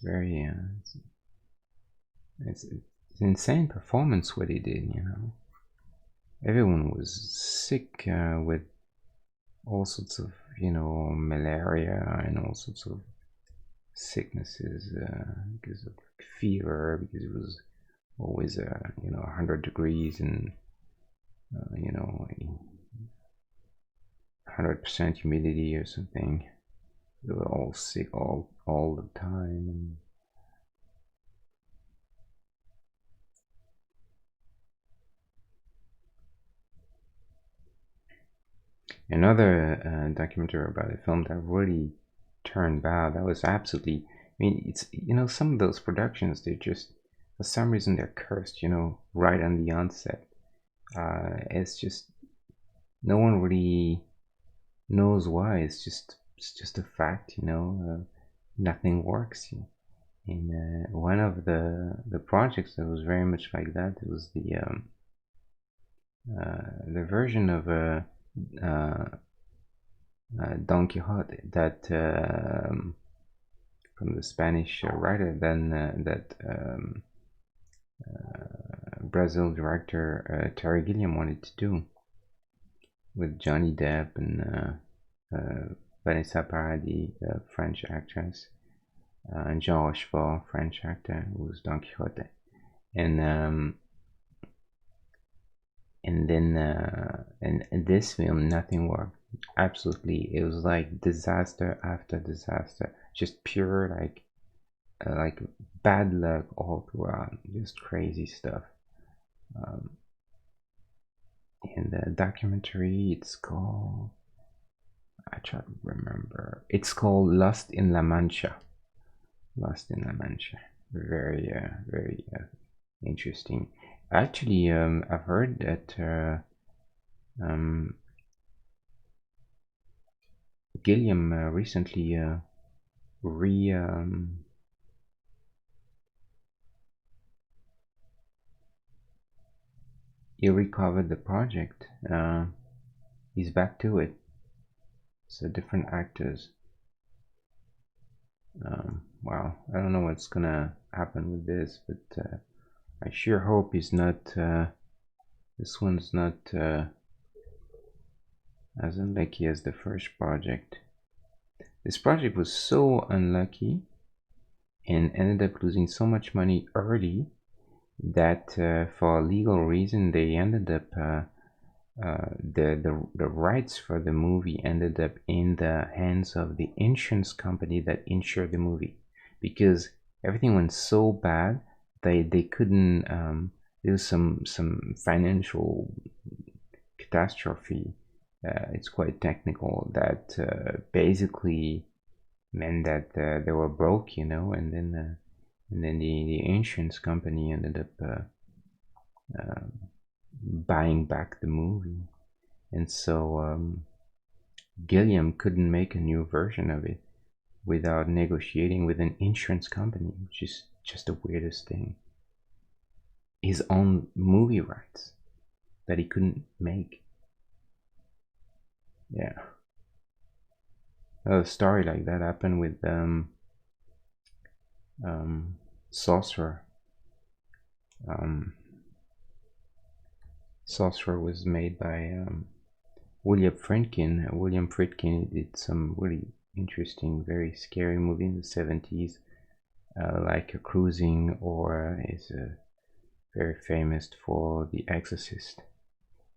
very it's insane performance what he did. You know, everyone was sick with all sorts of malaria and all sorts of sicknesses because of fever, because it was always 100 degrees and 100% humidity or something. They were all sick all the time. Another documentary about a film that really turned bad. That was absolutely. I mean, it's some of those productions, they just for some reason they're cursed. Right on the onset. It's just no one really knows why. It's just a fact. Nothing works. And one of the projects that was very much like that, it was the version of uh, Don Quixote that from the Spanish writer, then that Brazil director Terry Gilliam wanted to do with Johnny Depp and Vanessa Paradis, French actress, and Jean Rochefort, French actor, who was Don Quixote, and then and this film, nothing worked. Absolutely, it was like disaster after disaster, just pure like bad luck all throughout, just crazy stuff. Um, in the documentary, it's called, I try to remember. It's called Lost in La Mancha. Lost in La Mancha. Very, very interesting. Actually, I've heard that um, Gilliam recently re he recovered the project. He's back to it. So different actors. Wow, I don't know what's gonna happen with this, but I sure hope he's not. This one's not as unlucky as the first project. This project was so unlucky and ended up losing so much money early that for a legal reason they ended up the rights for the movie ended up in the hands of the insurance company that insured the movie, because everything went so bad they couldn't do some financial catastrophe. It's quite technical that basically meant that they were broke, and then the insurance company ended up buying back the movie, and so Gilliam couldn't make a new version of it without negotiating with an insurance company, which is just the weirdest thing. His own movie rights that he couldn't make. Yeah. A story like that happened with Sorcerer. Um, Sorcerer was made by William Friedkin. William Friedkin did some really interesting, very scary movie in the 70s, like a Cruising, or is very famous for The Exorcist.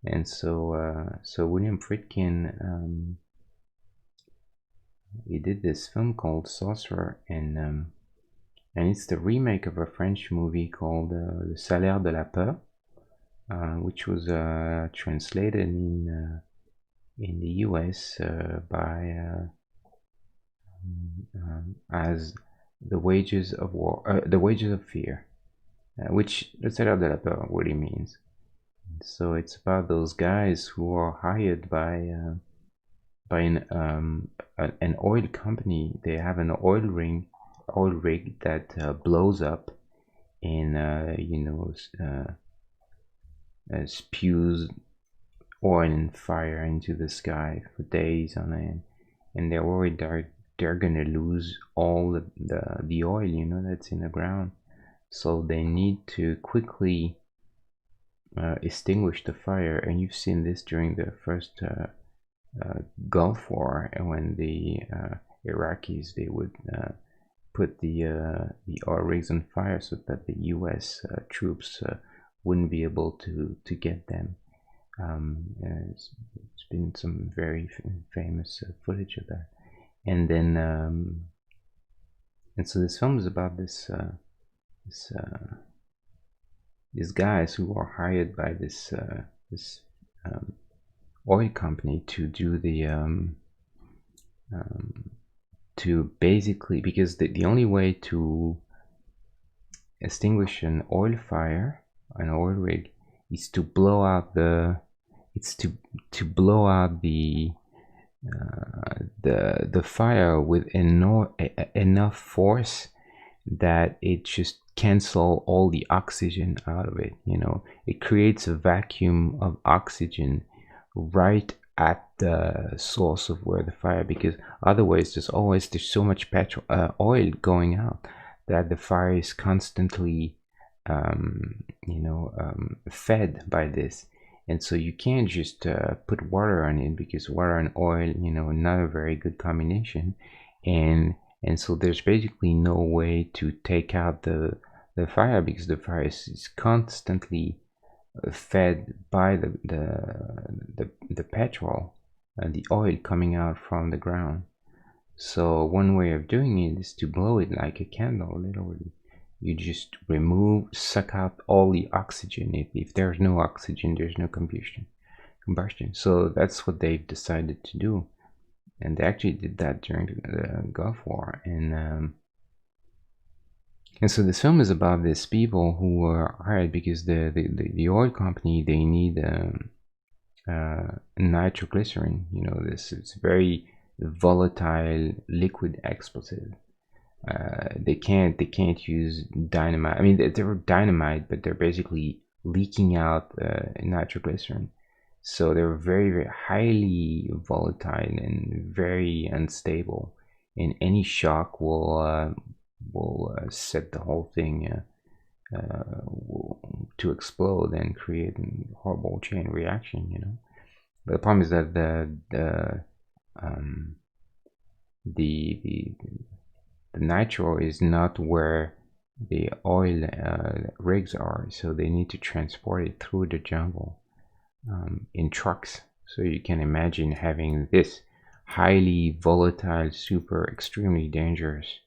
And so William Friedkin, he did this film called Sorcerer, and it's the remake of a French movie called Le Salaire de la Peur, which was translated in the US by as the wages of war, the wages of fear, which Le Salaire de la Peur really means. So it's about those guys who are hired by an oil company. They have an oil rig that blows up and spews oil and fire into the sky for days on end, and they're worried they're gonna lose all the oil that's in the ground. So they need to quickly extinguish the fire, and you've seen this during the first Gulf War, and when the Iraqis, they would put the oil rigs on fire so that the U.S. troops wouldn't be able to get them. It's been some very famous footage of that, and then and so this film is about these guys who are hired by this oil company to do the to basically, because the only way to extinguish an oil fire, an oil rig, is to blow out to blow out the fire with enough force that it just cancel all the oxygen out of it. It creates a vacuum of oxygen right at the source of where the fire, because otherwise there's so much oil going out that the fire is constantly fed by this. And so you can't just put water on it, because water and oil, not a very good combination. And so there's basically no way to take out the fire, because the fire is constantly fed by the petrol and the oil coming out from the ground. So one way of doing it is to blow it like a candle, literally. You just suck out all the oxygen. If there's no oxygen, there's no combustion. So that's what they've decided to do, and they actually did that during the Gulf War. And so this film is about these people who were hired because the oil company, they need nitroglycerin. It's very volatile liquid explosive. They can't use dynamite. I mean, they're dynamite, but they're basically leaking out nitroglycerin. So they're very, very highly volatile and very unstable, and any shock will set the whole thing to explode and create a horrible chain reaction. But the problem is that the nitro is not where the oil rigs are, so they need to transport it through the jungle in trucks. So you can imagine having this highly volatile, super extremely dangerous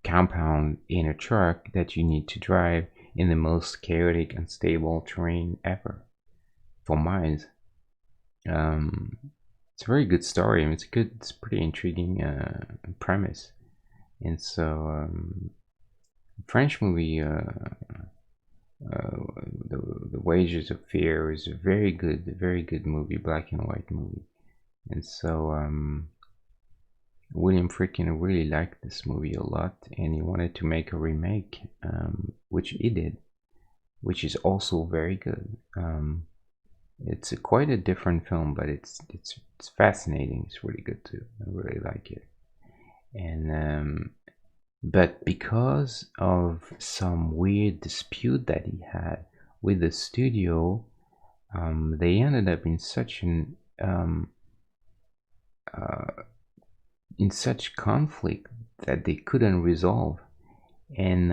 compound in a truck that you need to drive in the most chaotic, unstable terrain ever for miles. It's a very good story. I mean, it's a pretty intriguing premise. And so French movie, the Wages of Fear, is a very good movie, black and white movie. And so William Friedkin really liked this movie a lot, and he wanted to make a remake, which he did, which is also very good. It's quite a different film, but it's fascinating. It's really good too. I really like it. And but because of some weird dispute that he had with the studio, they ended up in such conflict that they couldn't resolve, and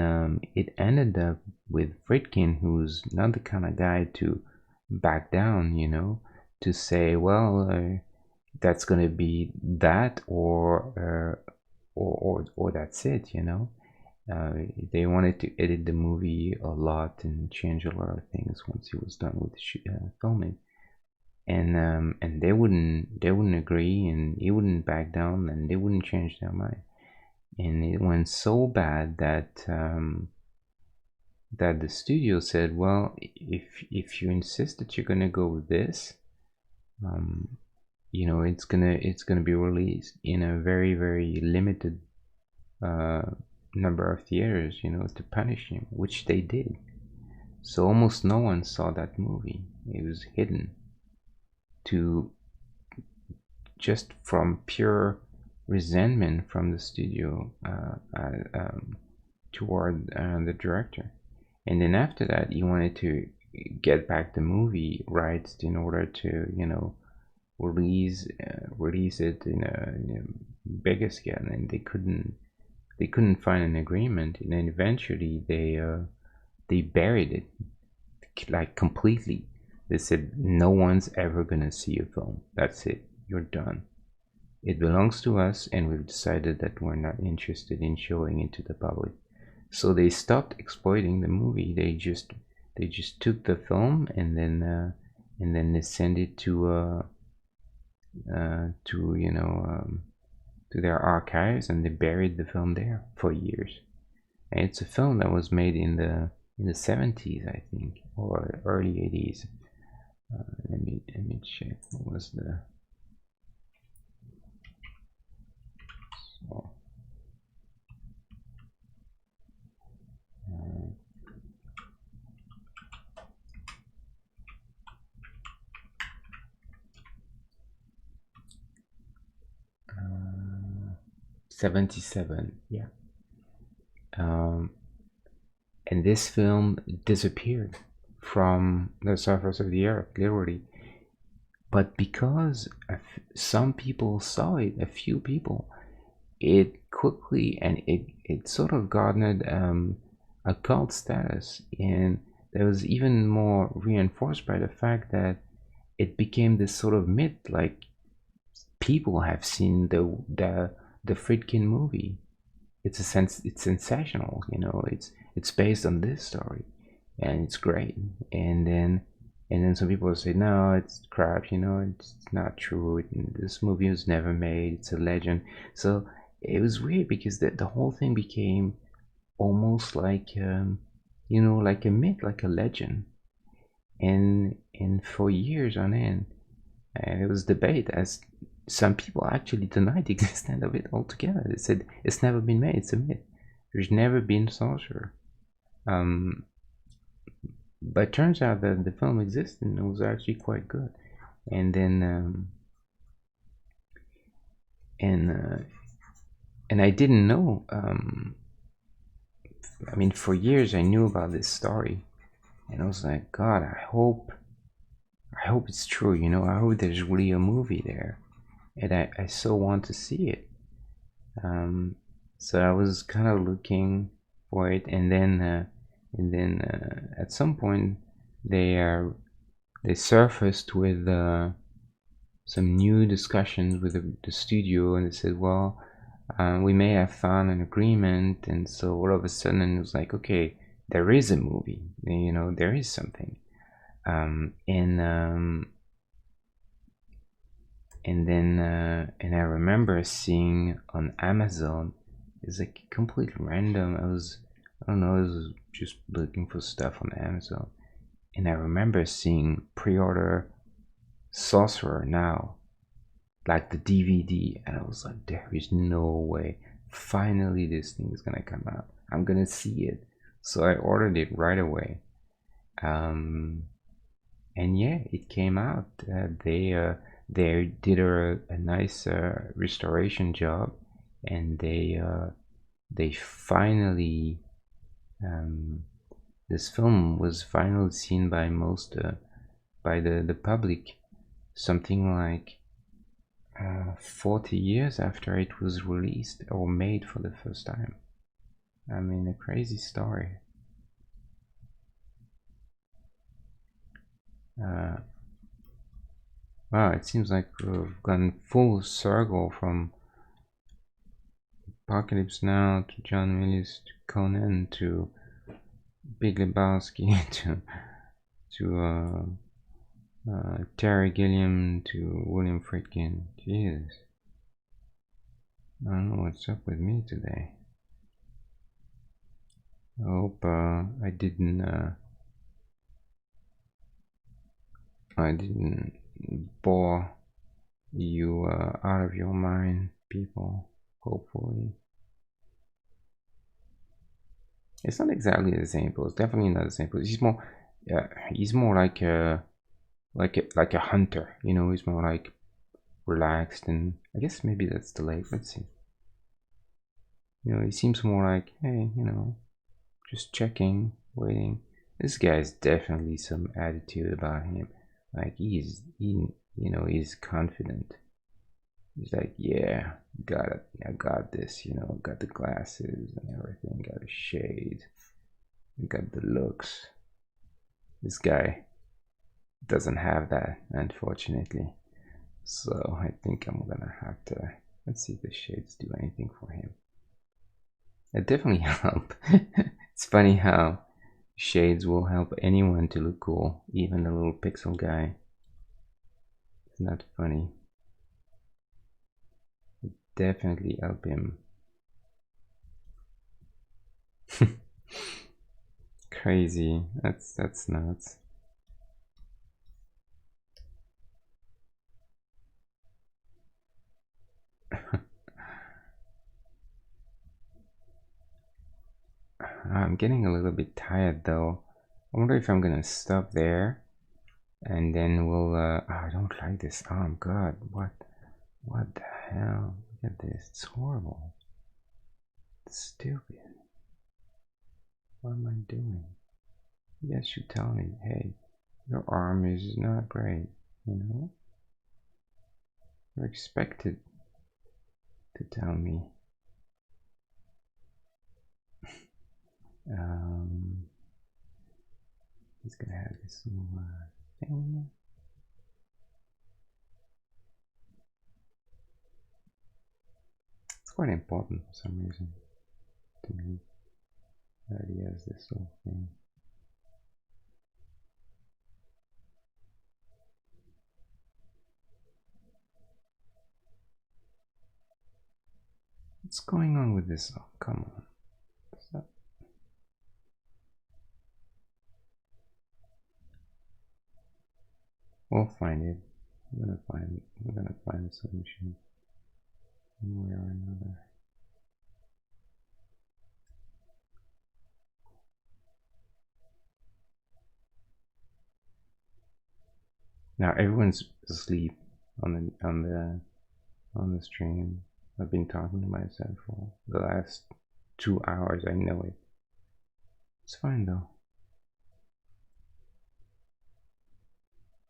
it ended up with Friedkin, who's not the kind of guy to back down, to say, well, that's gonna be that, or that's it, uh, they wanted to edit the movie a lot and change a lot of things once he was done with filming, and they wouldn't agree, and he wouldn't back down, and they wouldn't change their mind, and it went so bad that the studio said, well, if you insist that you're gonna go with this, um, it's gonna be released in a very, very limited uh, number of theaters, to punish him, which they did. So almost no one saw that movie. It was hidden to just from pure resentment from the studio toward the director. And then after that, he wanted to get back the movie rights in order to, release it in a bigger scale, and they couldn't find an agreement, and then eventually they buried it, like, completely. They said no one's ever gonna see a film. That's it. You're done. It belongs to us, and we've decided that we're not interested in showing it to the public. So they stopped exploiting the movie. They just took the film, and then they sent it to their archives, and they buried the film there for years. And it's a film that was made in the 70s, I think, or early 80s. Let me check. What was the so, 77? Yeah. Um, and this film disappeared from the surface of the earth, literally. But because some people saw it, a few people, it quickly, and it sort of garnered a cult status, and that was even more reinforced by the fact that it became this sort of myth, like, people have seen the Friedkin movie. It's sensational, it's based on this story, and it's great. And then some people say, no, it's crap, it's not true. This movie was never made. It's a legend. So it was weird because the whole thing became almost like a myth, like a legend. And for years on end, it was debate, as some people actually denied the existence of it altogether. They said it's never been made. It's a myth. There's never been sorcerer. Um, but it turns out that the film existed, and it was actually quite good. And then and I didn't know. I mean, for years I knew about this story, and I was like, God, I hope it's true. I hope there's really a movie there, and I so want to see it. So I was kind of looking for it, and then at some point they surfaced with some new discussions with the studio, and they said, well, we may have found an agreement. And so all of a sudden it was like, okay, there is a movie, there is something. And I remember seeing on Amazon, it's like complete random. I don't know, I was just looking for stuff on Amazon, and I remember seeing pre-order Sorcerer Now, like the DVD, and I was like, there is no way. Finally, this thing is gonna come out. I'm gonna see it. So I ordered it right away. And yeah, it came out. They did a nice restoration job, and they finally this film was finally seen by most by the public, something like 40 years after it was released or made for the first time. I mean, a crazy story. Wow, it seems like we've gone full circle from Apocalypse Now to John Milius to Conan to Big Lebowski to Terry Gilliam to William Friedkin. Jesus. I don't know what's up with me today. I hope I didn't bore you out of your mind, people. Hopefully. It's not exactly the same pose. Definitely not the same pose. He's more like a hunter. You know, he's more like relaxed, and I guess maybe that's the leg. Let's see. You know, he seems more like, hey, you know, just checking, waiting. This guy's definitely some attitude about him. Like he's confident. He's like, yeah, got it. I got this. You know, got the glasses and everything. Got the shades. Got the looks. This guy doesn't have that, unfortunately. So I think I'm gonna have to. Let's see if the shades do anything for him. It definitely help. It's funny how shades will help anyone to look cool, even the little pixel guy. It's not funny. It definitely help him. Crazy. That's nuts. I'm getting a little bit tired though. I wonder if I'm gonna stop there and then we'll I don't like this arm. God, what the hell? Look at this. It's horrible. It's stupid. What am I doing? You guys should tell me, hey, your arm is not great, you know? You're expected to tell me. He's gonna have this little thing. It's quite important for some reason to me that he has this little thing. What's going on with this? Oh, come on. Stop. We'll find it. We're gonna find a solution one way or another. Now everyone's asleep on the stream. I've been talking to myself for the last 2 hours. I know it. It's fine though.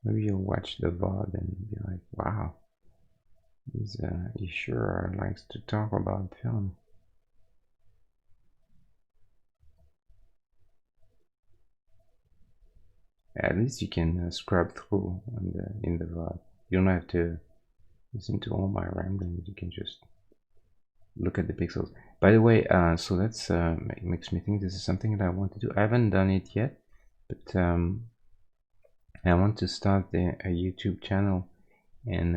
Maybe you'll watch the VOD and be like, wow, he sure likes to talk about film. At least you can scrub through in the VOD. You don't have to listen to all my ramblings. You can just look at the pixels. By the way, so that's makes me think this is something that I want to do. I haven't done it yet, but I want to start a YouTube channel, and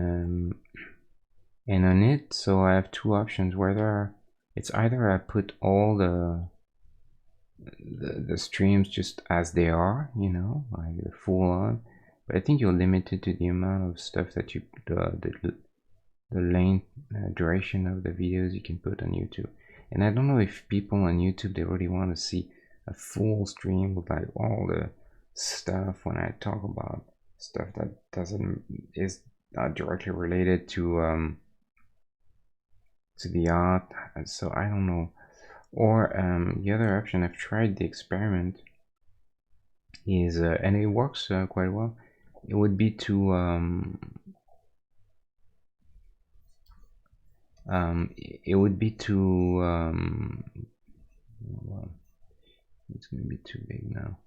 on it, so I have two options. Whether it's either I put all the streams just as they are, you know, like the full on, but I think you're limited to the amount of stuff that you the length duration of the videos you can put on YouTube. And I don't know if people on YouTube, they really want to see a full stream with like all the stuff when I talk about stuff that is not directly related to the art. So I don't know. Or the other option, I've tried the experiment, is and it works quite well. It would be to it would be to well, it's gonna be too big now.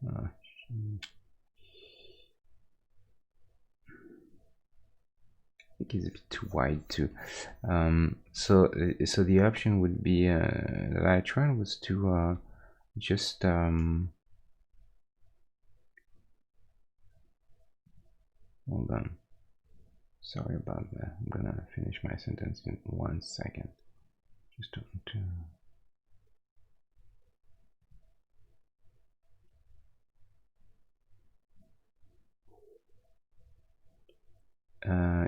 think it's a bit too wide too. So the option would be that I tried was to just hold on. Sorry about that. I'm gonna finish my sentence in 1 second. Just to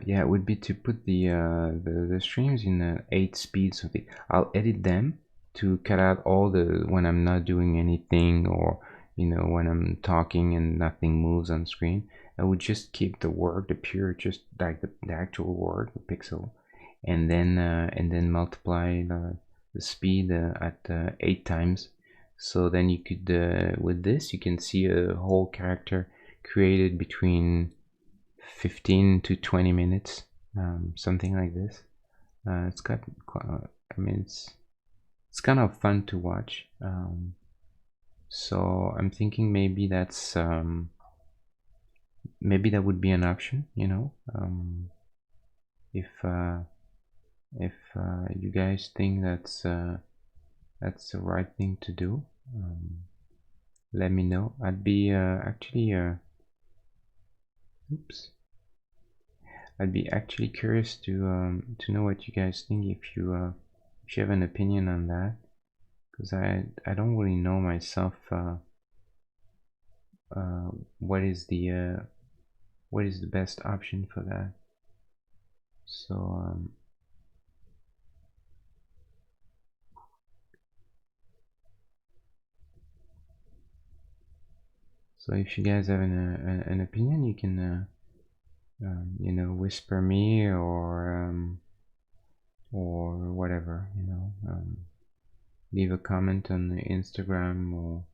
yeah, it would be to put the streams in 8 speeds. So I'll edit them to cut out all the when I'm not doing anything, or when I'm talking and nothing moves on screen. I would just keep the word, the pure, just like the actual word, the pixel, and then multiply the speed at 8 times. So then you could with this you can see a whole character created between 15 to 20 minutes, something like this. It's got, I mean, it's kind of fun to watch. So I'm thinking maybe maybe that would be an option, if you guys think that's the right thing to do. Let me know. I'd be actually oops. I'd be actually curious to know what you guys think, if you have an opinion on that, because I don't really know myself what is the best option for that. So if you guys have an opinion, you can whisper me, or whatever, leave a comment on the Instagram, or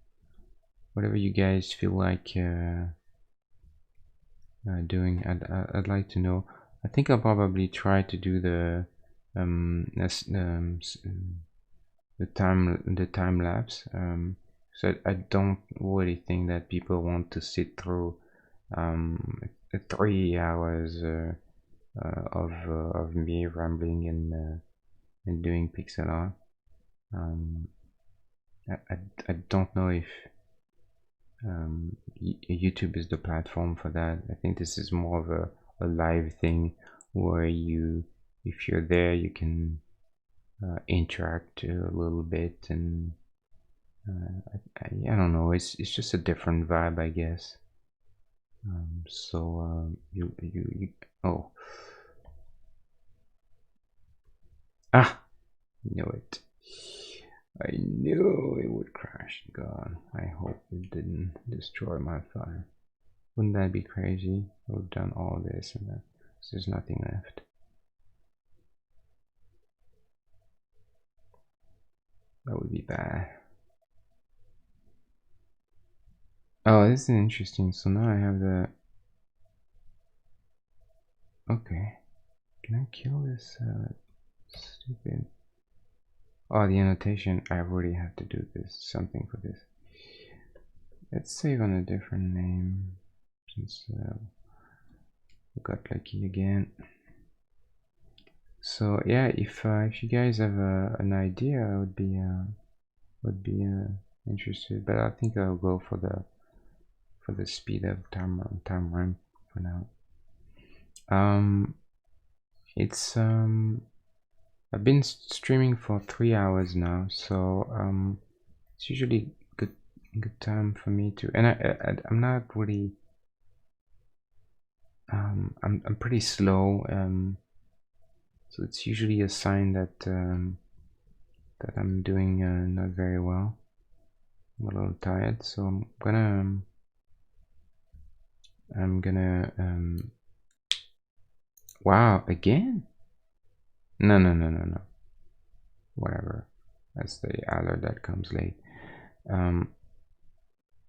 whatever you guys feel like doing. I'd like to know. I think I'll probably try to do the time lapse. So I don't really think that people want to sit through 3 hours of me rambling and doing pixel art. I don't know if YouTube is the platform for that. I think this is more of a live thing, where if you're there, you can interact a little bit, and I don't know. It's just a different vibe, I guess. So you oh, knew it. I knew it would crash. God, I hope it didn't destroy my file. Wouldn't that be crazy? We've done all this and there's nothing left. That would be bad. Oh, this is interesting. So now I have the... Okay. Can I kill this stupid... Oh, the annotation. I already have to do this. Something for this. Let's save on a different name, since we got lucky again. So yeah, if you guys have an idea, I would be interested. But I think I'll go for the speed of time ramp for now. It's I've been streaming for 3 hours now, so it's usually good time for me to, and I'm not really I'm pretty slow, so it's usually a sign that that I'm doing not very well. I'm a little tired, so I'm gonna wow, again? No, whatever, that's the alert that comes late.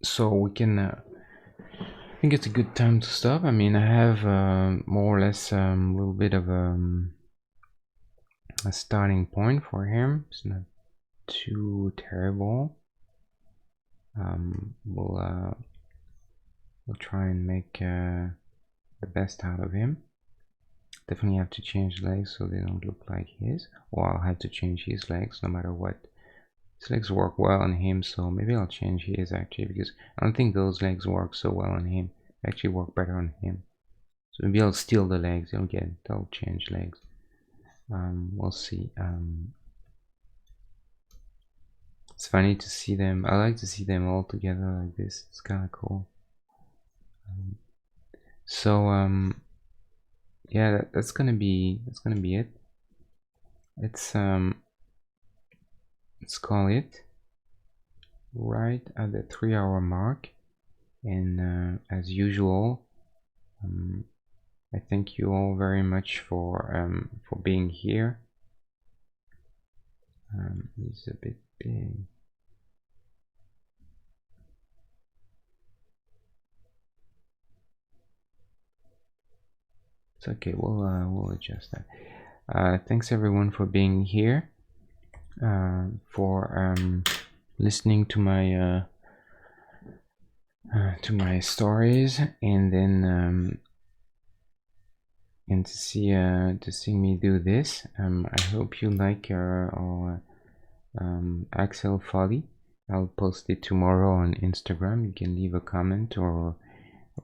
So we can I think it's a good time to stop. I mean, I have more or less a little bit of a starting point for him. It's not too terrible. We'll try and make the best out of him. definitely have to change legs so they don't look like his, or I'll have to change his legs no matter what. His legs work well on him, so maybe I'll change his actually, because I don't think those legs work so well on him. They actually work better on him. So maybe I'll steal the legs. They'll change legs. We'll see. It's funny to see them. I like to see them all together like this. It's kind of cool. Yeah, that's gonna be it. Let's call it right at the 3-hour mark, and as usual, I thank you all very much for being here. It's a bit big. It's okay. We'll adjust that. Thanks everyone for being here, for listening to my stories, and then and to see me do this. I hope you like Axel Foley. I'll post it tomorrow on Instagram. You can leave a comment or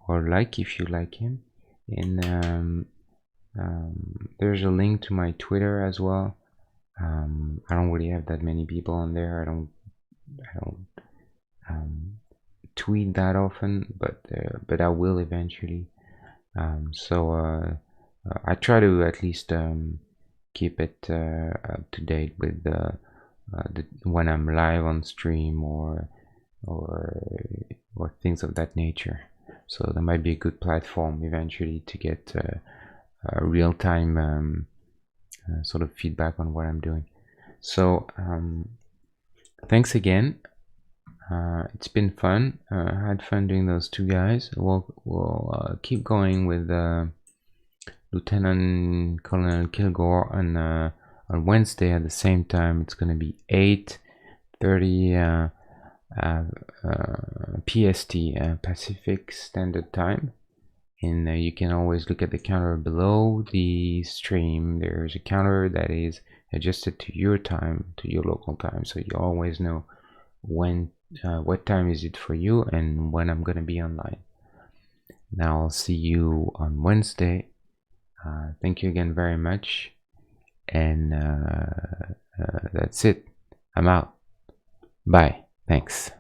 like if you like him, and there's a link to my Twitter as well. I don't really have that many people on there. I don't tweet that often, but I will eventually. So I try to at least keep it up to date with when I'm live on stream or things of that nature. So that might be a good platform eventually to get real-time sort of feedback on what I'm doing. So thanks again. It's been fun. I had fun doing those two guys. We'll keep going with Lieutenant Colonel Kilgore on Wednesday at the same time. It's going to be 8:30 PST, Pacific Standard Time, and you can always look at the counter below the stream. There's a counter that is adjusted to your time, to your local time, so you always know when what time is it for you and when I'm gonna be online. Now I'll see you on Wednesday. Thank you again very much, and that's it. I'm out. Bye. Thanks.